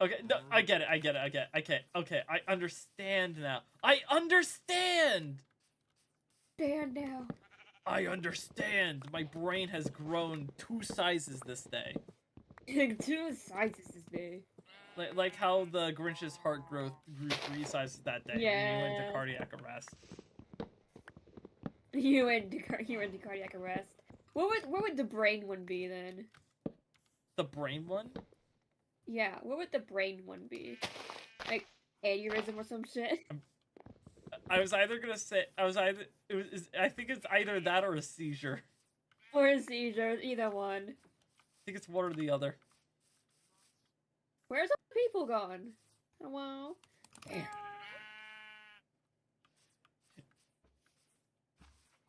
Okay, no, I get it. Okay, I understand now. I understand! Stand now. I understand. My brain has grown 2 sizes this day. 2 sizes this day. Like how the Grinch's heart growth grew 3 sizes that day. Yeah. You went to cardiac arrest. You went to cardiac arrest. What would the brain one be then? The brain one? Yeah, what would the brain one be? Like aneurysm or some shit? I was either gonna say I think it's either that or a seizure. Or a seizure, either one. I think it's one or the other. Where's all the people gone? Hello?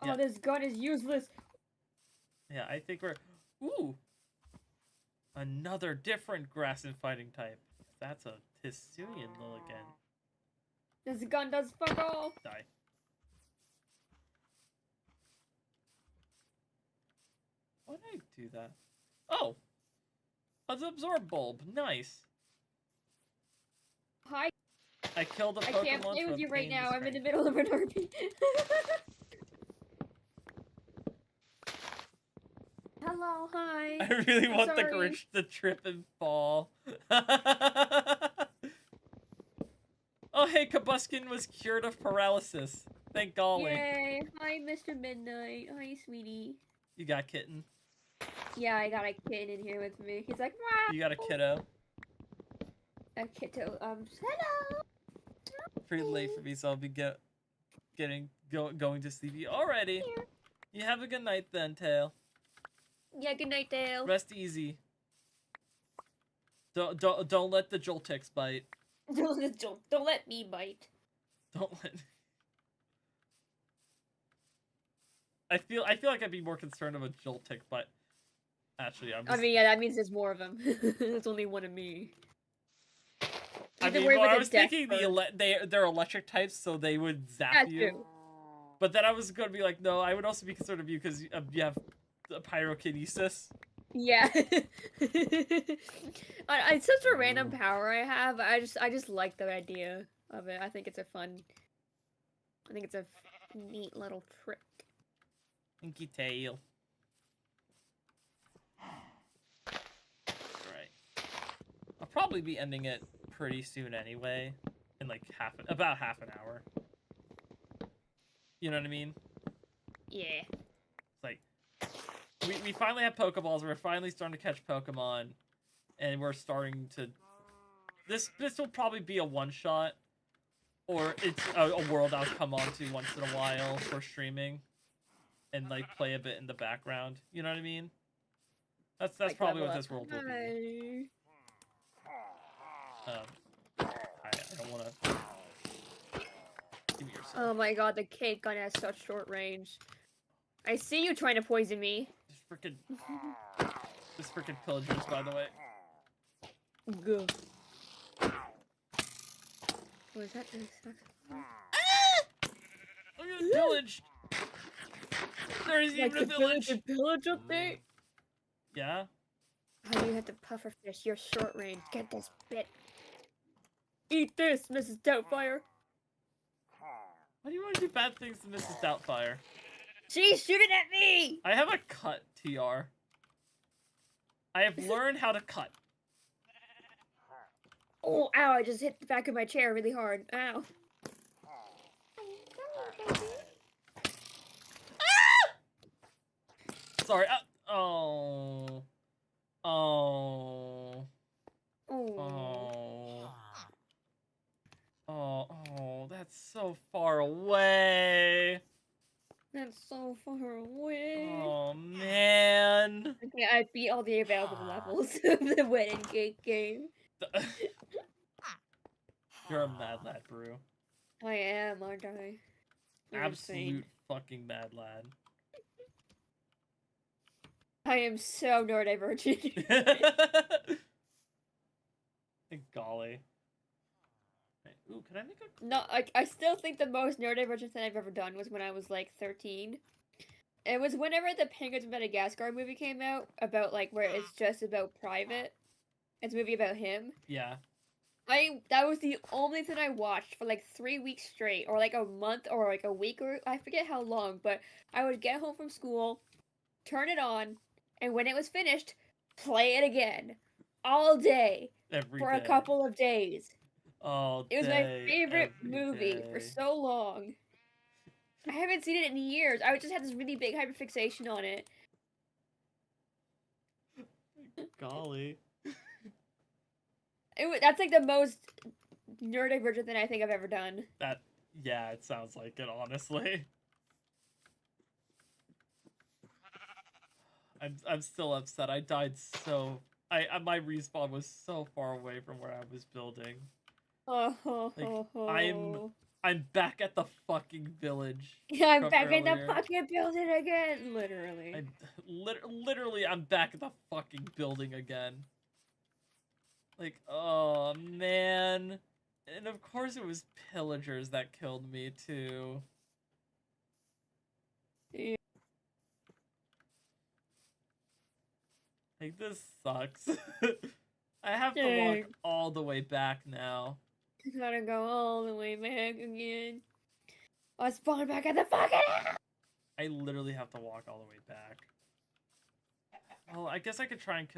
Oh, Yeah. this gun is useless. Yeah, I think we're... Ooh! Another different grass and fighting type. That's a Hisuian Lilligant. This gun does fuck all. Die. Why did I do that? Oh! An absorb bulb. Nice. Hi. I killed a Pokemon. I can't play with you right now. I'm in the middle of an RP. Hello, hi. I really want the Grinch to trip and fall. Oh, hey, Combuskin was cured of paralysis. Thank golly. Yay. Hi, Mr. Midnight. Hi, sweetie. You got kitten? Yeah, I got a kitten in here with me. He's like, wow. You got a kiddo? A kiddo. Hello. Pretty late for me, so I'll be going to sleep already. Yeah. You have a good night then, Tail. Yeah, good night, Dale. Rest easy. Don't let the Joltex bite. Don't let me bite. Don't let. I feel like I'd be more concerned of a Joltik, but actually, I'm just... I mean, yeah, that means there's more of them. There's only one of me. I mean, well, I was thinking they're electric types, so they would zap you. Too. But then I was gonna be like, no, I would also be concerned of you because you have pyrokinesis. Yeah. It's such a random power I have. I just like the idea of it. I think it's a neat little trick. Inky tail. Alright. I'll probably be ending it pretty soon anyway. In like about half an hour. You know what I mean? Yeah. It's like we finally have Pokeballs, we're finally starting to catch Pokemon, and we're starting to this will probably be a one-shot. Or it's a world I'll come on to once in a while for streaming. And like play a bit in the background. You know what I mean? That's like probably what this world will be. I don't wanna give me your stuff. Oh my god, the cake gun has such short range. I see you trying to poison me. This freaking pillagers, by the way. Go. What is that? I'm getting pillaged! There's even a village! Like the village up there? Yeah? How do you have to puffer fish? You're short range. Get this bit. Eat this, Mrs. Doubtfire. Why do you want to do bad things to Mrs. Doubtfire? She's shooting at me! I have a cut, TR. I have learned how to cut. Oh, ow, I just hit the back of my chair really hard. Ow. Sorry. Oh. Oh. Oh. Oh. Oh. That's so far away. That's so far away. Oh, man. Okay, I beat all the available levels of the wedding cake game. You're a mad lad, Brew. I am, aren't I? Absolute fucking mad lad. I am so neurodivergent. Golly. Ooh, can I make a... No, I still think the most neurodivergent thing I've ever done was when I was like 13. It was whenever the Penguins of Madagascar movie came out, about like where it's just about Private. It's a movie about him. Yeah. That was the only thing I watched for like 3 weeks straight, or like a month, or like a week, or I forget how long, but I would get home from school, turn it on, and when it was finished, play it again. All day. For a couple of days. All day. It was my favorite movie for so long. I haven't seen it in years. I just had this really big hyperfixation on it. Golly. That's like the most neurodivergent thing I think I've ever done. Yeah, it sounds like it, honestly. I'm still upset. I died so... my respawn was so far away from where I was building. I'm back at the fucking village. Yeah, I'm back in the fucking building again. Literally. Literally, I'm back at the fucking building again. Like, oh, man. And of course it was pillagers that killed me, too. Yeah. Like, this sucks. I have to walk all the way back now. I gotta go all the way back again. I spawned back at the fucking house! I literally have to walk all the way back. Well, I guess I could try and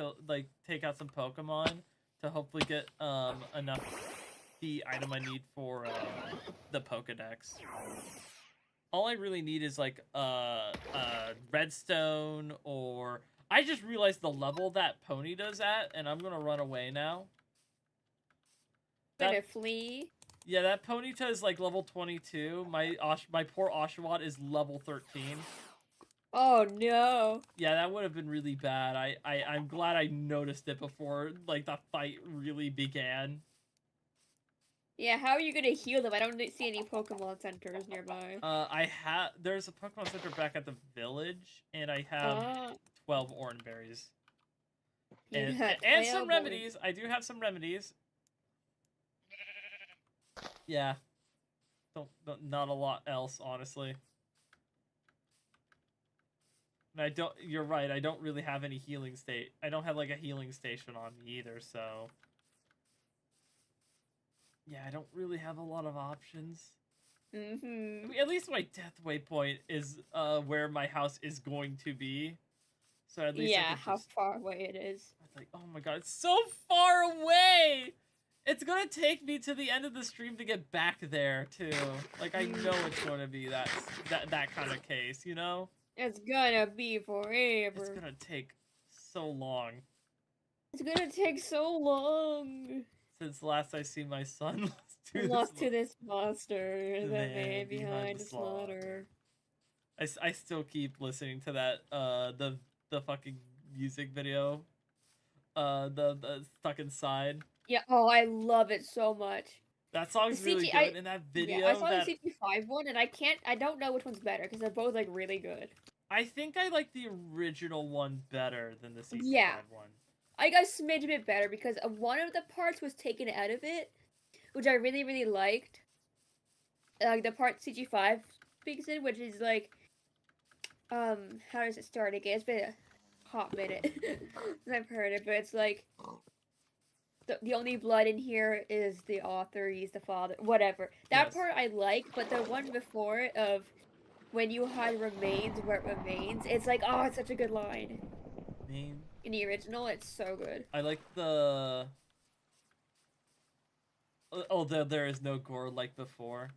take out some Pokemon to hopefully get enough the item I need for the Pokedex. All I really need is like redstone, or I just realized the level that Pony does at, and I'm gonna run away now. Gonna flee? Yeah, that Ponyta is like level 22. My poor Oshawott is level 13. Oh no. Yeah, that would have been really bad. I'm glad I noticed it before like the fight really began. Yeah, how are you gonna heal them? I don't see any Pokemon centers nearby. There's a Pokemon Center back at the village, and I have Ah, 12 orange berries. you And got and some 12 orange. remedies. I do have some remedies. Yeah. Not a lot else, honestly. And I don't. You're right. I don't really have any healing state. I don't have like a healing station on me either. So. Yeah, I don't really have a lot of options. I mean, at least my death waypoint is where my house is going to be. So at least I Yeah, can how just. far away it is. It's like, oh my god, it's so far away. It's gonna take me to the end of the stream to get back there too. Like I know it's gonna be that kind of case, you know? It's gonna be forever. It's gonna take so long. It's gonna take so long. Since last I see my son Lost to this monster, the man man behind behind the the slaughter. I still keep listening to that the fucking music video. The Stuck Inside. Yeah, oh, I love it so much. That song's The really CG, good in that video. yeah, I saw the CG5 one, and I don't know which one's better because they're both like really good. I think I like the original one better than the CG5 Yeah. one. I got a smidge a bit better because one of the parts was taken out of it, which I really, really liked. Like the part CG5 speaks in, which is like, how does it start again? It's been a hot minute since I've heard it, but it's like, the only blood in here is the author, he's the father, whatever. That Yes. part I like, but the one before it of when you hide remains where it remains, it's like, oh, it's such a good line. In the original, it's so good. I like the... Although there is no gore like before.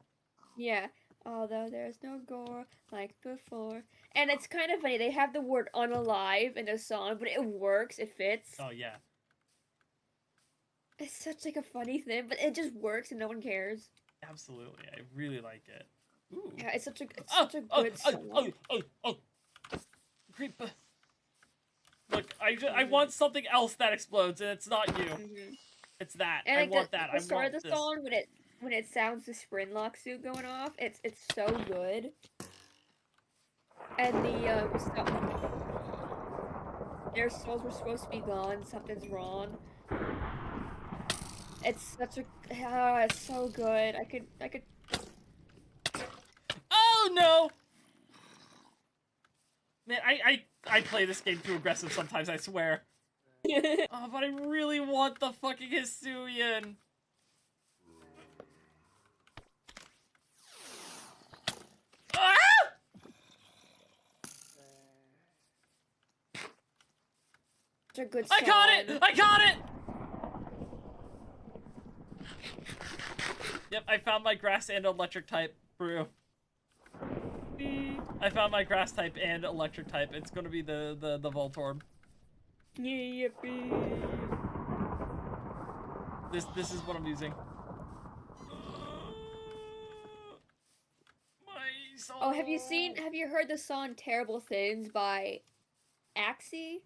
Yeah. Although there's no gore like before. And it's kind of funny, they have the word unalive in the song, but it works, it fits. Oh, yeah. It's such like a funny thing, but it just works and no one cares. Absolutely, I really like it. Ooh. Yeah, it's such a good song. Creep. Look, I want something else that explodes, and it's not you. It's that. And I like want that. the start of the this. song when it sounds the Sprinlock suit going off, it's so good. And the their souls were supposed to be gone. Something's wrong. It's such a it's so good. I could. Oh no! Man, I play this game too aggressive sometimes. I swear. Oh, but I really want the fucking Hisuian. Ah! Such a good song. I got it! I got it! Yep, I found my grass and electric type brew. I found my grass type and electric type. It's gonna be the Voltorb. Yippee! This is what I'm using. My soul. Oh, have you heard the song "Terrible Things" by Axie?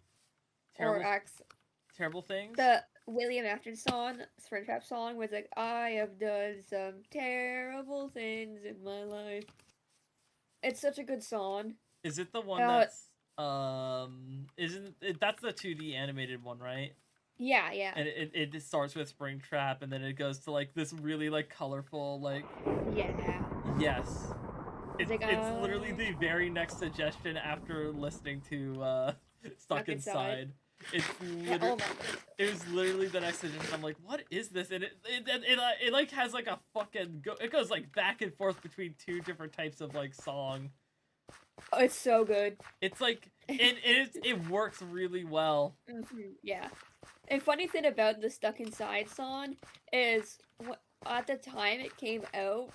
Terrible Things? The William Afton song, Springtrap song, was like, I have done some terrible things in my life. It's such a good song. Is it the one that's isn't it, that's the 2D animated one, right? Yeah, yeah. And it starts with Springtrap and then it goes to like this really like colorful like yeah. Yes. It's literally the very next suggestion after listening to Stuck Inside. It's literally, it was literally the next suggestion. I'm like, what is this? And it like has like a fucking it goes like back and forth between two different types of like song. Oh, it's so good. It's like it works really well. Yeah. And funny thing about the Stuck Inside song is at the time it came out,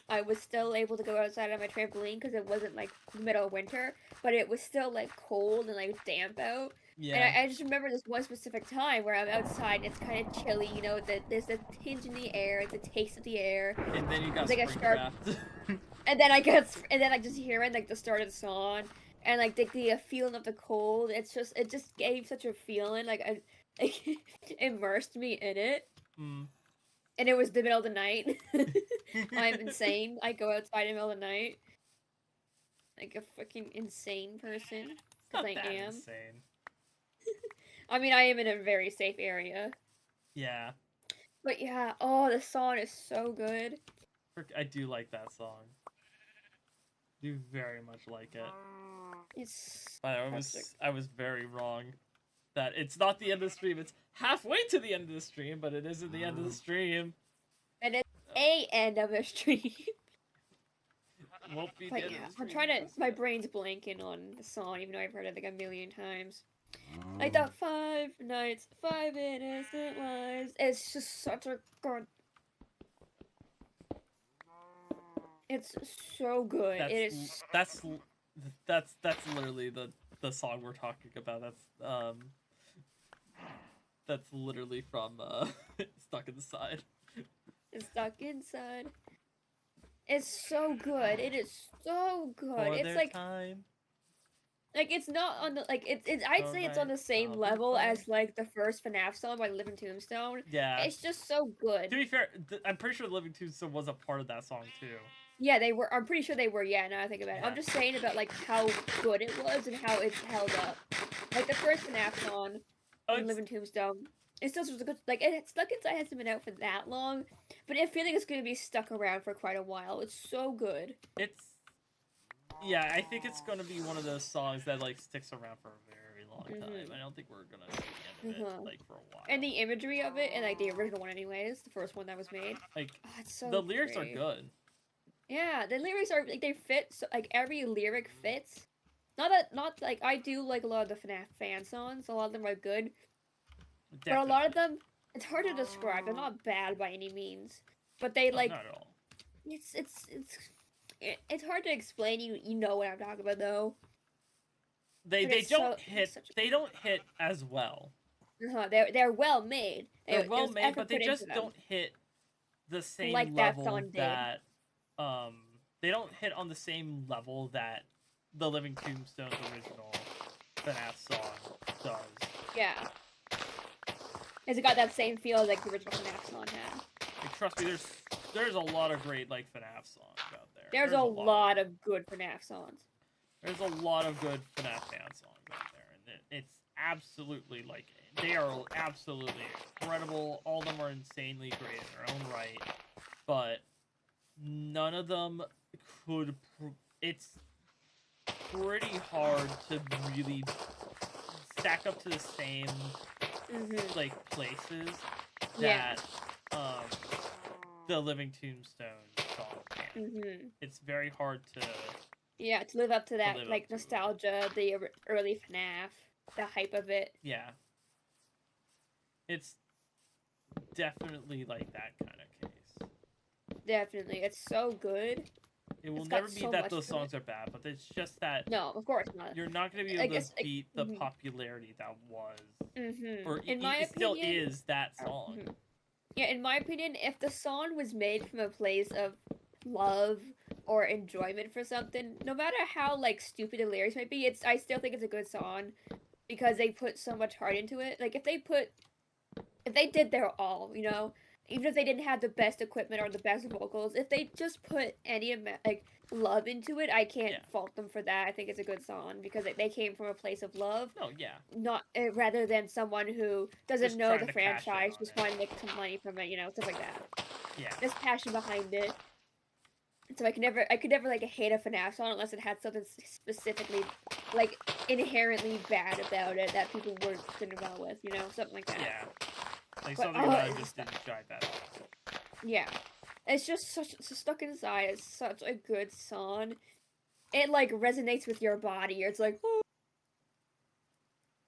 I was still able to go outside on my trampoline because it wasn't like the middle of winter, but it was still like cold and like damp out. Yeah. And I just remember this one specific time where I'm outside and it's kind of chilly, you know, there's a tinge in the air, it's a taste of the air. And then you got like and then I just hear it like the start of the song and like the feeling of the cold. It just gave such a feeling like it immersed me in it. and it was the middle of the night. I'm insane. I go outside in the middle of the night. Like a fucking insane person. It's Because not I that am. insane. I mean, I am in a very safe area. Yeah. But yeah, oh, the song is so good. I do like that song. Do very much like it. It's But I was very wrong. That it's not the end of the stream. It's halfway to the end of the stream, but it isn't the end of the stream. And it's a end of the stream. Won't be the But end yeah, of the stream. I'm trying to. My brain's blanking on the song, even though I've heard it like a million times. Like the 5 nights, 5 innocent lives. It's just such a good. It's so good. It is. That's literally the song we're talking about. That's literally from Stuck Inside. It's stuck inside. It's so good. It is so good. For It's their like time. like it's not on the like it's I'd say it's on the same I'll be level fine. as like the first FNAF song by Living Tombstone. Yeah. It's just so good. To be fair, I'm pretty sure Living Tombstone was a part of that song too. Yeah, they were. I'm pretty sure they were. Yeah, now I think about it. Yeah. I'm just saying about like how good it was and how it's held up. Like the first FNAF song, Living Tombstone. It's still just good. Like it Stuck Inside hasn't been out for that long, but I feel like it's gonna be stuck around for quite a while. It's so good. Yeah, I think it's gonna be one of those songs that like sticks around for a very long time. I don't think we're gonna see the end of it like for a while. And the imagery of it, and like the original one, anyways, the first one that was made. Like it's so the lyrics great. are good. Yeah, the lyrics are like they fit. So, like every lyric fits. Not like I do like a lot of the FNAF fan songs. A lot of them are good. Definitely. But a lot of them, it's hard to describe. They're not bad by any means, but they like. Not at all. It's hard to explain. You know what I'm talking about though. They don't hit. They don't hit as well. They're well made. They're well made, but they just don't hit the same like level that they don't hit on the same level that the Living Tombstone's original FNAF song does. Yeah. Has it got that same feel like the original FNAF song had? Like, trust me, there's a lot of great like FNAF songs out there. There's a lot of good FNAF songs. There's a lot of good FNAF fan songs out there, and it's absolutely like they are absolutely incredible. All of them are insanely great in their own right, but none of them could. It's pretty hard to really stack up to the same like places that the Living Tombstone song can. It's very hard to live up to that like nostalgia, the early FNAF, the hype of it. Yeah, it's definitely like that kind of case. Definitely, it's so good. It will never be that those songs are bad, but it's just that no, of course not. You're not going to be able to beat the popularity that was, or in my opinion, still is that song. Yeah, in my opinion, if the song was made from a place of love or enjoyment for something, no matter how like stupid the lyrics might be, I still think it's a good song because they put so much heart into it. Like if they did their all, you know. Even if they didn't have the best equipment or the best vocals, if they just put any amount like love into it, I can't fault them for that. I think it's a good song because they came from a place of love. Oh yeah. Not rather than someone who doesn't just know the franchise, just want to make some money from it, you know, stuff like that. Yeah. There's passion behind it. So I could never like hate a FNAF song unless it had something specifically like inherently bad about it that people didn't well with, you know, something like that. Yeah. Like something that I just didn't jive at all. Yeah. It's just Stuck Inside is such a good song. It like resonates with your body. It's like, oh.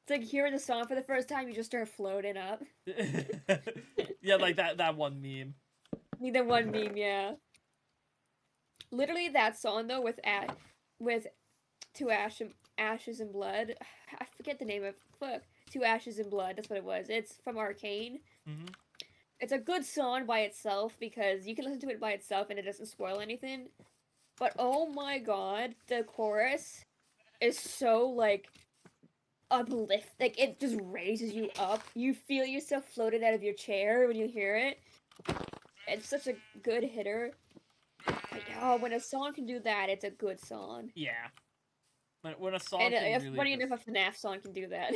It's like hearing the song for the first time, you just start floating up. Yeah, like that one meme. The one meme, yeah. Literally that song though with Two Ashes and Blood. I forget the name of Two Ashes and Blood, that's what it was. It's from Arcane. It's a good song by itself because you can listen to it by itself and it doesn't spoil anything. But oh my god, the chorus is so like uplift. Like it just raises you up. You feel yourself floated out of your chair when you hear it. It's such a good hitter. Like, oh, when a song can do that, it's a good song. Yeah. When a song And can if really funny just... enough, a FNAF song can do that.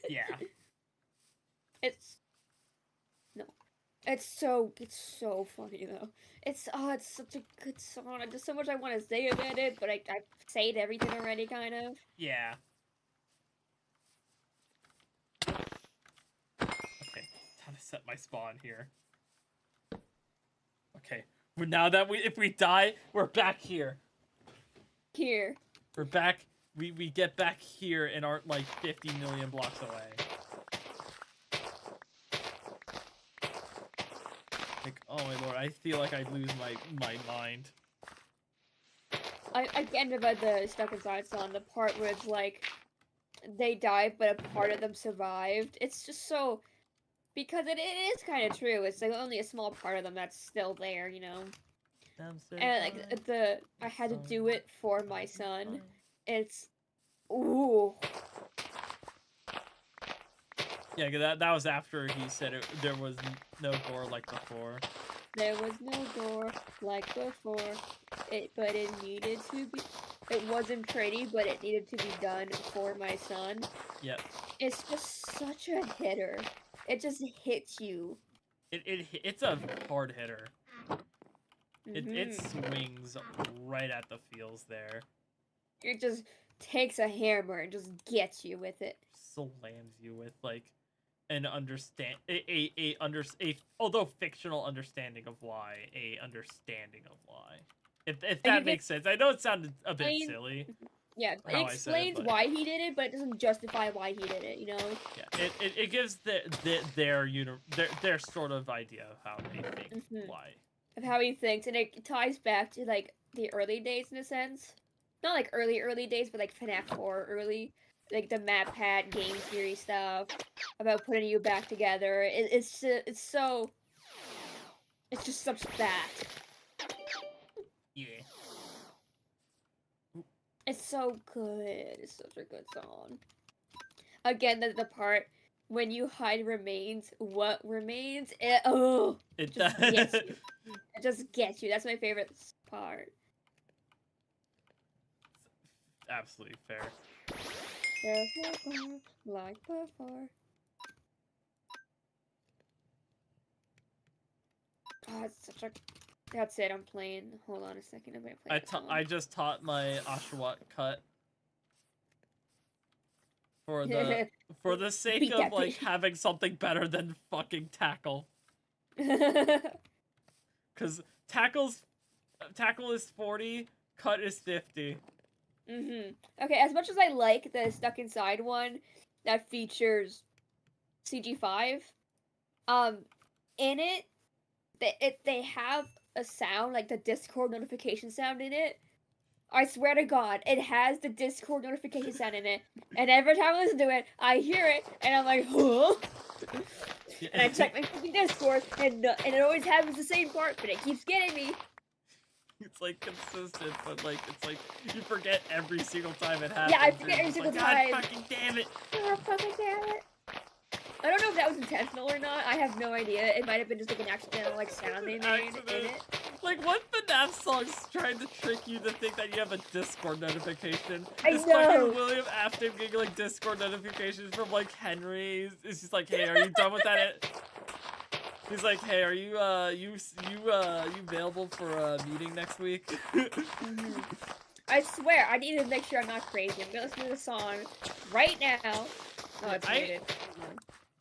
Yeah. It's no, it's so funny though. It's such a good song. There's so much I want to say about it, but I said everything already, kind of. Yeah. Okay, time to set my spawn here. Okay, but now that if we die, we're back here. Here. We're back. We get back here and aren't like 50 million blocks away. Like, oh my lord, I feel like I'd lose my mind. I get about the Stuck Inside song, the part where it's like they died, but a part of them survived. It's just so because it is kind of true. It's like only a small part of them that's still there, you know. And like I had to do it for my son. It's ooh. Yeah, that was after he said there was no gore like before. There was no gore like before. But it needed to be. It wasn't pretty, but it needed to be done for my son. Yep. It's just such a hitter. It just hits you. It's a hard hitter. Mm-hmm. It swings right at the feels there. It just takes a hammer and just gets you with it. Slams you with like an although fictional understanding of why, a understanding of why. If that makes sense. I know it sounded a bit silly. Yeah, it explains why he did it, but it doesn't justify why he did it, you know? Yeah, it gives their sort of idea of how they think, why. Of how he thinks, and it ties back to, like, the early days, in a sense. Not, like, early days, but, like, FNAF 4 early. Like, the Map Pat game theory stuff. About putting you back together. It's so... It's just such that. Yeah. It's so good. It's such a good song. Again, the part when you hide remains, what remains? It just gets you. It just gets you. That's my favorite part. Absolutely fair. There's no more like before. Oh, it's such a... That's it, I'm playing. Hold on a second, I'm gonna play I just taught my Oshawott cut. For the sake of like having something better than fucking tackle. Cause tackle is 40, cut is 50. Okay, as much as I like the Stuck Inside one that features CG5, in it they have a sound like the Discord notification sound in it. I swear to God, it has the Discord notification sound in it, and every time I listen to it, I hear it, and I'm like, huh? And I check my fucking Discord, and it always happens the same part, but it keeps getting me. It's like consistent, but like it's like you forget every single time it happens. Yeah, I forget every single time. God fucking damn it! God fucking damn it! I don't know if that was intentional or not. I have no idea. It might have been just like an accidental like sound they made in it. Like what FNAF song's trying to trick you to think that you have a Discord notification? I know. Fucking William Afton getting like Discord notifications from like Henry. It's just like, hey, are you done with that? He's like, hey, are you available for a meeting next week? I swear, I need to make sure I'm not crazy. I'm gonna listen to the song right now. Oh, it's muted.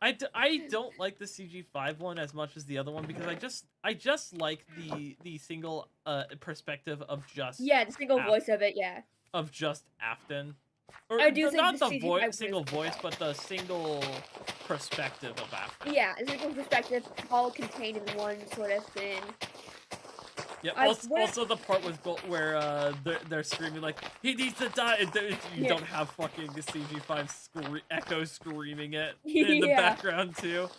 I don't like the CG5 one as much as the other one because I just like the single perspective of just the single voice of it, of just Afton. Or I do think not the single voice, voice, but the single perspective of Afton. Yeah, a single perspective, all contained in one sort of thing. Yeah. Also, the part with where they're screaming like he needs to die. You don't have fucking CG5 echo screaming it in the background too.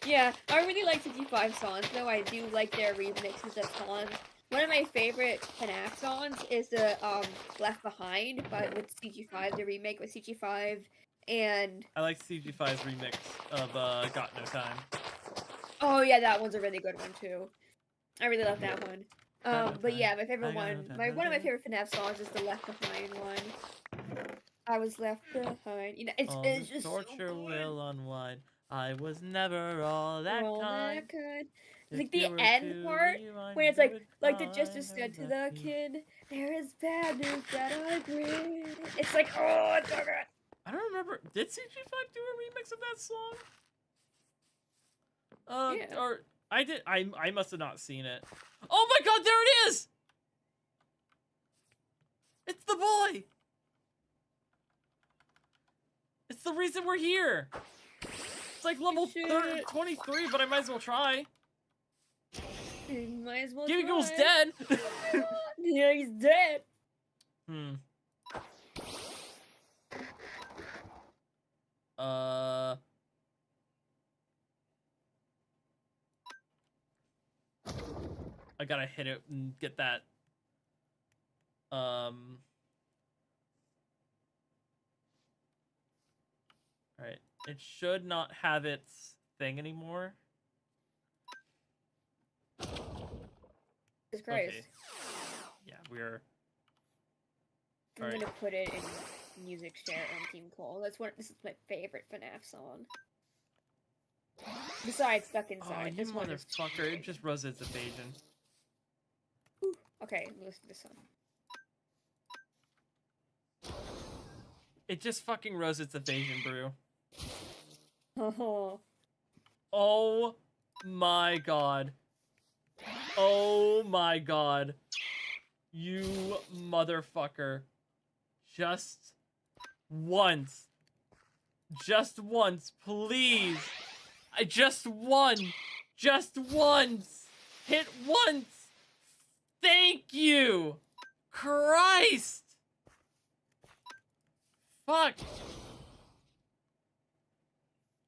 Yeah, I really like CG5 songs, though I do like their remixes of songs. One of my favorite FNAF songs is the Left Behind, but with CG5, the remake with CG5, and I like CG5's remix of Got No Time. Oh yeah, that one's a really good one too. I really love that one. But yeah, my favorite one, one of my favorite FNAF songs is the Left Behind one. I was left behind. You know, it's just so torture good. will unwind. I was never all that All kind. that good. If Like the you were end to part rewind, when it's you would like the Jester find her said to left the me. kid, "There is bad news that I bring." It's like, oh, it's so good. I don't remember. Did CG5 do a remix of that song? Yeah. Or I did. I must have not seen it. Oh my God! There it is. It's the boy. It's the reason we're here. It's like level 23, but I might as well try. You might as well Gimme try. Ghoul's dead. Yeah, he's dead. I gotta hit it and get that. Alright. It should not have its thing anymore. Jesus Christ. Okay. Yeah, we're... I'm gonna put it in music share on Team Cole. This is my favorite FNAF song. Besides Stuck Inside. Oh, you this one motherfucker. It just rose its evasion. Okay, listen to this song. It just fucking rose its evasion, Brew. Oh. Oh my God. Oh my God. You motherfucker. Just once. Just once, please. Just one. Just once. Hit once. Thank you. Christ. Fuck.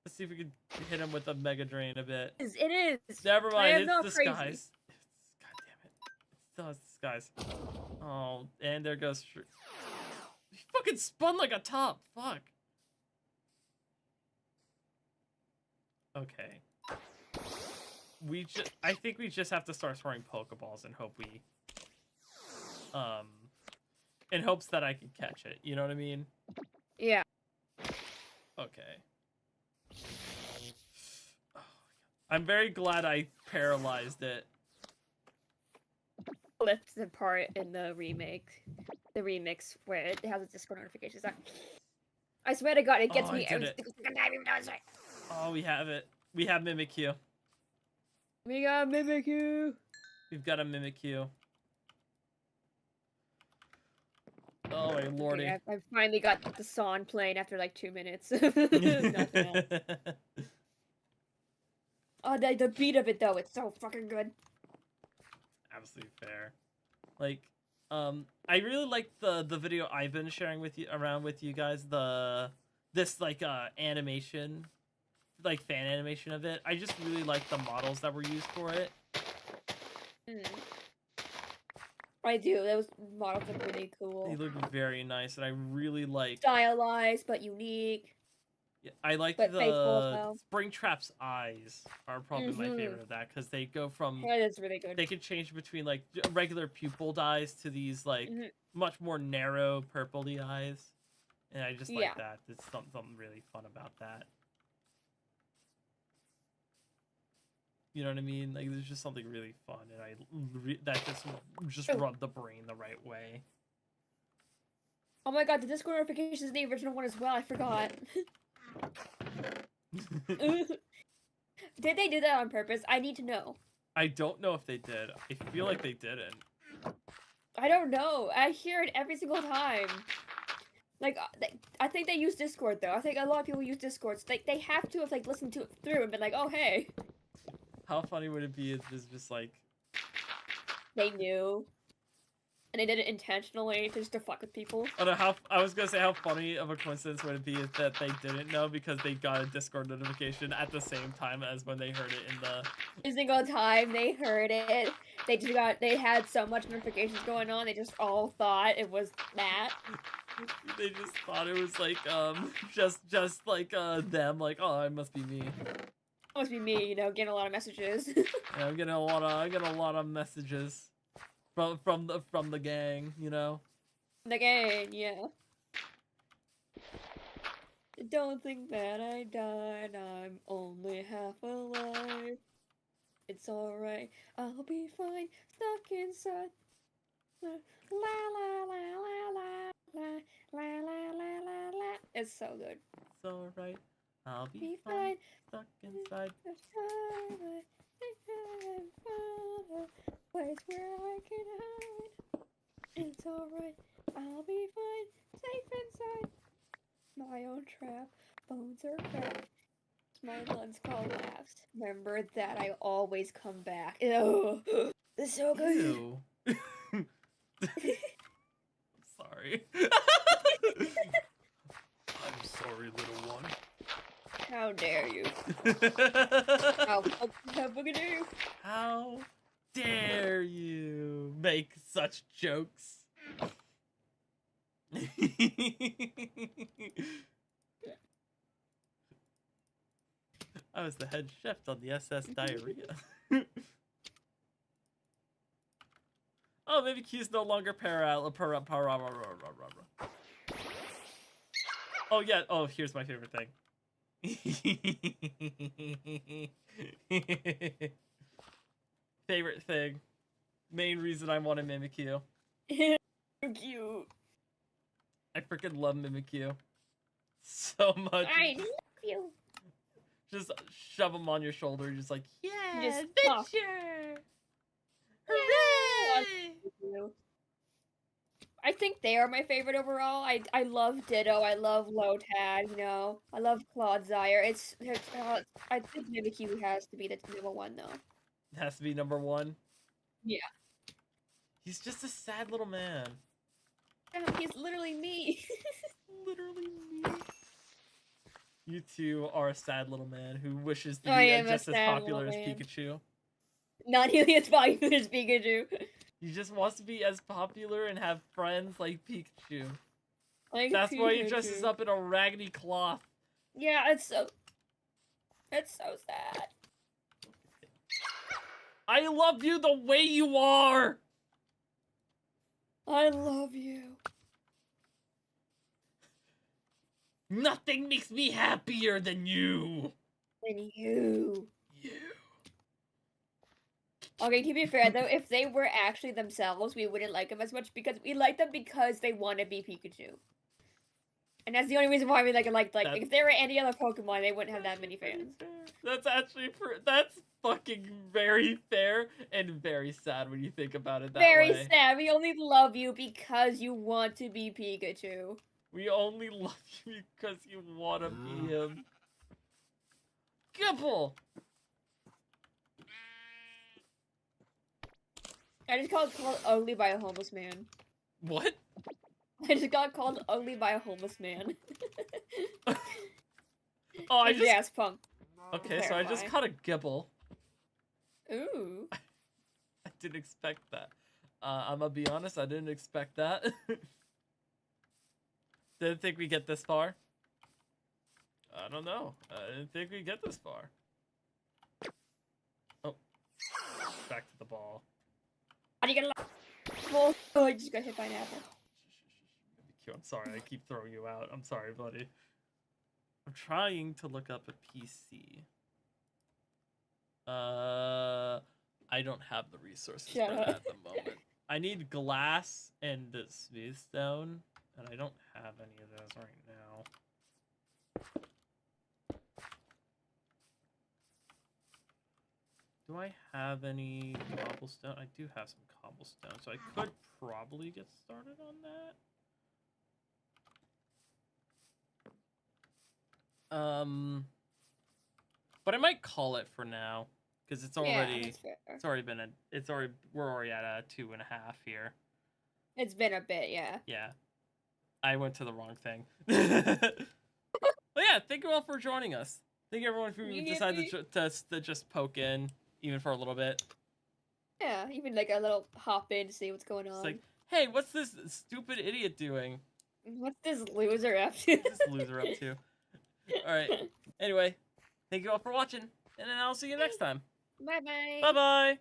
Let's see if we can hit him with a Mega Drain a bit. It is. Never mind, it's disguise. Crazy. God damn it. It still has disguise. Oh, and there goes... He fucking spun like a top. Fuck. Okay. I think we just have to start throwing Pokeballs and hope we... in hopes that I can catch it. You know what I mean? Yeah. Okay. Oh, I'm very glad I paralyzed it. Lift the part in the remix where it has a Discord notifications. I swear to God, it gets me every single time, even though it's right. Oh, we have it. We have Mimikyu. We got Mimikyu. We've got a Mimikyu. Oh my lordy. Okay, I finally got the song playing after like 2 minutes. Oh, the beat of it though, it's so fucking good. Absolutely fair. Like, I really like the video I've been sharing with you around with you guys. This like animation, like fan animation of it. I just really like the models that were used for it. I do. Those models look really cool. They look very nice, and I really like stylized but unique. Yeah, I like but the Springtrap's eyes are probably my favorite of that because they go from that is really good. They can change between like regular pupil eyes to these like much more narrow purpley eyes, and I just like that. There's something really fun about that. You know what I mean? Like there's just something really fun, and that just rub the brain the right way. Oh my God, the Discord notifications in the original one as well. I forgot. Did they do that on purpose? I need to know. I don't know if they did. I feel like they didn't. I don't know. I hear it every single time. Like, I think they use Discord though. I think a lot of people use Discord. So they have to have like listened to it through and been like, oh hey. How funny would it be if it's just like they knew. And they did it intentionally just to fuck with people. I don't know I was gonna say how funny of a coincidence would it be is that they didn't know because they got a Discord notification at the same time as when they heard it in the... Every single time they heard it, they had so much notifications going on, they just all thought it was that. They just thought it was like, just like, them, like, oh, it must be me. Must be me, you know, getting a lot of messages. Yeah, I'm getting a lot of messages from the gang, you know. The game, yeah. Don't think that I died. I'm only half alive. It's alright. I'll be fine. Stuck inside. La la la la la la la la la la la. It's so good. It's alright. I'll be Be fine. fine. Stuck inside. Place where I can hide. It's alright. I'll be fine. Safe inside my own trap. Bones are cracked. My lungs call laughs. Remember that I always come back. Ew. It's so good. Ew. Sorry. I'm sorry, little one. How dare you? How fucking dare you? How dare you make such jokes? I was the head chef on the SS Diarrhea. Oh, maybe Q's no longer Oh yeah. Oh, here's my favorite thing. Favorite thing. Main reason I want to Mimikyu. Cute. I freaking love Mimikyu so much. I love you. Just shove him on your shoulder, just like, yeah, Just adventure! Hooray! I think they are my favorite overall. I love Ditto. I love Lotad. You know, I love Clodsire. I think Mimikyu has to be the number one though. It has to be number one. Yeah. He's just a sad little man. Yeah, he's literally me. Literally me. You two are a sad little man who wishes to I be am a just as sad popular as little man. Pikachu. Not nearly as popular as Pikachu. He just wants to be as popular and have friends like Pikachu. Like That's why he Pikachu. dresses up in a raggedy cloth. Yeah, it's so sad. I love you the way you are! I love you. Nothing makes me happier than you! And you. You. Okay, to be fair though, if they were actually themselves, we wouldn't like them as much because we like them because they want to be Pikachu. And that's the only reason why we like if they were any other Pokemon, they wouldn't have that many fans. That's actually that's fucking very fair and very sad when you think about it that way. Very sad. We only love you because you want to be Pikachu. We only love you because you want to be him. Gibble! I just got called ugly by a homeless man. What? I just got called ugly by a homeless man. Oh, I just... Yes, punk. Okay, so I just caught a Gibble. Ooh. I didn't expect that. I'm gonna be honest, I didn't expect that. Didn't think we get this far. I don't know. I didn't think we'd get this far. Oh. Back to the ball. How do you get a lot? Oh, I just got hit by an apple. I'm sorry, I keep throwing you out. I'm sorry, buddy. I'm trying to look up a PC. I don't have the resources for that at the moment. I need glass and smooth stone, and I don't have any of those right now. Do I have any cobblestone? I do have some cobblestone, so I could probably get started on that. But I might call it for now because it's already we're already at a 2.5 here. It's been a bit, yeah. Yeah, I went to the wrong thing. But yeah, thank you all for joining us. Thank you everyone who decided to just poke in even for a little bit. Yeah, even like a little hop in to see what's going on. It's like, hey, what's this stupid idiot doing? What's this loser up to? What's this loser up to? All right. Anyway, thank you all for watching, and then I'll see you next time. Bye bye. Bye bye.